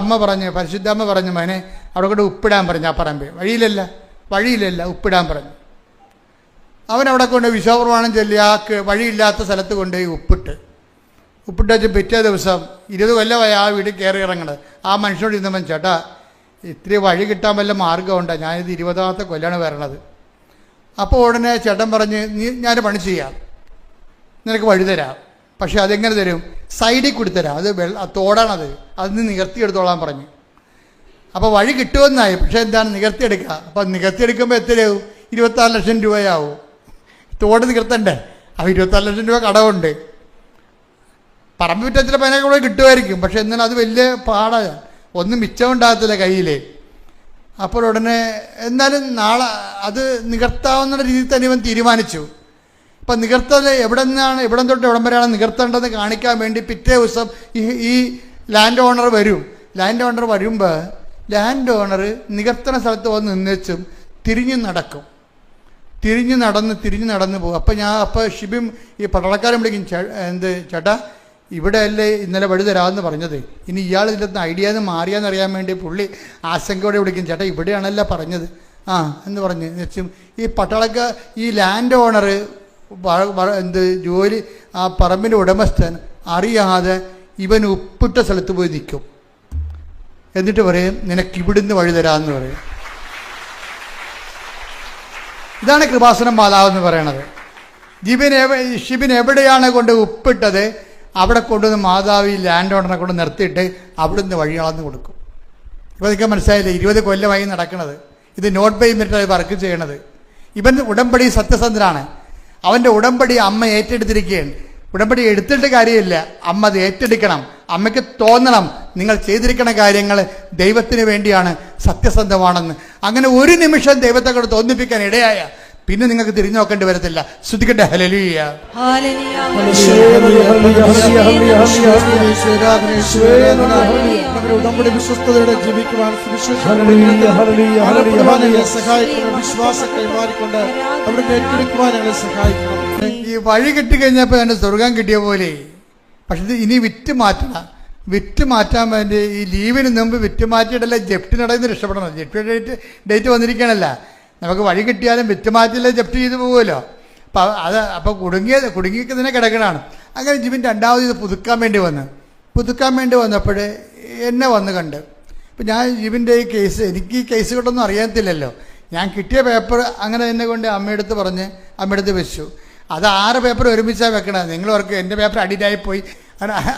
പരിശുദ്ധമ്മ പറഞ്ഞു, മോനെ അവിടെ കൊണ്ട് ഉപ്പിടാൻ പറഞ്ഞു. ആ പറമ്പ് വഴിയിലല്ല ഉപ്പിടാൻ പറഞ്ഞു. അവനവിടെ കൊണ്ട് വിശ്വാസപ്രമാണം ചൊല്ലി ആ വഴിയില്ലാത്ത സ്ഥലത്ത് കൊണ്ടുപോയി ഉപ്പിട്ട് വെച്ച് പിറ്റേ ദിവസം 20 കൊല്ലമായി ആ വീട്ടിൽ കയറി ഇറങ്ങണത്. ആ മനുഷ്യനോട് ഇന്നവൻ, ചേട്ടാ ഇത്തിരി വഴി കിട്ടാൻ വല്ല മാർഗ്ഗമുണ്ടോ? ഞാനിത് 20ാമത്തെ കൊല്ലാണ് വരണത്. അപ്പോൾ ഉടനെ ചേട്ടൻ പറഞ്ഞ്, ഞാൻ പണി ചെയ്യാം, നിനക്ക് വഴി തരാം. പക്ഷെ അതെങ്ങനെ തരും? സൈഡിൽ കൂടി തരാം. അത് തോടാണത്, അതിന് നികർത്തിയെടുത്തോളാൻ പറഞ്ഞു. അപ്പോൾ വഴി കിട്ടുമെന്നായി. പക്ഷേ എന്താണ്, നികർത്തിയെടുക്കുക. അപ്പോൾ നികർത്തിയെടുക്കുമ്പോൾ എത്രയാവും? 26 ലക്ഷം രൂപയാവും. തോട് നികർത്തണ്ടേ? അപ്പോൾ 26 ലക്ഷം രൂപ കടമുണ്ട്. പറമ്പ് വിറ്റച്ചിൽ 15 കൂടെ കിട്ടുമായിരിക്കും. പക്ഷെ എന്നാലും അത് വലിയ പാടാണ്, ഒന്നും മിച്ചമുണ്ടാകത്തില്ല കയ്യിൽ. അപ്പോൾ ഉടനെ എന്നാലും നാളെ അത് നികർത്താവുന്ന രീതിയിൽ തന്നെ ഇവൻ തീരുമാനിച്ചു. അപ്പം നികർത്തൽ എവിടെ തൊട്ട് എവിടം വരെയാണ് നികർത്തേണ്ടതെന്ന് കാണിക്കാൻ വേണ്ടി പിറ്റേ ദിവസം ഈ ലാൻഡ് ഓണർ വരും. ലാൻഡ് ഓണർ വരുമ്പോൾ ലാൻഡ് ഓണർ നികർത്തണ സ്ഥലത്ത് വന്ന് നിന്നേച്ചും തിരിഞ്ഞു നടന്ന് പോകും. അപ്പോൾ ഷിബിം ഈ പട്ടാളക്കാരൻ വിളിക്കും, ചേട്ടാ ഇവിടെ അല്ലേ ഇന്നലെ വഴി തരാമെന്ന് പറഞ്ഞത്, ഇനി ഇയാൾ ഇതിൻ്റെ ഐഡിയ മാറിയാന്ന് അറിയാൻ വേണ്ടി പുള്ളി ആശങ്കയോടെ വിളിക്കും, ചേട്ടാ ഇവിടെയാണല്ലോ പറഞ്ഞത് എന്ന് പറഞ്ഞ് വെച്ചും ഈ പട്ടാളക്കാർ ഈ ലാൻഡ് ഓണർ ജോലി ആ പറമ്പിൻ്റെ ഉടമസ്ഥൻ അറിയാതെ ഇവൻ ഉപ്പിട്ട സ്ഥലത്ത് പോയി നിൽക്കും. എന്നിട്ട് പറയും, നിനക്ക് ഇവിടുന്ന് വഴി തരാമെന്ന് പറയും. ഇതാണ് കൃപാസനം മാതാവെന്ന് പറയണത്. ഷിബിൻ എവിടെയാണ് കൊണ്ട് ഉപ്പിട്ടത് അവിടെ കൊണ്ടുവന്ന് മാതാവ് ഈ ലാൻഡ് ഓണറിനെ കൊണ്ട് നിർത്തിയിട്ട് അവിടുന്ന് വഴി അളന്ന് കൊടുക്കും. ഇപ്പോൾ നിങ്ങൾക്ക് മനസ്സിലായില്ലേ, 20 കൊല്ലമായി നടക്കുന്നത്. ഇത് നോട്ട് ബൈ മെറിറ്റ് വർക്ക് ചെയ്യണത്. ഇവൻ ഉടമ്പടി സത്യസന്ധനാണ്. അവൻ്റെ ഉടമ്പടി അമ്മ ഏറ്റെടുത്തിരിക്കുകയാണ്. ഉടമ്പടി എടുത്തിട്ട് കാര്യമില്ല, അമ്മ അത് ഏറ്റെടുക്കണം. അമ്മയ്ക്ക് തോന്നണം നിങ്ങൾ ചെയ്തിരിക്കുന്ന കാര്യങ്ങൾ ദൈവത്തിന് വേണ്ടിയാണ്, സത്യസന്ധമാണെന്ന്. അങ്ങനെ ഒരു നിമിഷം ദൈവത്തെ കൊണ്ട് തോന്നിപ്പിക്കാൻ ഇടയായ പിന്നെ നിങ്ങൾക്ക് തിരിഞ്ഞു നോക്കേണ്ടി വരത്തില്ല. ശ്രുതിക്കട്ടെ ഹല്ലേലൂയ. ഉടമ്പടി വിശ്വസ്തയോടെ ജീവിക്കുവാൻ വിശ്വാസം കൈമാറിക്കൊണ്ട് അവിടെ ഏറ്റെടുക്കുവാൻ ഞങ്ങളെ സഹായിക്കണം. ഈ വഴി കിട്ടിക്കഴിഞ്ഞപ്പോൾ തന്നെ സ്വർഗം കിട്ടിയ പോലെ. പക്ഷെ ഇത് ഇനി വിറ്റ് മാറ്റാൻ വേണ്ടി ഈ ലീവിന് മുമ്പ് വിറ്റ് മാറ്റിയിട്ടല്ല ജപ്റ്റിനടന്ന് രക്ഷപ്പെടണം. ജപ്റ്റി ഡേറ്റ് വന്നിരിക്കണല്ല. നമുക്ക് വഴി കിട്ടിയാലും വിറ്റ് മാറ്റില്ല, ജപ്തി ചെയ്ത് പോകുമല്ലോ. അപ്പോൾ കുടുങ്ങിയൊക്കെ തന്നെ കിടക്കണതാണ്. അങ്ങനെ ജിബിൻ രണ്ടാമത് ഇത് പുതുക്കാൻ വേണ്ടി വന്നപ്പോൾ എന്നെ വന്ന് കണ്ട്. ഇപ്പം ഞാൻ ജിബിൻ്റെ ഈ കേസ്, എനിക്ക് ഈ കേസ് കൊണ്ടൊന്നും അറിയത്തില്ലല്ലോ. ഞാൻ കിട്ടിയ പേപ്പർ അങ്ങനെ എന്നെ കൊണ്ട് അമ്മയെടുത്ത് വെച്ചു. അത് 6 പേപ്പർ ഒരുമിച്ചാണ് വെക്കണത്. നിങ്ങൾ ഓർക്കും എൻ്റെ പേപ്പർ അടിയിലായിപ്പോയി.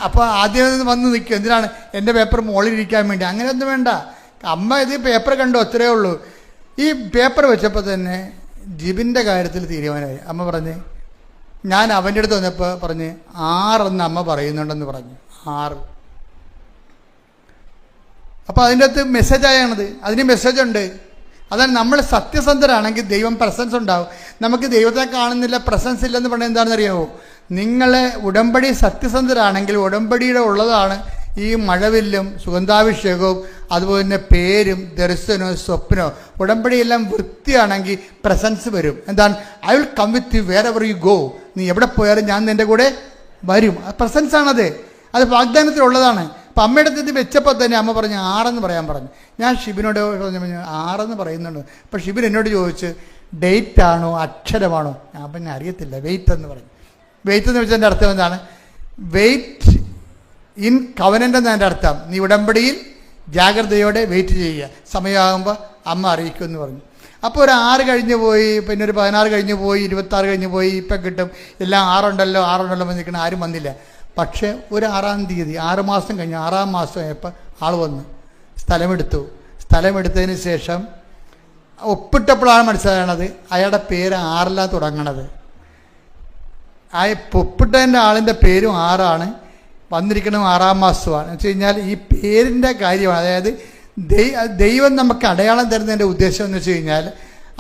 അപ്പോൾ ആദ്യം വന്ന് നിൽക്കും, എന്തിനാണ് എൻ്റെ പേപ്പർ മുകളിലിരിക്കാൻ വേണ്ടി. അങ്ങനെയൊന്നും വേണ്ട. അമ്മ ഇത് പേപ്പർ കണ്ടു, അത്രയേ ഉള്ളൂ. ഈ പേപ്പർ വെച്ചപ്പോൾ തന്നെ ജിബിൻ്റെ കാര്യത്തിൽ തീരുമാനമായി. അമ്മ പറഞ്ഞ്, ഞാൻ അവൻ്റെ അടുത്ത് വന്നപ്പോൾ പറഞ്ഞ് 6 എന്ന് അമ്മ പറയുന്നുണ്ടെന്ന് പറഞ്ഞു. 6. അപ്പോൾ അതിൻ്റെ അകത്ത് മെസ്സേജായാണത്. അതിന് മെസ്സേജുണ്ട്. അതാണ് നമ്മൾ സത്യസന്ധരാണെങ്കിൽ ദൈവം പ്രസൻസ് ഉണ്ടാവും. നമുക്ക് ദൈവത്തെ കാണുന്നില്ല, പ്രസൻസ് ഇല്ലെന്ന് പറഞ്ഞാൽ എന്താണെന്ന് അറിയാമോ? നിങ്ങളെ ഉടമ്പടി സത്യസന്ധരാണെങ്കിൽ ഉടമ്പടിയുടെ ഉള്ളതാണ് ഈ മഴവില്ലും സുഗന്ധാഭിഷേകവും അതുപോലെ തന്നെ പേരും ദർശനവും സ്വപ്നവും. ഉടമ്പടിയെല്ലാം വൃത്തിയാണെങ്കിൽ പ്രസൻസ് വരും. എന്താണ്? I will come with you wherever you go. നീ എവിടെ പോയാലും ഞാൻ നിൻ്റെ കൂടെ വരും. പ്രസൻസാണത്. അത് വാഗ്ദാനത്തിലുള്ളതാണ്. അപ്പം അമ്മയുടെ ഇത് വെച്ചപ്പോൾ തന്നെ അമ്മ പറഞ്ഞു 6 എന്ന് പറയാൻ പറഞ്ഞു. ഞാൻ ഷിബിനോട് പറഞ്ഞു 6 എന്ന് പറയുന്നുണ്ട്. അപ്പം ഷിബിൻ എന്നോട് ചോദിച്ച് ഡേറ്റ് ആണോ അക്ഷരമാണോ? ഞാൻ പിന്നെ അറിയത്തില്ല, വെയിറ്റ് എന്ന് പറഞ്ഞു. വെയിറ്റ് എന്ന് വെച്ചതിൻ്റെ അർത്ഥം എന്താണ്? വെയിറ്റ് ഇൻ കവനൻ്റ് എന്നതിൻ്റെ അർത്ഥം നീ ഉടമ്പടിയിൽ ജാഗ്രതയോടെ വെയിറ്റ് ചെയ്യുക, സമയമാകുമ്പോൾ അമ്മ അറിയിക്കുമെന്ന് പറഞ്ഞു. അപ്പോൾ ഒരു 6 കഴിഞ്ഞ് പോയി, പിന്നെ ഒരു 16 കഴിഞ്ഞ് പോയി, 26 കഴിഞ്ഞ് പോയി, ഇപ്പം കിട്ടും എല്ലാം 6 ഉണ്ടല്ലോ നിൽക്കണം. ആരും വന്നില്ല. പക്ഷേ ഒരു 6-ാം തീയതി 6 മാസം കഴിഞ്ഞ് 6-ാം മാസം ആയപ്പോൾ ആൾ വന്നു, സ്ഥലമെടുത്തതിന് ശേഷം ഒപ്പിട്ടപ്പോഴാണ് മനസ്സിലാകണത് അയാളുടെ പേര് 6-ലാണ് തുടങ്ങണത്. ആ ഒപ്പിട്ടതിൻ്റെ ആളിൻ്റെ പേരും 6-ആണ്, വന്നിരിക്കണം 6-ാം മാസമാണ്. എന്ന് വെച്ച് കഴിഞ്ഞാൽ ഈ പേരിൻ്റെ കാര്യമാണ്. അതായത് ദൈവം നമുക്ക് അടയാളം തരുന്നതിൻ്റെ ഉദ്ദേശം എന്ന് വെച്ച് കഴിഞ്ഞാൽ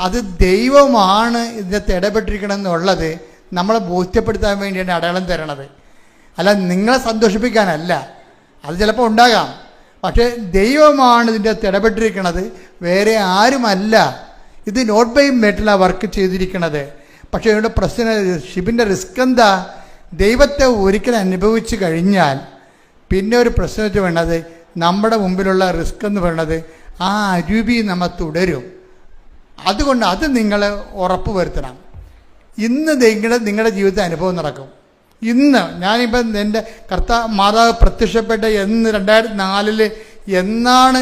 അത് ദൈവമാണ് ഇതിനകത്ത് ഇടപെട്ടിരിക്കണം എന്നുള്ളത് നമ്മളെ ബോധ്യപ്പെടുത്താൻ വേണ്ടിയാണ് അടയാളം തരണത്. അല്ല നിങ്ങളെ സന്തോഷിപ്പിക്കാനല്ല. അത് ചിലപ്പോൾ ഉണ്ടാകാം. പക്ഷേ ദൈവമാണ് ഇതിൻ്റെ അകത്ത് ഇടപെട്ടിരിക്കുന്നത്, വേറെ ആരുമല്ല. ഇത് നോട്ട് ബൈ മെറിറ്റിലാണ് വർക്ക് ചെയ്തിരിക്കുന്നത്. പക്ഷേ ഇതിൻ്റെ പ്രശ്നം, ഷിബിൻ്റെ റിസ്ക് എന്താ? ദൈവത്തെ ഒരിക്കലും അനുഭവിച്ചു കഴിഞ്ഞാൽ പിന്നെ ഒരു പ്രശ്നം വെച്ച് വേണ്ടത്, നമ്മുടെ മുമ്പിലുള്ള റിസ്ക് എന്ന് പറയുന്നത് ആ അരൂപി നമ്മൾ തുടരും. അതുകൊണ്ട് അത് നിങ്ങൾ ഉറപ്പ് വരുത്തണം. ഇന്ന് നിങ്ങളുടെ ജീവിതത്തിൽ അനുഭവം നടക്കും. ഇന്ന് ഞാനിപ്പം എൻ്റെ മാതാവ് പ്രത്യക്ഷപ്പെട്ട 2004 എന്നാണ്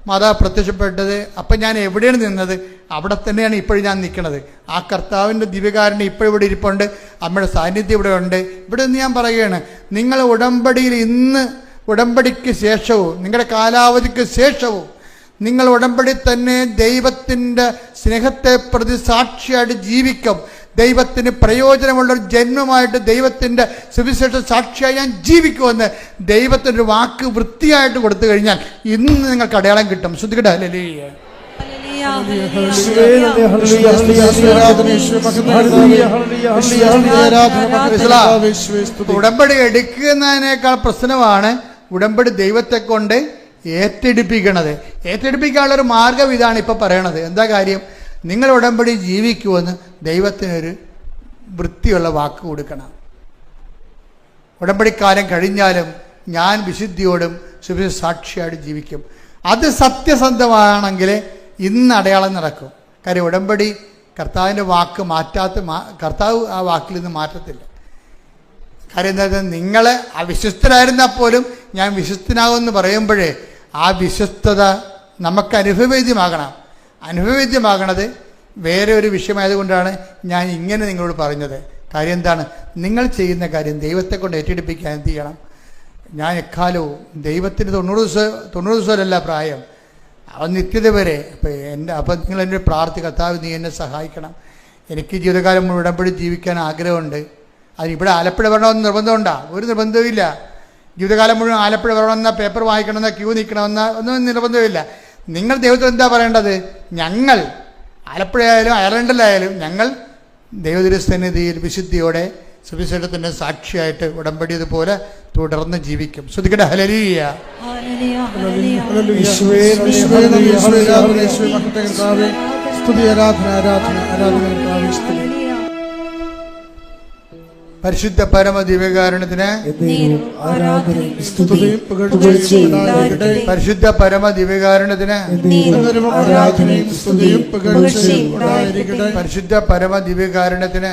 മാതാവ് പ്രത്യക്ഷപ്പെട്ടത്. അപ്പം ഞാൻ എവിടെയാണ് നിന്നത്? അവിടെ തന്നെയാണ് ഇപ്പോഴും ഞാൻ നിൽക്കുന്നത്. ആ കർത്താവിൻ്റെ ദിവ്യകാരുണ്യം ഇപ്പോഴും ഇവിടെ ഇരിപ്പുണ്ട്. അമ്മയുടെ സാന്നിധ്യം ഇവിടെ ഉണ്ട്. ഇവിടെ നിന്ന് ഞാൻ പറയുകയാണ്, നിങ്ങൾ ഉടമ്പടിയിൽ ഇന്ന്, ഉടമ്പടിക്ക് ശേഷവും നിങ്ങളുടെ കാലാവധിക്ക് ശേഷവും നിങ്ങൾ ഉടമ്പടി തന്നെ ദൈവത്തിൻ്റെ സ്നേഹത്തെ പ്രതി സാക്ഷിയായിട്ട് ജീവിക്കും. ദൈവത്തിന് പ്രയോജനമുള്ളൊരു ജന്മമായിട്ട് ദൈവത്തിൻ്റെ സുവിശേഷ സാക്ഷിയായി ഞാൻ ജീവിക്കുമെന്ന് ദൈവത്തിൻ്റെ വാക്ക് വൃത്തിയായിട്ട് കൊടുത്തു കഴിഞ്ഞാൽ ഇന്ന് നിങ്ങൾക്ക് അടയാളം കിട്ടും. ശ്രദ്ധിക്കട്ടെ. ഹല്ലേലൂയ. ഉടമ്പടി എടുക്കുന്നതിനേക്കാൾ പ്രശ്നമാണ് ഉടമ്പടി ദൈവത്തെ കൊണ്ട് ഏറ്റെടുപ്പിക്കണത്. ഏറ്റെടുപ്പിക്കാനുള്ളൊരു മാർഗം ഇതാണ് ഇപ്പം പറയണത്. എന്താ കാര്യം? നിങ്ങൾ ഉടമ്പടി ജീവിക്കുമെന്ന് ദൈവത്തിനൊരു വൃത്തിയുള്ള വാക്ക് കൊടുക്കണം. ഉടമ്പടിക്കാലം കഴിഞ്ഞാലും ഞാൻ വിശുദ്ധിയോടും സുവിശേഷ സാക്ഷിയായിട്ട് ജീവിക്കും. അത് സത്യസന്ധമാണെങ്കിൽ ഇന്ന് അടയാളം നടക്കും. കാര്യം ഉടമ്പടി കർത്താവിൻ്റെ വാക്ക് കർത്താവ് ആ വാക്കിൽ നിന്ന് മാറ്റത്തില്ല. കാര്യം എന്താ വെച്ചാൽ നിങ്ങൾ അവിശ്വസ്തരായിരുന്നാൽ പോലും ഞാൻ വിശ്വസ്തനാകുമെന്ന് പറയുമ്പോഴേ ആ വിശ്വസ്തത നമുക്ക് അനുഭവവേദ്യമാകണം. അനുഭവവേദ്യമാകണത് വേറെ ഒരു വിഷയമായതുകൊണ്ടാണ് ഞാൻ ഇങ്ങനെ നിങ്ങളോട് പറഞ്ഞത്. കാര്യം എന്താണ്? നിങ്ങൾ ചെയ്യുന്ന കാര്യം ദൈവത്തെ കൊണ്ട് ഏറ്റെടുപ്പിക്കാൻ എന്ത് ചെയ്യണം? ഞാൻ എക്കാലവും ദൈവത്തിന് 90 ദിവസമല്ല പ്രായം, അവൻ നിത്യത വരെ. അപ്പം നിങ്ങൾ എൻ്റെ കർത്താവ് നീ എന്നെ സഹായിക്കണം. എനിക്ക് ജീവിതകാലം മുഴുവൻ ഉടമ്പടി ജീവിക്കാൻ ആഗ്രഹമുണ്ട്. അതിനിവിടെ ആലപ്പുഴ വരണമെന്ന് നിർബന്ധമുണ്ടോ? ഒരു നിർബന്ധവുമില്ല. ജീവിതകാലം മുഴുവൻ ആലപ്പുഴ വരണമെന്ന പേപ്പർ വായിക്കണമെന്ന ക്യൂ നിൽക്കണമെന്ന ഒന്നും നിർബന്ധമില്ല. നിങ്ങൾ ദൈവത്തിന് എന്താ പറയേണ്ടത്? ഞങ്ങൾ ആലപ്പുഴയായാലും അയർലൻഡിലായാലും ഞങ്ങൾ ദൈവതിരുസന്നിധിയിൽ വിശുദ്ധിയോടെ സുവിശേഷത്തിൻ്റെ സാക്ഷിയായിട്ട് ഉടമ്പടി ഇതുപോലെ തുടർന്ന് ജീവിക്കും. ശ്രദ്ധിക്കട്ടെ. ഹല്ലേലൂയ. പരിശുദ്ധ പരമ ദിവ്യകാരുണ്യത്തിന് പരിശുദ്ധ പരമ ദിവ്യകാരുണ്യത്തിന് പരിശുദ്ധ പരമ ദിവ്യകാരുണ്യത്തിന്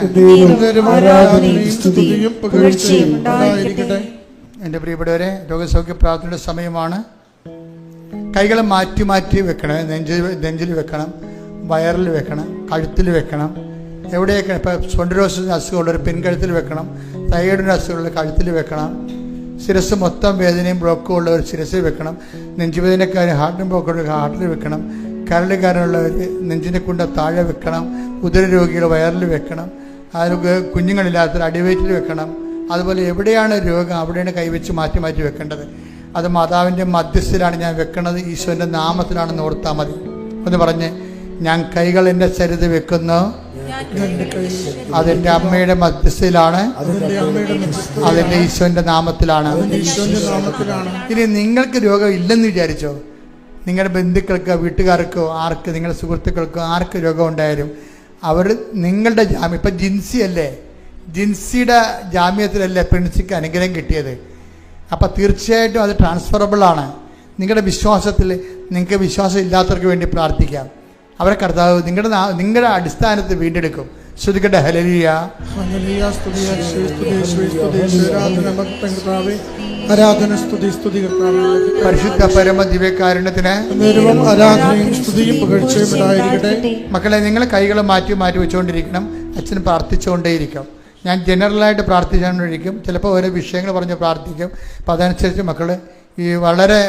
എൻ്റെ പ്രിയപ്പെട്ടവരെ, രോഗസൗഖ്യ പ്രാർത്ഥനയുടെ സമയമാണ്. കൈകൾ മാറ്റി മാറ്റി വെക്കണം. നെഞ്ചിൽ വെക്കണം, വയറിൽ വെക്കണം, കഴുത്തിൽ വെക്കണം. എവിടെയൊക്കെ ഇപ്പോൾ സ്പോണ്ടിലോസിസ് അസുഖമുള്ളൊരു പിൻകഴുത്തിൽ വെക്കണം, തൈറോയിഡിൻ്റെ അസുഖമുള്ള കഴുത്തിൽ വെക്കണം, ശിരസ് മൊത്തം വേദനയും ബ്ലോക്കും ഉള്ളവർ ശിരസിൽ വെക്കണം, നെഞ്ചുവേദനക്കാർ ഹാർട്ടിന് ബ്ലോക്കുള്ള ഹാർട്ടിൽ വെക്കണം, കരളുകാരനുള്ളവർ നെഞ്ചിനെ കൊണ്ട് താഴെ വെക്കണം, ഉദരരോഗികൾ വയറിൽ വെക്കണം, അതിലൊക്കെ കുഞ്ഞുങ്ങളില്ലാത്തവർ അടിവയറ്റിൽ വെക്കണം. അതുപോലെ എവിടെയാണ് രോഗം അവിടെയാണ് കൈവച്ച് മാറ്റി മാറ്റി വെക്കേണ്ടത്. അത് മാതാവിൻ്റെ മധ്യസ്ഥയിലാണ് ഞാൻ വെക്കുന്നത്, ഈശോൻ്റെ നാമത്തിലാണെന്ന് ഓർത്താൽ മതി. എന്ന് പറഞ്ഞ് ഞാൻ കൈകൾ എൻ്റെ ശരീരത്തിൽ വെക്കുന്നു, അതെന്റെ അമ്മയുടെ മധ്യസ്ഥയിലാണ്, അതെന്റെ ഈശോന്റെ നാമത്തിലാണ്. ഇനി നിങ്ങൾക്ക് രോഗം ഇല്ലെന്ന് വിചാരിച്ചോ, നിങ്ങളുടെ ബന്ധുക്കൾക്കോ വീട്ടുകാർക്കോ ആർക്ക്, നിങ്ങളുടെ സുഹൃത്തുക്കൾക്കോ ആർക്ക് രോഗം ഉണ്ടായാലും അവർ നിങ്ങളുടെ ജാമ്യം, ഇപ്പം ജിൻസി അല്ലേ, ജിൻസിയുടെ ജാമ്യത്തിലല്ലേ പ്രിൻസിക്ക് അനുഗ്രഹം കിട്ടിയത്. അപ്പം തീർച്ചയായിട്ടും അത് ട്രാൻസ്ഫറബിളാണ്. നിങ്ങളുടെ വിശ്വാസത്തിൽ നിങ്ങൾക്ക് വിശ്വാസം ഇല്ലാത്തവർക്ക് വേണ്ടി പ്രാർത്ഥിക്കാം. അവരെ കർത്താവ് നിങ്ങളുടെ അടിസ്ഥാനത്തിൽ വീണ്ടെടുക്കും. ശ്രദ്ധിക്കട്ടെ. ഹല്ലേലൂയ. പരിശുദ്ധ പരമ ദിവ്യകാരുണ്യത്തിന് മക്കളെ, നിങ്ങൾ കൈകൾ മാറ്റി മാറ്റി വെച്ചുകൊണ്ടിരിക്കണം. അച്ഛൻ പ്രാർത്ഥിച്ചുകൊണ്ടേയിരിക്കും. ഞാൻ ജനറലായിട്ട് പ്രാർത്ഥിച്ചുകൊണ്ടിരിക്കും. ചിലപ്പോൾ ഓരോ വിഷയങ്ങൾ പറഞ്ഞ് പ്രാർത്ഥിക്കും. അപ്പം അതനുസരിച്ച് മക്കൾ ഈ വളരെ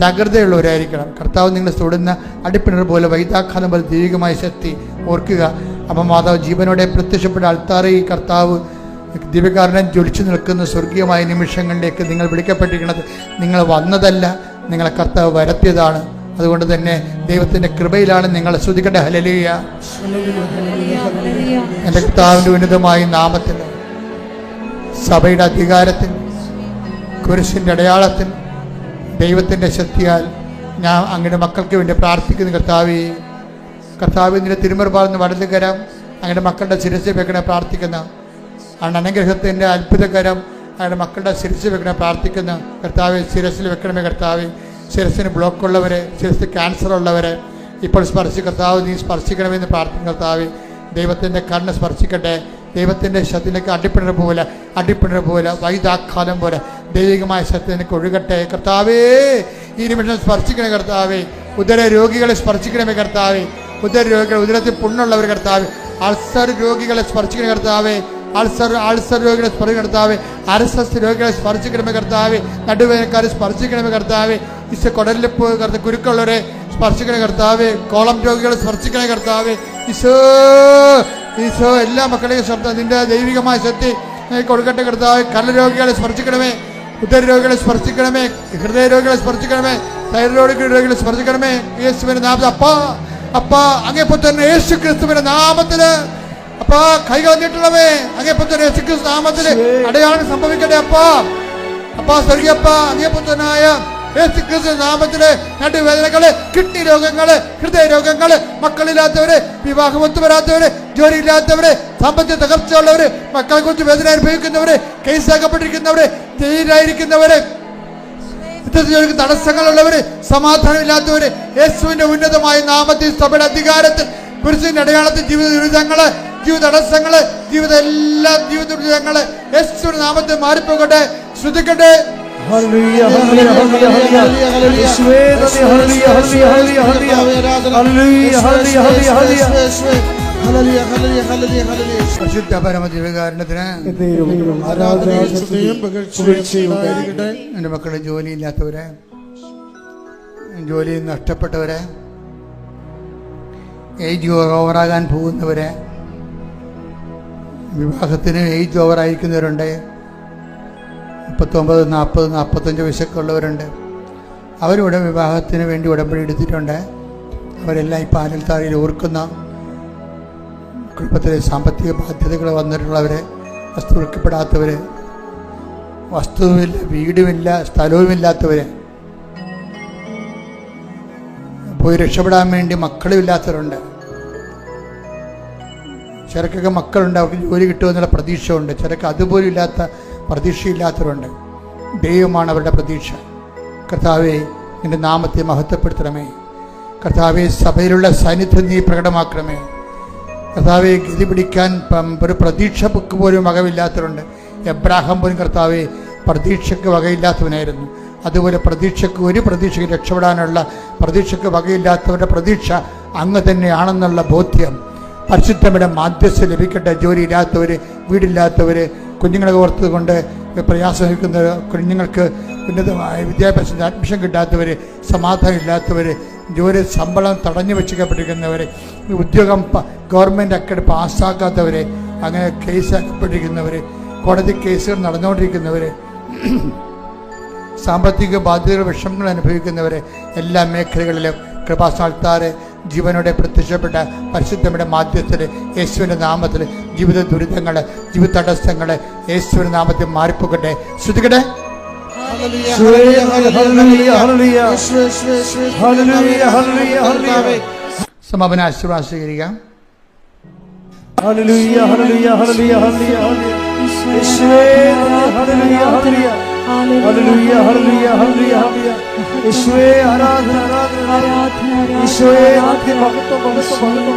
ജാഗ്രതയുള്ളവരായിരിക്കണം. കർത്താവ് നിങ്ങളെ തൊടുന്ന അടിപ്പിണർ പോലെ വൈതാഖാലം പോലെ ദൈവികമായ ശക്തി ഓർക്കുക. അപ്പം മാതാവ് ജീവനോടെ പ്രത്യക്ഷപ്പെട്ട അൾത്താറിൽ കർത്താവ് ദിവ്യകാരുണ്യം ജ്വലിച്ചു നിൽക്കുന്ന സ്വർഗീയമായ നിമിഷങ്ങളിലേക്ക് നിങ്ങൾ വിളിക്കപ്പെട്ടിരിക്കുന്നത് നിങ്ങൾ വന്നതല്ല, നിങ്ങളെ കർത്താവ് വരുത്തിയതാണ്. അതുകൊണ്ട് തന്നെ ദൈവത്തിൻ്റെ കൃപയിലാണ് നിങ്ങൾ. ശ്രദ്ധിക്കട്ടെ. ഹല്ലേലൂയ. എൻ്റെ കർത്താവിൻ്റെ ഉന്നതമായ നാമത്തിൽ, സഭയുടെ അധികാരത്തിൽ, കുരിശിൻ്റെ അടയാളത്തിൽ, ദൈവത്തിൻ്റെ ശക്തിയാൽ ഞാൻ അങ്ങയുടെ മക്കൾക്ക് വേണ്ടി പ്രാർത്ഥിക്കുന്നു. കർത്താവിൻ്റെ തിരുമുറപാർന്ന് വലതുകരം അങ്ങയുടെ മക്കളുടെ ശിരസിൽ വെക്കണേ പ്രാർത്ഥിക്കുന്നു. അനുഗ്രഹത്തിൻ്റെ അത്ഭുതകരം അങ്ങയുടെ മക്കളുടെ ശിരസിൽ വെക്കണേ പ്രാർത്ഥിക്കുന്നു. കർത്താവ് ശിരസിൽ വെക്കണമേ. കർത്താവ് ശിരസിന് ബ്ലോക്കുള്ളവരെ, ശിരസിൽ ക്യാൻസർ ഉള്ളവരെ ഇപ്പോൾ കർത്താവ് നീ സ്പർശിക്കണമെന്ന് പ്രാർത്ഥിക്കുന്നു. കർത്താവ് ദൈവത്തിൻ്റെ കണ്ണ് സ്പർശിക്കട്ടെ. ദൈവത്തിൻ്റെ ശക്തിയിലേക്ക് അടിപ്പിണർ പോലെ വൈദാക്കാലം പോലെ ദൈവികമായ ശക്തിയിലേക്ക് ഒഴുകട്ടെ. കർത്താവേ, ഈ നിമിഷം സ്പർശിക്കണേ കർത്താവേ. ഉദര രോഗികളെ സ്പർശിക്കണമേ കർത്താവേ. ഉദര രോഗികൾ, ഉദരത്തിൽ പുണ്ണുള്ളവർ കർത്താവേ. അൾസർ രോഗികളെ സ്പർശിക്കണേ കർത്താവേ. അൾസർ രോഗികളെ സ്പർശിക്കണേ കർത്താവേ. RSS രോഗികളെ സ്പർശിക്കണമേ കർത്താവേ. നടുവേദനക്കാരെ സ്പർശിക്കണമേ കർത്താവേ. കുടലിപ്പ് കുരുക്കുള്ളവരെ സ്പർശിക്കണേ കർത്താവേ. കോളം രോഗികളെ സ്പർശിക്കണേ കർത്താവേ. ഈശോ എല്ലാ മക്കളെയും നിന്റെ ദൈവികമായ ശക്തി കൊടുക്കട്ടെ കർത്താവേ. കരരോഗികളെ സ്പർശിക്കണമേ. ഉദര രോഗികളെ സ്പർശിക്കണമേ. ഹൃദയ രോഗികളെ സ്പർശിക്കണമേ. തൈറോയ്ഡ് രോഗികളെ സ്പർശിക്കണമേ. യേശുവിന്റെ നാമത്തിൽ അപ്പാ അങ്ങേപ്പുത്രൻ യേശു ക്രിസ്തുവിന്റെ നാമത്തില് അപ്പാ കൈകൾ വന്നിട്ടുള്ളവേ, അങ്ങേപ്പുത്രൻ യേശു ക്രിസ്തു നാമത്തില് അടയാളം സംഭവിക്കട്ടെ. അപ്പാ സ്വർഗീയപ്പാ, അങ്ങേപ്പുത്രനായ യേശു ക്രിസ്തു നാമത്തില് നടുവേദനകള്, കിഡ്നി രോഗങ്ങള്, ഹൃദയ രോഗങ്ങള്, മക്കളില്ലാത്തവര്, വിവാഹമൊത്തു വരാത്തവര്, ജോലിയില്ലാത്തവര്, സാമ്പത്തിക തകർച്ചയുള്ളവര്, മക്കളെ കുറിച്ച് വേദന അനുഭവിക്കുന്നവര്, കേസാക്കപ്പെട്ടിരിക്കുന്നവര്, ജയിലായിരിക്കുന്നവര്, തടസ്സങ്ങളുള്ളവര്, സമാധാനമില്ലാത്തവര്, യേശുവിന്റെ ഉന്നതമായ നാമത്തിൽ സഭയുടെ അധികാരത്തിൽ പുരുഷന്റെ അടയാളത്തിൽ ജീവിത ദുരിതങ്ങള്, ജീവിത തടസ്സങ്ങള്, എല്ലാ ജീവിത ദുരിതങ്ങള് യേശുവിന്റെ നാമത്തിൽ മാറിപ്പോകട്ടെ. ശ്രദ്ധിക്കട്ടെ. എൻ്റെ മക്കളുടെ ജോലിയില്ലാത്തവരെ, ജോലി നഷ്ടപ്പെട്ടവരെ, ഏജ് ഓവറാകാൻ പോകുന്നവരെ, വിവാഹത്തിന് ഏജ് ഓവറായിരിക്കുന്നവരുണ്ട്. 39, 40, 45 വയസ്സൊക്കെയുള്ളവരുണ്ട്. അവരിവിടെ വിവാഹത്തിന് വേണ്ടി ഉടമ്പടി എടുത്തിട്ടുണ്ട്. അവരെല്ലാം ഈ പാനൽ താരയിൽ ഓർക്കുന്ന കുടുംബത്തിലെ സാമ്പത്തിക ബാധ്യതകൾ വന്നിട്ടുള്ളവർ, വസ്തു വിൽക്കപ്പെടാത്തവർ, വസ്തുവുമില്ല, വീടുമില്ല, സ്ഥലവുമില്ലാത്തവർ, പോയി രക്ഷപ്പെടാൻ വേണ്ടി മക്കളുമില്ലാത്തവരുണ്ട്. ചിലക്കൊക്കെ മക്കളുണ്ട്, അവർക്ക് ജോലി കിട്ടുമെന്നുള്ള പ്രതീക്ഷ ഉണ്ട്. ചിലക്ക് അതുപോലും ഇല്ലാത്ത പ്രതീക്ഷയില്ലാത്തവരുണ്ട്. ദൈവമാണ് അവരുടെ പ്രതീക്ഷ. കർത്താവേ, നിന്റെ നാമത്തെ മഹത്വപ്പെടുത്തണമേ. കർത്താവെ, സഭയിലുള്ള സാന്നിധ്യം നീ പ്രകടമാക്കണമേ. കർത്താവെ, ഗതി പിടിക്കാൻ ഒരു പ്രതീക്ഷ ബുക്ക് പോലും വകയില്ലാത്തവരുണ്ട്. എബ്രാഹാം പോലും കർത്താവെ പ്രതീക്ഷയ്ക്ക് വകയില്ലാത്തവനായിരുന്നു. അതുപോലെ ഒരു പ്രതീക്ഷയ്ക്ക് രക്ഷപ്പെടാനുള്ള പ്രതീക്ഷയ്ക്ക് വകയില്ലാത്തവരുടെ പ്രതീക്ഷ അങ്ങ് തന്നെയാണെന്നുള്ള ബോധ്യം പരിശുദ്ധയുടെ മാധ്യസ്ഥ ലഭിക്കട്ടെ. ജോലിയില്ലാത്തവർ, വീടില്ലാത്തവർ, കുഞ്ഞുങ്ങളെ ഓർത്തുകൊണ്ട് പ്രയാസമിക്കുന്നവർ, കുഞ്ഞുങ്ങൾക്ക് ഉന്നതമായ വിദ്യാഭ്യാസത്തിന് അഡ്മിഷൻ കിട്ടാത്തവർ, സമാധാനം ഇല്ലാത്തവർ, ജോലി ശമ്പളം തടഞ്ഞു വെച്ചിരിക്കപ്പെട്ടിരിക്കുന്നവർ, ഉദ്യോഗം ഗവൺമെൻറ് അക്കൗണ്ട് പാസ്സാക്കാത്തവർ, അങ്ങനെ കേസാക്കപ്പെട്ടിരിക്കുന്നവർ, കോടതി കേസുകൾ നടന്നുകൊണ്ടിരിക്കുന്നവർ, സാമ്പത്തിക ബാധ്യതകൾ വിഷമങ്ങൾ അനുഭവിക്കുന്നവർ, എല്ലാ മേഖലകളിലും കൃപാസ്ഥാനത്താറ് ജീവനോടെ പ്രത്യക്ഷപ്പെട്ട പരിശുദ്ധയുടെ മാധ്യത്തിൽ യേശുവിൻ്റെ നാമത്തിൽ ജീവിത ദുരിതങ്ങൾ, ജീവിത തടസ്സങ്ങൾ യേശുവിൻ്റെ നാമത്തിൽ മാറിപ്പോകട്ടെ. ശ്രദ്ധിക്കട്ടെ. സമാപന ആശീർവാദം സ്വീകരിക്കാം. യേശുവേ ആരാധന, യേശുവേ മഹത്വം, പരിശുദ്ധ